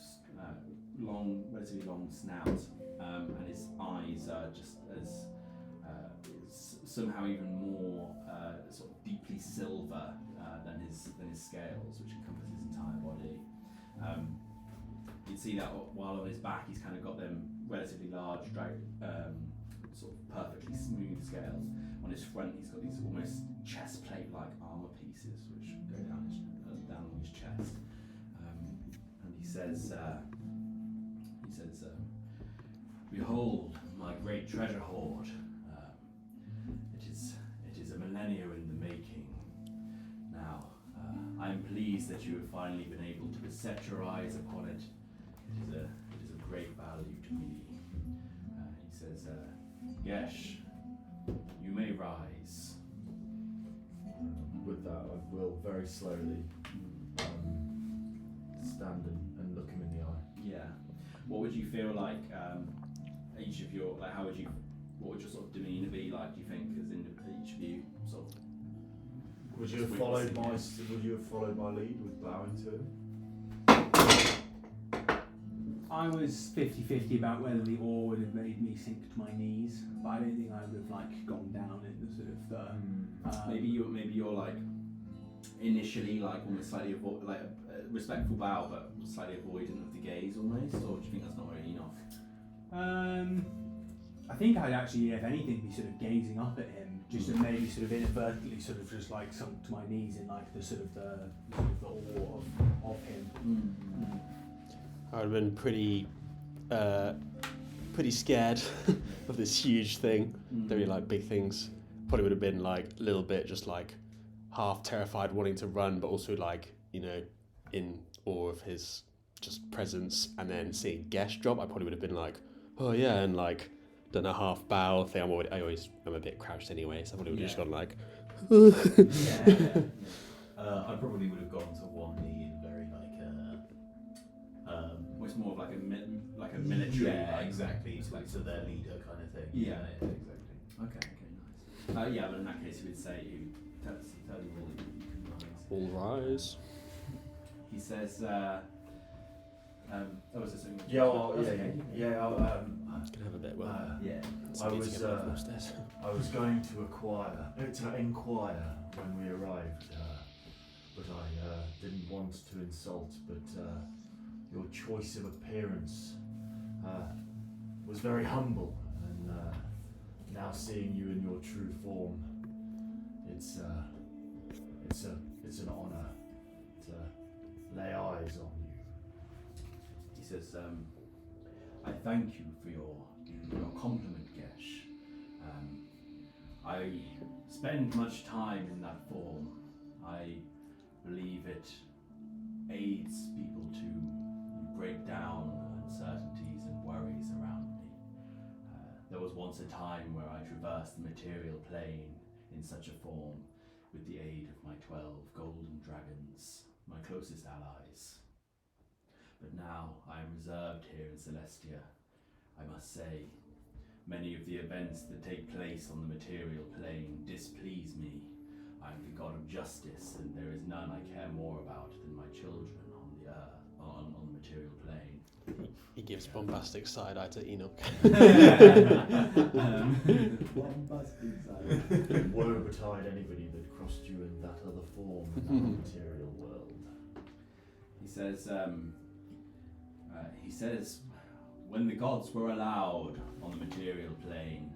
relatively long snout, and his eyes are just as somehow even more sort of deeply silver than his scales, which encompass his entire body. You'd see that while on his back he's kind of got them relatively large, sort of perfectly smooth scales. On his front he's got these almost chest plate-like armor pieces which go down on his chest. And he says, "Behold my great treasure hoard. It is a millennium in the making. Now, I am pleased that you have finally been able to set your eyes upon it. It is of great value to me." He says, "Gesh, you may rise." With with that, I will very slowly stand and look him in the eye. Yeah. What would you feel like each of your, like, what would your sort of demeanour be like, do you think, as in each of you sort of? Would you have followed my lead with bowing to him? I was 50-50 about whether the oar would have made me sink to my knees, but I don't think I would have like gone down in the sort of the. Maybe you're like initially like almost slightly like a respectful bow, but slightly avoidant of the gaze almost, or do you think that's not really enough? I think I'd actually, if anything, be sort of gazing up at him, just to maybe sort of inadvertently sort of just like sunk to my knees in like the sort of the awe of him. I would have been pretty scared of this huge thing. Don't really like big things. Probably would have been like a little bit just like half terrified, wanting to run, but also like, you know, in awe of his just presence. And then seeing Gesh drop, I probably would have been like, oh yeah, and like done a half bow thing. I'm a bit crouched anyway, so I probably would have just gone like. I probably would have gone to one knee in very It's more of like a military. Yeah, like, exactly. like To their leader kind of thing. Yeah, exactly. Okay, nice. Yeah, but in that case, he would say, tell you all that you can rise. All rise. He says, was this something? Yeah, well, yeah. Can have a bit. Well, Yeah. I was going to inquire when we arrived, but I didn't want to insult. But your choice of appearance was very humble, and now seeing you in your true form, it's an honour to lay eyes on you. He says, I thank you for your compliment, Gesh. I spend much time in that form. I believe it aids people to break down uncertainties and worries around me. There was once a time where I traversed the material plane in such a form with the aid of my 12 golden dragons, my closest allies. But now I am reserved here in Celestia. I must say, many of the events that take place on the material plane displease me. I am the god of justice, and there is none I care more about than my children on the earth, on the material plane. He gives bombastic side eye to Enoch. Bombastic side. Woe betide anybody that crossed you in that other form in that material world. He says, when the gods were allowed on the material plane,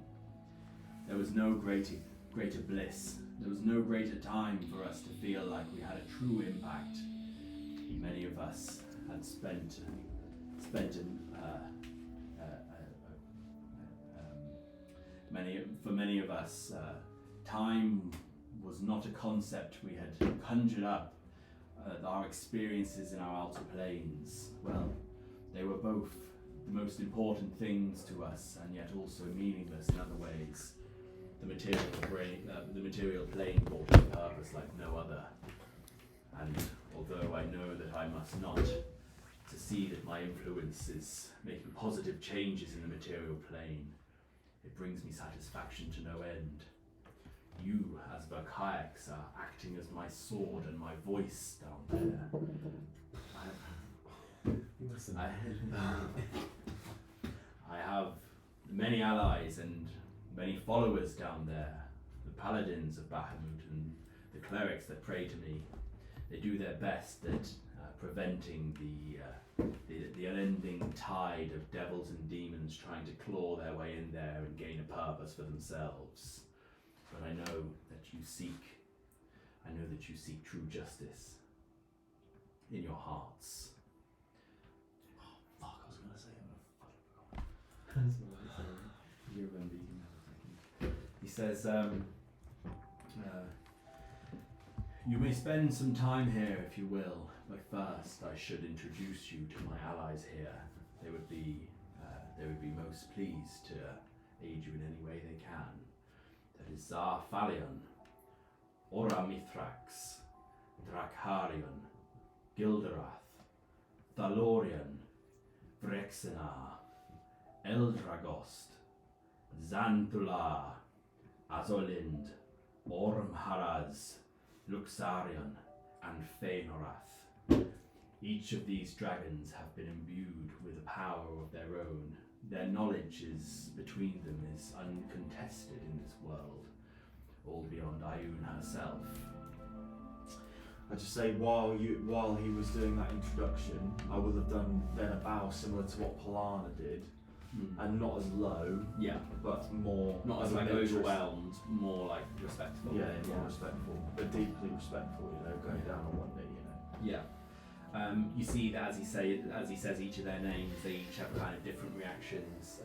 there was no greater bliss. There was no greater time for us to feel like we had a true impact. Many of us had many of us, time was not a concept we had conjured up. Our experiences in our outer planes, well, they were both the most important things to us, and yet also meaningless in other ways. The material plane brought a purpose like no other. And although I know that I must not, to see that my influence is making positive changes in the material plane, it brings me satisfaction to no end. You, as Verkaix, are acting as my sword and my voice down there. I have many allies and many followers down there. The paladins of Bahamut and the clerics that pray to me. They do their best at preventing the unending tide of devils and demons trying to claw their way in there and gain a purpose for themselves. But I know that you seek true justice in your hearts. Oh, fuck, I was going to say I'm You remember, you can have a second. He says, you may spend some time here if you will, but first I should introduce you to my allies here. They would be most pleased to aid you in any way they can. That is Tsar Phalion, Oramithrax, Drakharion, Gilderath, Thalorion, Vrexenar, Eldragost, Xanthula, Azolind, Ormharaz, Luxarion, and Feanorath. Each of these dragons have been imbued with a power of their own. Their knowledge is between them is uncontested in this world, all beyond Ioun herself. I just say while he was doing that introduction, I would have done then a bow similar to what Polana did, and not as low, Yeah, but more not as like overwhelmed, more like respectful. Yeah, more respectful, but deeply respectful. Going down on one knee. Yeah. You see that as he says each of their names, they each have kind of different reactions.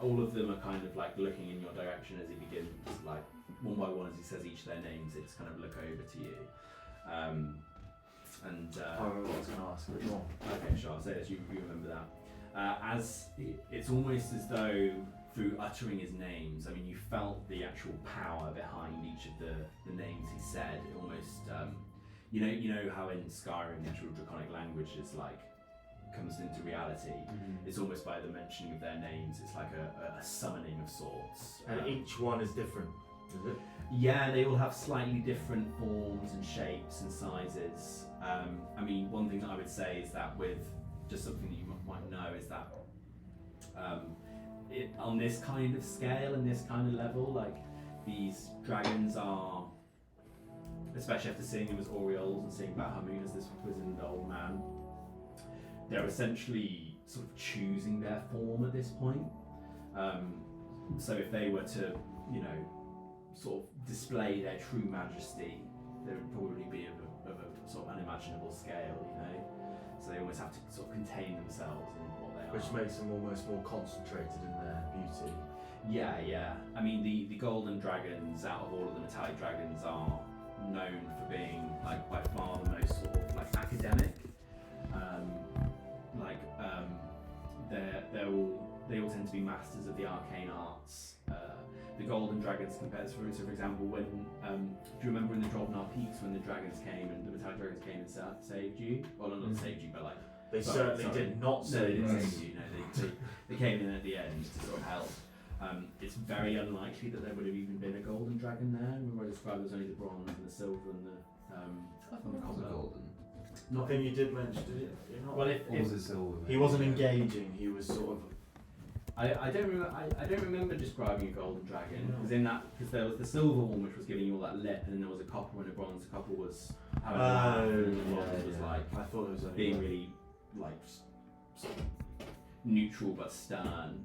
All of them are kind of like looking in your direction as he begins, like one by one as he says each of their names. They just kind of look over to you. I remember what I was going to ask. Which one? Okay, sure. I'll say that you remember that. As it's almost as though through uttering his names, I mean, you felt the actual power behind each of the names he said. It almost, you know how in Skyrim the actual draconic language is like comes into reality. It's almost by the mentioning of their names. It's like a summoning of sorts. And each one is different, is it? Yeah, they all have slightly different forms and shapes and sizes. I mean, one thing that I would say is that with just something that you might know is that on this kind of scale and this kind of level, like these dragons are, especially after seeing them as Orioles and seeing Bahamut as this wizened old man, they're essentially sort of choosing their form at this point. So if they were to, sort of display their true majesty, they would probably be of a sort of unimaginable scale, So they almost have to sort of contain themselves in what they are. Which makes them almost more concentrated in their beauty. Yeah. I mean, the golden dragons, out of all of the metallic dragons, are known for being like by far the most sort of like academic. They all tend to be masters of the arcane arts. The golden dragons compared to, for example, when do you remember in the Drovnar Peaks when the dragons came and the metallic dragons came and saved you? Well, not saved you, but like They certainly did not no, say they didn't this. save you. No, they came in at the end to sort of help. It's very unlikely that there would have even been a golden dragon there. Remember I described there's only the bronze and the silver and the copper. golden. Nothing you did mention, did you? You're not- Well, Or was it silver? he wasn't engaging. He was sort of. I don't remember describing a golden dragon because there was the silver one which was giving you all that lip, and then there was a copper and a bronze. The copper was having a laugh, and the bronze was like I thought it was only being really like sort of neutral but stern.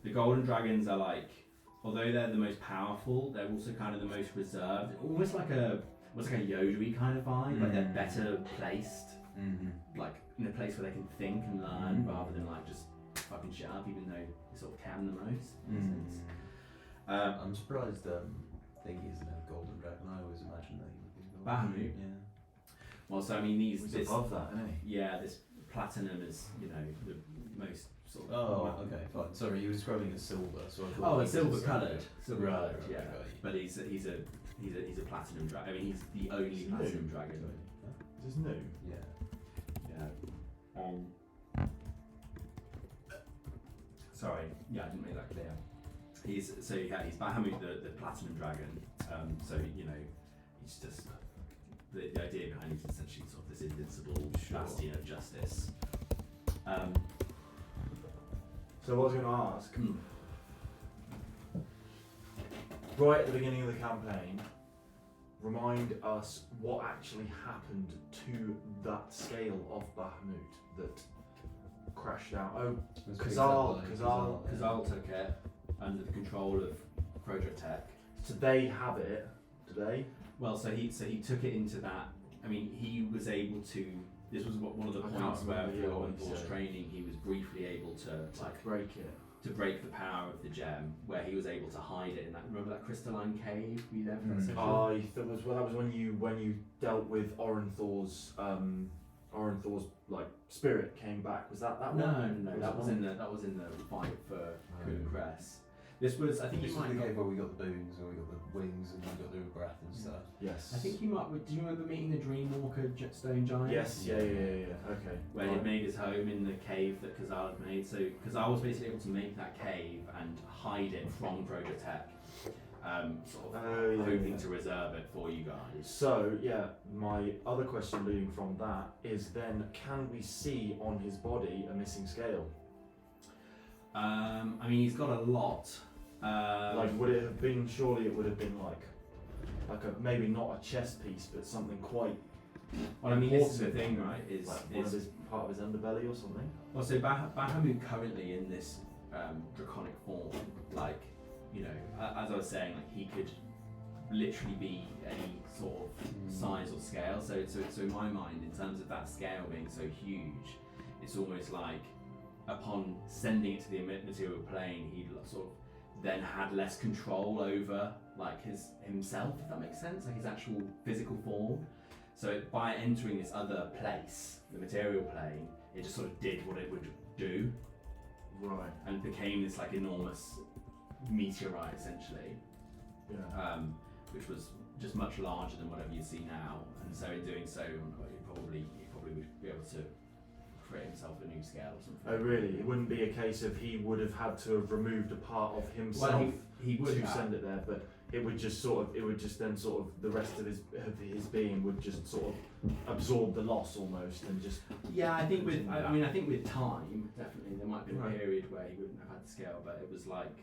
The golden dragons are like, although they're the most powerful, they're also kind of the most reserved. Almost like a Yoda-y kind of vibe. Like they're better placed, like in a place where they can think and learn rather than like just fucking shit up, even though they sort of can the most. In a sense. I'm surprised Thingy isn't a golden dragon. I always imagined that he would be a golden Bahamut? dragon. Well, so I mean, He's above that, isn't he? yeah, this platinum is the most sort of. Oh, okay, fine. Sorry, you were describing it as silver, so I thought. Oh, it it's was silver coloured. Silver Right, coloured, right, yeah. got you. But he's a platinum dragon. I mean, he's the only He's platinum new. dragon. Is this new? Yeah. Yeah. Sorry, yeah, I didn't make that clear. He's Bahamut, the platinum dragon. So he's just the idea behind it is essentially sort of this invincible bastion of justice. So what I was going to ask, right at the beginning of the campaign, remind us what actually happened to that scale of Bahamut that crashed out. Oh, Khazal took it under the control of Krodra Tech. so they have it, do they? Well, so he took it into that. I mean, he was able to. This was one of the I points can't where remember for what he Force said. training, he was briefly able to Like break it. to break the power of the gem, where he was able to hide it in that. Remember that crystalline cave? Were you there for that section? That was when you dealt with Orenthor's like spirit came back. Was that one? No. That was in the fight for Kuhn Cress. This was, I think This you was might the not. cave where we got the boons, and we got the wings, and we got the breath and stuff. Yes. I think you might. Do you remember meeting the Dreamwalker stone giant? Yes. Yeah. Okay. Where he'd made his home in the cave that Khazal had made. So Khazal was basically able to make that cave and hide it from Projotech, sort of hoping to reserve it for you guys. So yeah, my other question leading from that is then, can we see on his body a missing scale? I mean, he's got a lot. Like, would it have been? Surely it would have been like a maybe not a chest piece, but something quite. Well, I mean, this is the important, thing, right? Is like one of his part of his underbelly or something? well, so Bahamut currently in this draconic form, like, you know, as I was saying, like he could literally be any sort of size or scale. So in my mind, in terms of that scale being so huge, it's almost like upon sending it to the material plane, he sort of then had less control over like himself, if that makes sense, like his actual physical form. So by entering this other place, the material plane, it just sort of did what it would do, Right. and became this like enormous meteorite essentially, which was just much larger than whatever you see now. And so in doing so, he probably would be able to create himself a new scale or something. Oh really? It wouldn't be a case of he would have had to have removed a part of himself Well, he would to have. send it there, but it would just then the rest of his being would just sort of absorb the loss almost and just. Yeah, I think with I think with time, definitely there might be a Right. period where he wouldn't have had the scale, but it was like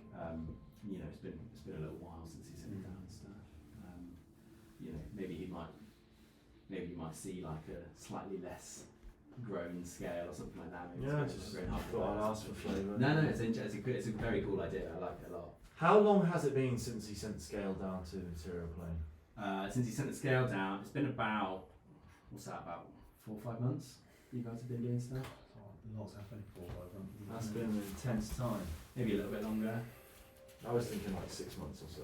you know, it's been a little while since he's sitting down and stuff. You know, maybe you might see like a slightly less grown scale or something like that. Maybe Yeah, it's just grown up a thought bit. I'd ask for flavour. No, it's a very cool idea. I like it a lot. How long has it been since he sent the scale down to the material plane? Since he sent the scale down, it's been about 4 or 5 months. You guys have been doing stuff. Lots happening 4 or 5 months. That's been an intense time. Maybe a little bit longer. I was thinking like 6 months or so.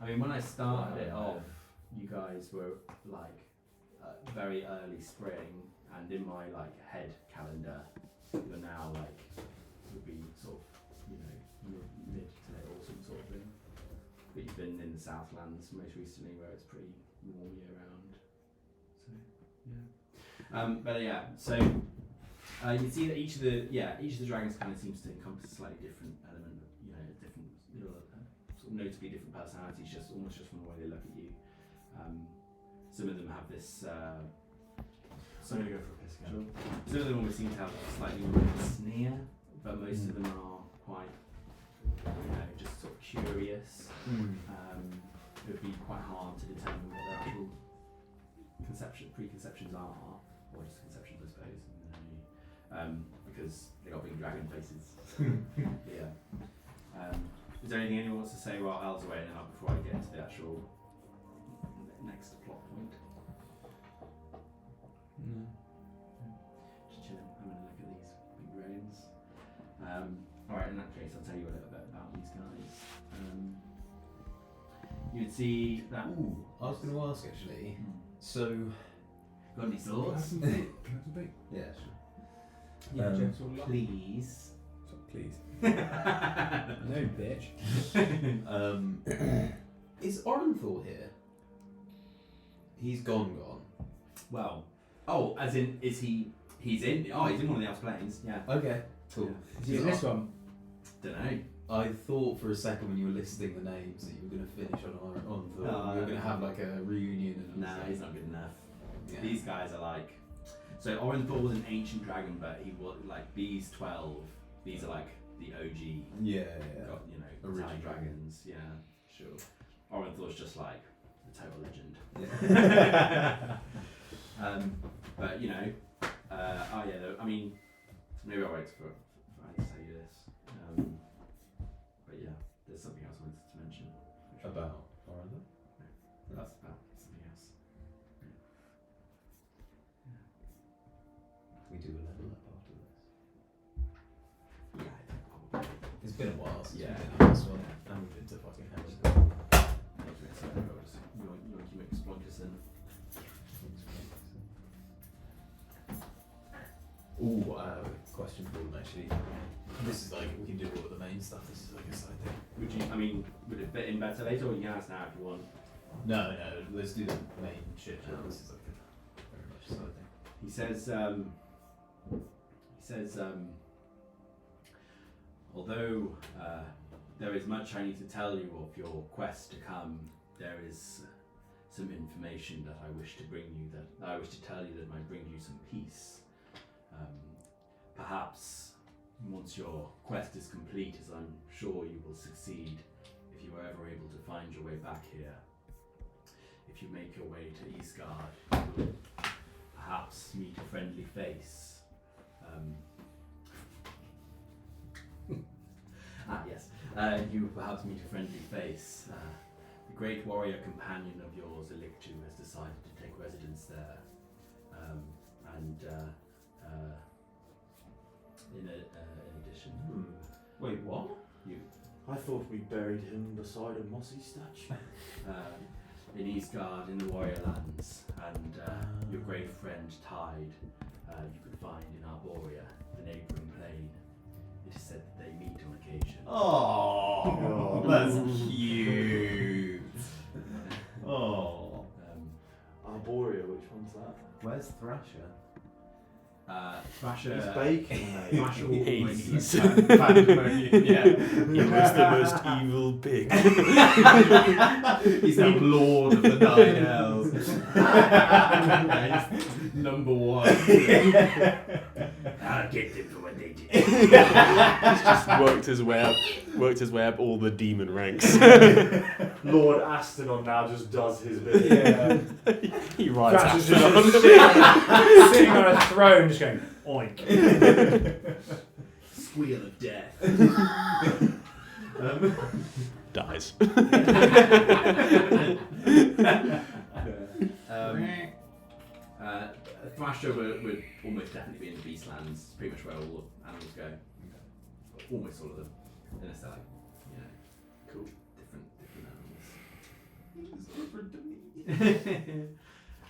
I mean, when I started it Wow. off, you guys were like very early spring, and in my like head calendar, you're now like would be sort of, you know, mid to late autumn sort of thing. But you've been in the Southlands most recently, where it's pretty warm year round. So yeah. But yeah, so you can see that each of the dragons kind of seems to encompass a slightly different element, you know, different, sort of notably different personalities, just from the way they look at you. Some of them have this. So I'm gonna go for a piss again. Some of them always seem to have a slightly more of a sneer, but most of them are quite, you know, just sort of curious. It would be quite hard to determine what their actual preconceptions are, or just conceptions, I suppose. Because they got big dragon faces. Yeah. Is there anything anyone wants to say while Al's away, and then before I get into the actual next plot point? No. Just chilling, having a look at these big dragons. Alright, in that case, I'll tell you a little bit about these guys. You'd see that. Ooh, I was going to ask actually. So, Got any thoughts? yeah, sure. Yeah, Um, gentle luck. Please. So, please. No, bitch. Is Orenthal here? He's gone. Well, oh, as in, is he? He's in. Oh, he's in one of the outer planes. Yeah. Okay, cool. Is he in this one? Don't know. I thought for a second when you were listing the names that you were going to finish on Orenthal. No, you were going to have like a reunion. And No, he's not good enough. Yeah. These guys are like. So Orenthal was an ancient dragon, but he was like these 12. These are like the OG. Yeah. Got, you know, Original. Italian dragons. Yeah, sure. Orenthal's just like a total legend. Yeah. But you know, I mean, maybe I'll wait for I to tell you this. But yeah, there's something else I wanted to mention. About Orenthal? That's about something else. We do a level up after this. Yeah, I think probably. It's been a while since Yeah. we've done this one. And we've been to fucking hell. So I'll just you make Splunkerson. Ooh, question for them actually. This is like, we can do all of the main stuff, this is like a side thing. Would it fit in better later, or you can ask now if you want? No, let's do the main shit now. This is like a very much a side thing. He says, although there is much I need to tell you of your quest to come, there is some information that I wish to bring you, that I wish to tell you that might bring you some peace. Perhaps once your quest is complete, as I'm sure you will succeed, if you are ever able to find your way back here, if you make your way to Eastgard, you will perhaps meet a friendly face. Yes. You perhaps meet a friendly face. The great warrior companion of yours, Elictu, has decided to take residence there. In addition, Wait, what? you I thought we buried him beside a mossy statue. in Eastgard, in the Warrior Lands, and your great friend Tide, you could find in Arborea, the neighbouring plain. It is said that they meet on occasion. Oh, that's cute. Oh. Arborea, which one's that? Where's Thrasher? Thrasher. He's baking, mate. Thrasher Hades. yeah. He was the most evil pig. He's now Lord of the Nine Hells. He's number one. I'll get them for what they did. He's just worked his way up all the demon ranks. Lord Astanon now just does his bit. He rides Thrasher's Astanon. just sitting on a throne, just going oink. Squeal of death. Dies. Thrasher would almost definitely be in the Beastlands, pretty much where all the animals go. Almost all of them. Unless they're like, cool, different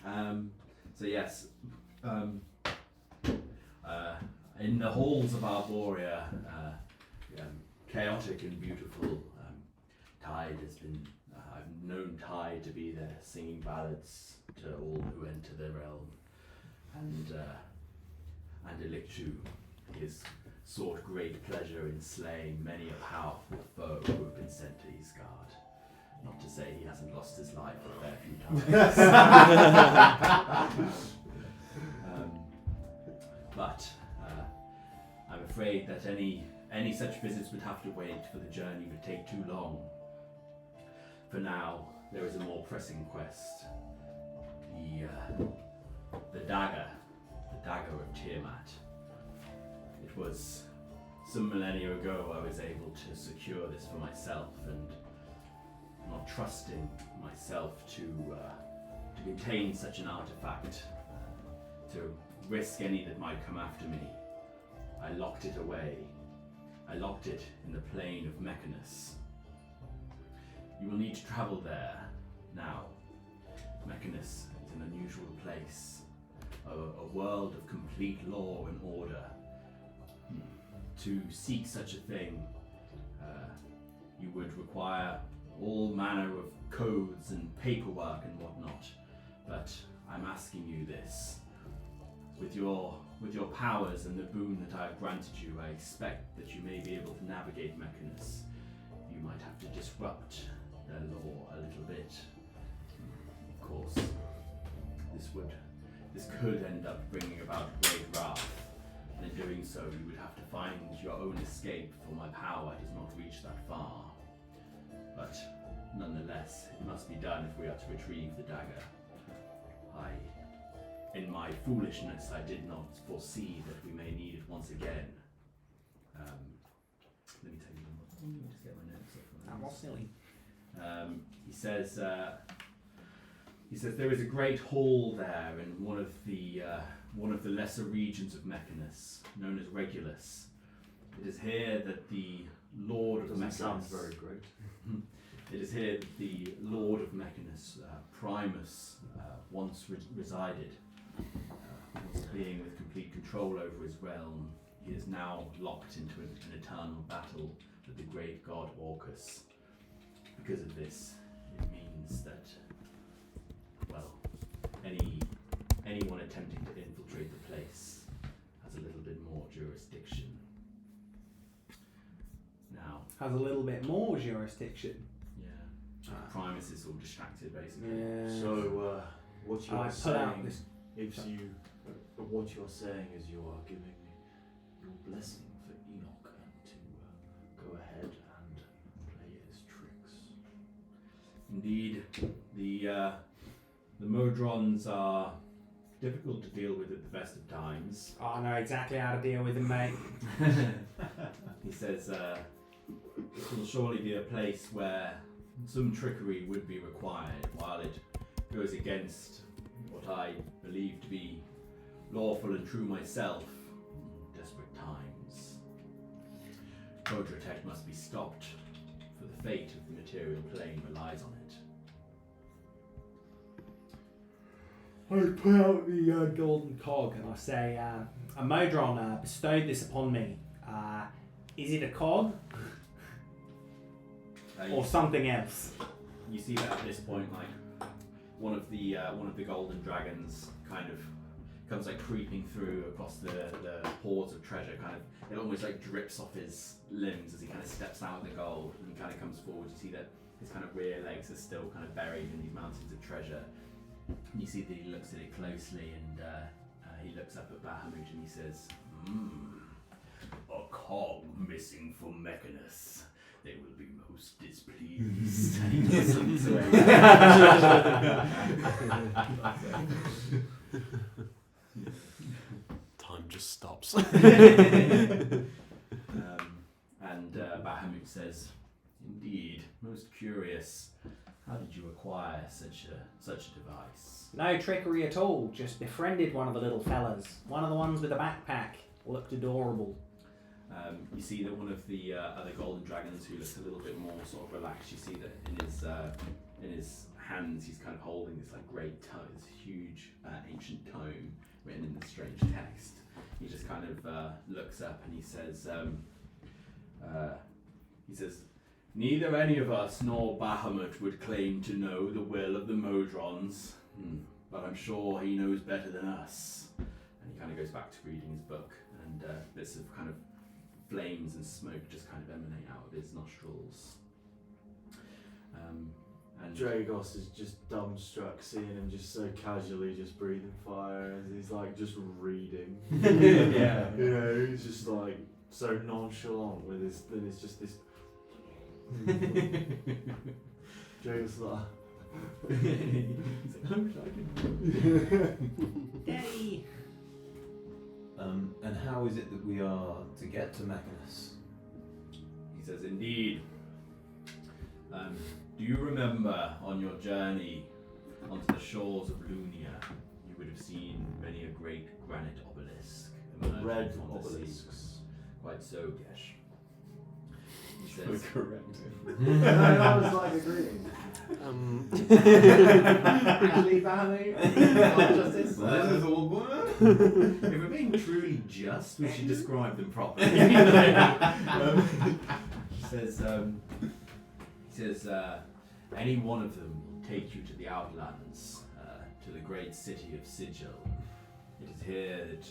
animals. So yes, in the halls of Arborea, chaotic and beautiful, Tide has been. I've known Tide to be there, singing ballads to all who enter the realm, and Elictu has sought great pleasure in slaying many a powerful foe who have been sent to Eastgard. Not to say he hasn't lost his life a fair few times. But I'm afraid that any such visits would have to wait, for the journey would take too long. For now, there is a more pressing quest. The dagger of Tiamat. It was some millennia ago I was able to secure this for myself, and not trusting myself to contain such an artifact, to risk any that might come after me, I locked it away. I locked it in the plain of Mechanus. You will need to travel there now. Mechanus is an unusual place, a world of complete law and order. To seek such a thing, you would require all manner of codes and paperwork and whatnot. But I'm asking you this. With your powers and the boon that I have granted you, I expect that you may be able to navigate Mechanus. You might have to disrupt their law a little bit. Of course, this could end up bringing about great wrath. And in doing so, you would have to find your own escape, for my power does not reach that far. But nonetheless, it must be done if we are to retrieve the dagger. In my foolishness, I did not foresee that we may need it once again. Let me tell you. Let me just get my notes up. That was silly. He says there is a great hall there in one of the lesser regions of Mechanus, known as Regulus. It is here that the Lord of Mechanus. Sounds very great. It is here that the Lord of Mechanus, Primus, once resided. Once being with complete control over his realm, he is now locked into an eternal battle with the great god Orcus. Because of this, it means that, well, anyone attempting to infiltrate the place has a little bit more jurisdiction. Now, Has a little bit more jurisdiction. yeah, Primus is all distracted basically. Yeah. So, what I you're put saying out this. what you're saying is you are giving your blessing for Enoch and to go ahead and play his tricks. Indeed, the Modrons are difficult to deal with at the best of times. Oh, I know exactly how to deal with them, mate. He says this will surely be a place where some trickery would be required, while it goes against what I believe to be lawful and true myself in desperate times. Kodratech must be stopped, for the fate of the material plane relies on it. I put out the golden cog and I say, a Modron bestowed this upon me. Is it a cog or something else? You see that at this point, like one of the golden dragons kind of comes like creeping through across the hoards of treasure. Kind of, it almost like drips off his limbs as he kind of steps out of the gold, and he kind of comes forward. You see that his kind of rear legs are still kind of buried in these mountains of treasure. And you see that he looks at it closely, and he looks up at Bahamut and he says, "A cog missing for Mechanus. They will be most displeased." And he just slinks away. Time just stops. And Bahamut says, "Indeed, most curious. How did you acquire such a device?" No trickery at all, just befriended one of the little fellas. One of the ones with a backpack. Looked adorable. You see that one of the other golden dragons, who looks a little bit more sort of relaxed, you see that in his hands he's kind of holding this like great tome, this huge ancient tome written in this strange text. He just kind of looks up and he says, "Neither any of us nor Bahamut would claim to know the will of the Modrons, but I'm sure he knows better than us." And he kind of goes back to reading his book, and bits of kind of flames and smoke just kind of emanate out of his nostrils. And Dragos is just dumbstruck seeing him just so casually just breathing fire as he's like just reading. Yeah. You know, he's just like so nonchalant with his, then it's just this. Dragos like. he's like, "Oh, Daddy! And how is it that we are to get to Mechanus? He says, "Indeed. Do you remember on your journey onto the shores of Lunia, you would have seen many a great granite obelisk emerge Red from the sea?" obelisks. Quite so, Gesh. He says, Correct. I was like agreeing. "Actually, Bahamut, justice. If we're being truly just, we should describe them properly." He says, "Any one of them will take you to the Outlands, to the great city of Sigil. It is here that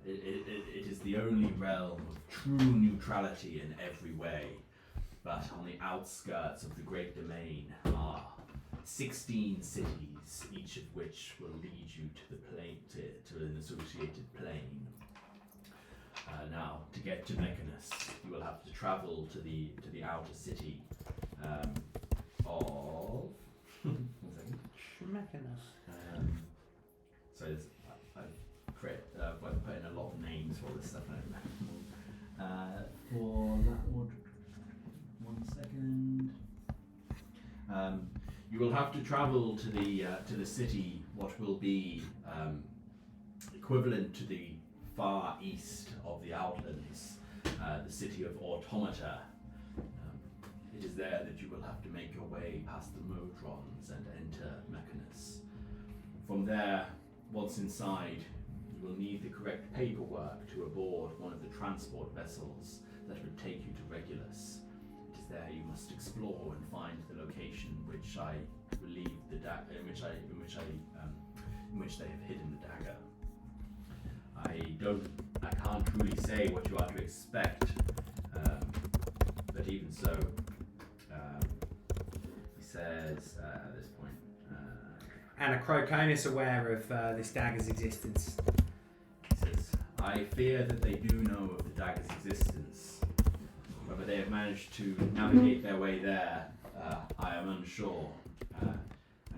it is the only realm of true neutrality in every way. But on the outskirts of the great domain are 16 cities, each of which will lead you to the plane, to an associated plane. Now, to get to Mechanus, you will have to travel to the outer city of. One second. Mechanus. So I've put in a lot of names for this stuff. For that one. 1 second. You will have to travel to the city, what will be equivalent to the far east of the Outlands, the city of Automata. It is there that you will have to make your way past the Modrons and enter Mechanus. From there, once inside, you will need the correct paperwork to aboard one of the transport vessels that would take you to Regulus. It is there you must explore and find the location which I believe the in which they have hidden the dagger. I can't truly say what you are to expect, but even so, he says at this point. And are Croconus aware of this dagger's existence? He says, I fear that they do know of the dagger's existence. Whether they have managed to navigate their way there, I am unsure. And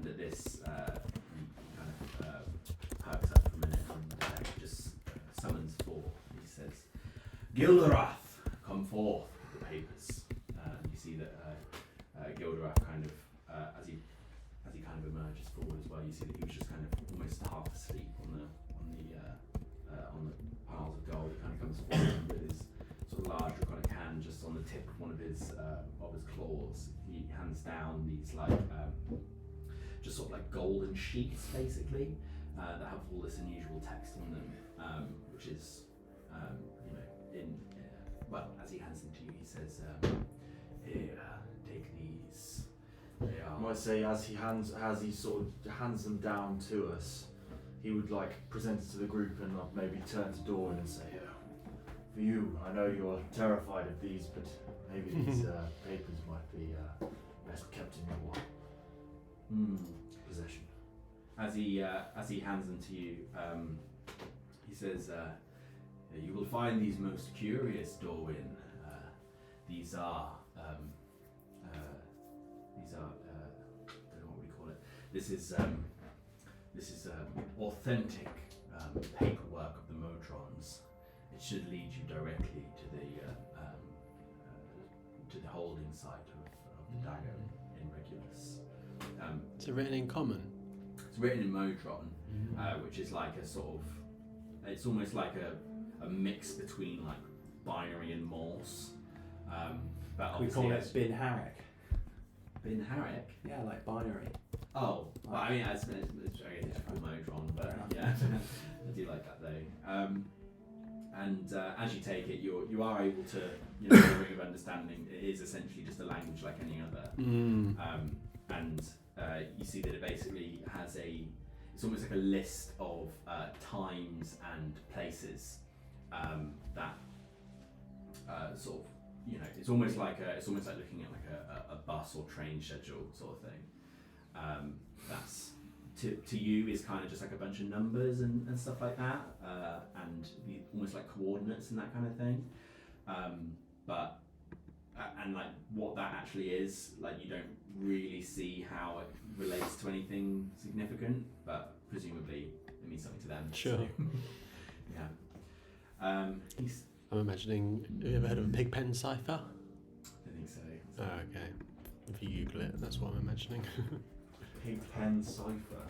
at this, he kind of perks up for a minute and just summons forth. He says, Gildorath, come forth with the papers. You see that Gildorath kind of, as he kind of emerges forward as well, you see that he was just kind of almost half asleep on the piles of gold. He kind of comes forward with his sort of large draconic hand just on the tip of one of his claws. He hands down these just sort of like golden sheets basically that have all this unusual text on them, which is as he hands them to you, he says, "Here, take these. They I are." might say as he sort of hands them down to us, he would like present it to the group and maybe turn to Dorwin and say, "For you, I know you're terrified of these, but maybe these papers might be best kept in your possession." As he hands them to you, he says, "You will find these most curious, Dorwin. These are I don't know what we call it. This is authentic paperwork of the Motrons. It should lead you directly to the holding site of the dagger in Regulus. Is it written in common? It's written in Motron, which is like a sort of, it's almost like a mix between like binary and Morse. But We call obviously it Bin Harrick. Bin Harrick. Yeah, like binary. Oh, well, I mean, it's called Motron, but yeah, I do like that though. And as you take it, you are able to, the ring of understanding. It is essentially just a language like any other. And you see that it basically has it's almost like a list of times and places that sort of, it's almost like looking at like a bus or train schedule sort of thing. That's to you is kind of just like a bunch of numbers and stuff like that, and almost like coordinates and that kind of thing. But like what that actually is, like you don't really see how it relates to anything significant, but presumably it means something to them. Sure. So, yeah. I'm imagining, have you ever heard of a Pigpen cipher? I think so. Oh, okay. If you Google it, that's what I'm imagining. Pigpen cipher.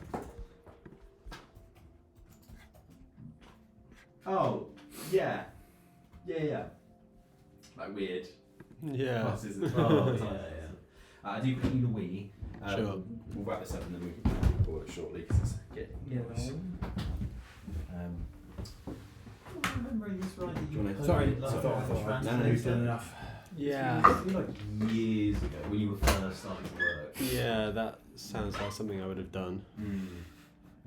Oh, yeah. Like weird Yeah. classes as well. yeah. I do put in the Wii. Sure. We'll wrap this up and then we can record it shortly because it's getting noise. Remembering this right? Do you wanna- Sorry, Like, I thought No, you've done enough. Yeah. It's like years ago when you were first starting to work. Yeah, that sounds like something I would have done.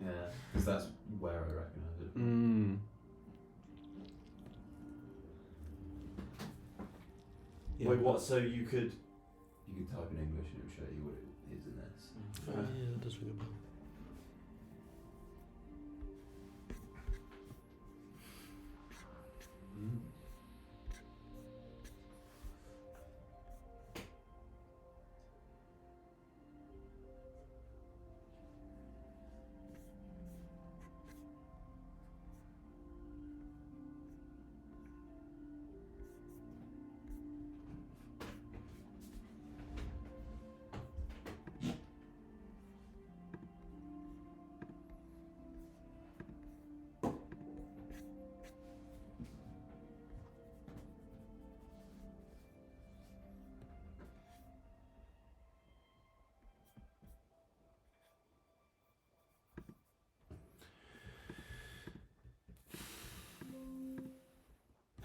Yeah, because that's where I recognise it. Yeah, Wait, what? So you could? You could type in English and it will show you what it is in this. Oh, yeah, that does ring a bell.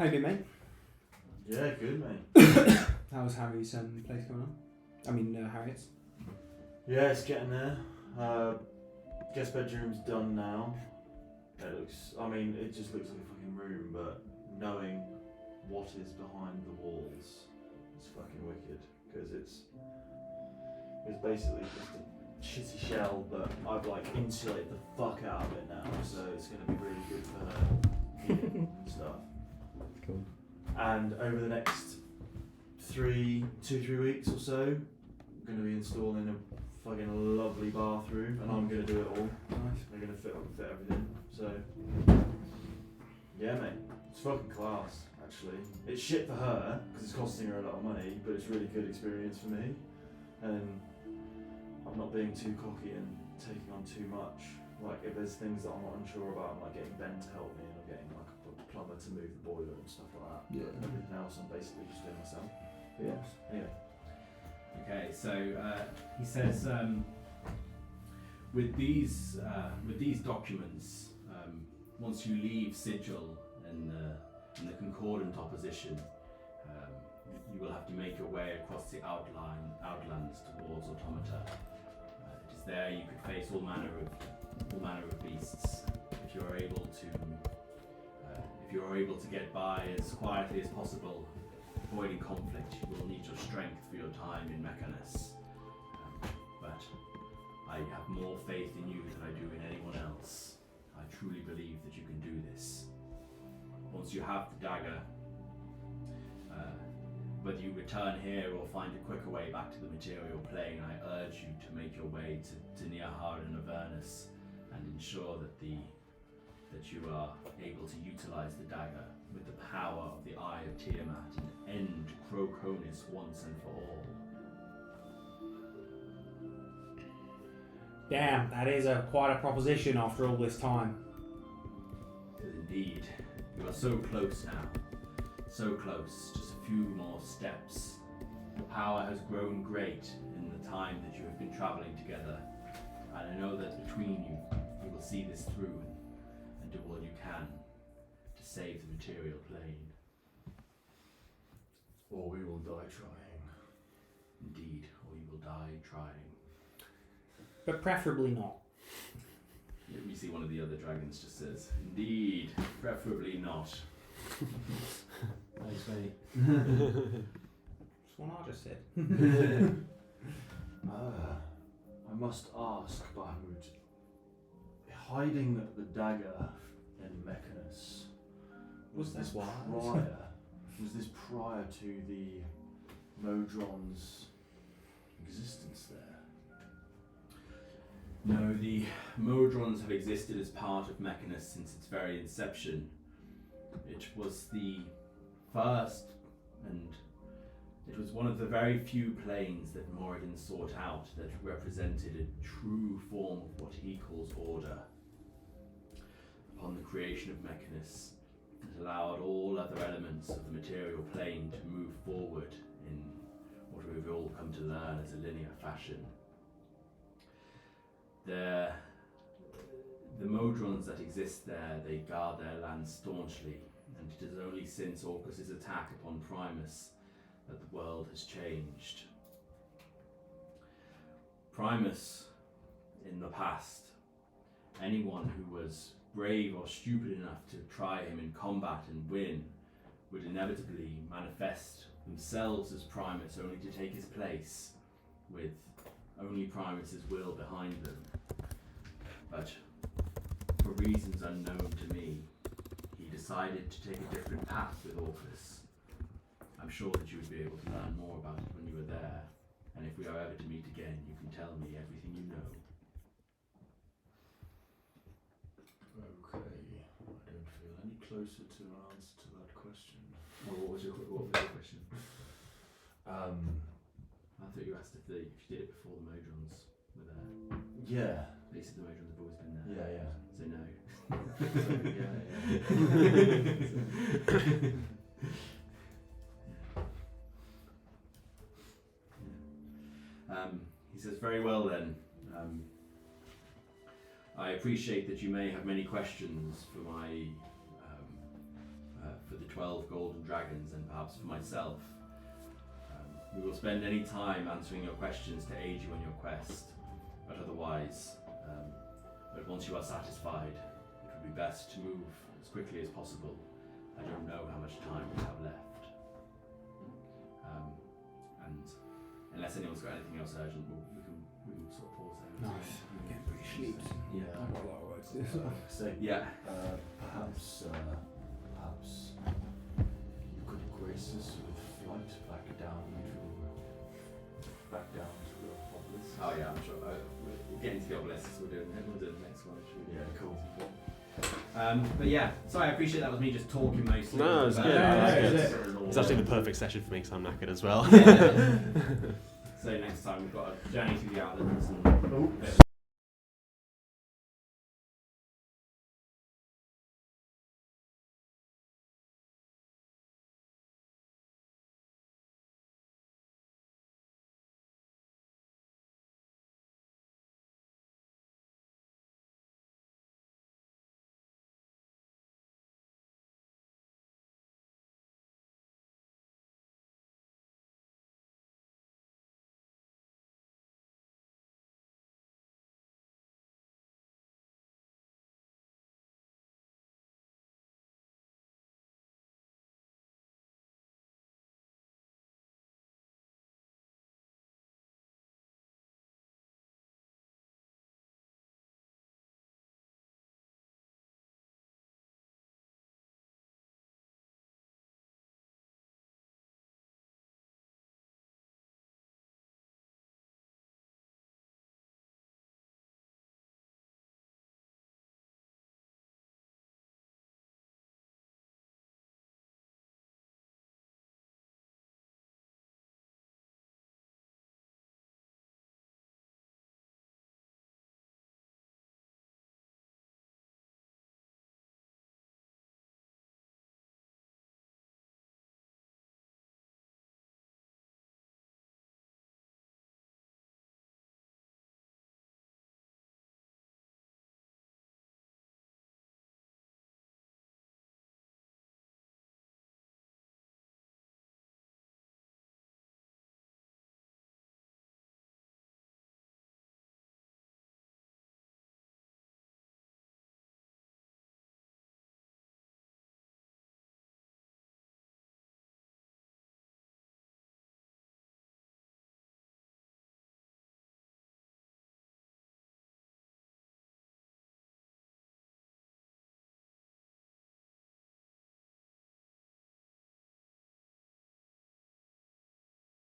How you been, mate? Yeah, good, mate. How's Harry's place going on? I mean, Harriet's. Yeah, it's getting there. Guest bedroom's done now. It looks, I mean, it just looks like a fucking room, but knowing what is behind the walls is fucking wicked. Because it's basically just a shitty shell, but I've like insulated the fuck out of it now, so it's going to be really good for her heating and stuff. Cool. And over the next 2-3 weeks or so, I'm going to be installing a fucking lovely bathroom, and I'm going to do it all. Nice. They're going to fit everything. So, yeah, mate, it's fucking class. Actually, it's shit for her because it's costing her a lot of money, but it's really good experience for me. And I'm not being too cocky and taking on too much. Like, if there's things that I'm not unsure about, I'm like getting Ben to help me, and I'm getting like a plumber to move the boiler and stuff like that. Yeah. But everything else, I'm basically just doing myself. But yeah. Anyway. Okay, so he says with these documents, once you leave Sigil and the concordant opposition, you will have to make your way across the outlands towards Automata. It is there you could face all manner of beasts. If you are able to get by as quietly as possible, avoiding conflict, you will need your strength for your time in Mechanus. But I have more faith in you than I do in anyone else. I truly believe that you can do this. Once you have the dagger, whether you return here or find a quicker way back to the material plane, I urge you to make your way to Neahar and Avernus and ensure that you are able to utilize the dagger with the power of the Eye of Tiamat and end Croconis once and for all. Damn, that is quite a proposition after all this time. Indeed. You are so close now. So close. Just a few more steps. The power has grown great in the time that you have been traveling together. And I know that between you will see this through and do all you can to save the material plane. Or we will die trying. Indeed, or you will die trying. But preferably not. You see one of the other dragons just says, "Indeed, preferably not." Thanks, mate. That's what I just said. I must ask, Bahmut, hiding the dagger in Mechanus, was this prior to the Modron's existence there? No, the Modrons have existed as part of Mechanus since its very inception. It was the first, and it was one of the very few planes that Moradin sought out that represented a true form of what he calls order. Upon the creation of Mechanus, it allowed all other elements of the material plane to move forward in what we've all come to learn as a linear fashion. The Modrons that exist there, they guard their land staunchly, and it is only since Orcus's attack upon Primus that the world has changed. Primus, in the past, anyone who was brave or stupid enough to try him in combat and win would inevitably manifest themselves as Primus, only to take his place with only Primus's will behind them. But for reasons unknown to me, he decided to take a different path with Orcus. I'm sure that you would be able to learn more about it when you were there, and if we are ever to meet again, you can tell me everything you know. Okay, I don't feel any closer to an answer to that question. Well, what was your question? I thought you asked if you did it before the Modrons were there. Yeah. They said the Modrons have always been there. Yeah, yeah. So no. He says, very well then. I appreciate that you may have many questions for the 12 golden dragons and perhaps for myself. We will spend any time answering your questions to aid you on your quest, but otherwise, but once you are satisfied, it would be best to move as quickly as possible. I don't know how much time we have left. And unless anyone's got anything else urgent, we can sort of pause there. Nice. I'm getting pretty sleepy. Yeah. I've got a lot of work to do. So, Yeah. perhaps you could grace us with flight back down to the obelisk. Oh yeah, I'm sure. We're getting to the obelisks. We'll do the next one. Yeah, cool. But yeah, sorry, I appreciate that was me just talking mostly. No, it's But, good. I like it. It's actually the perfect session for me because I'm knackered as well. So next time we've got a journey through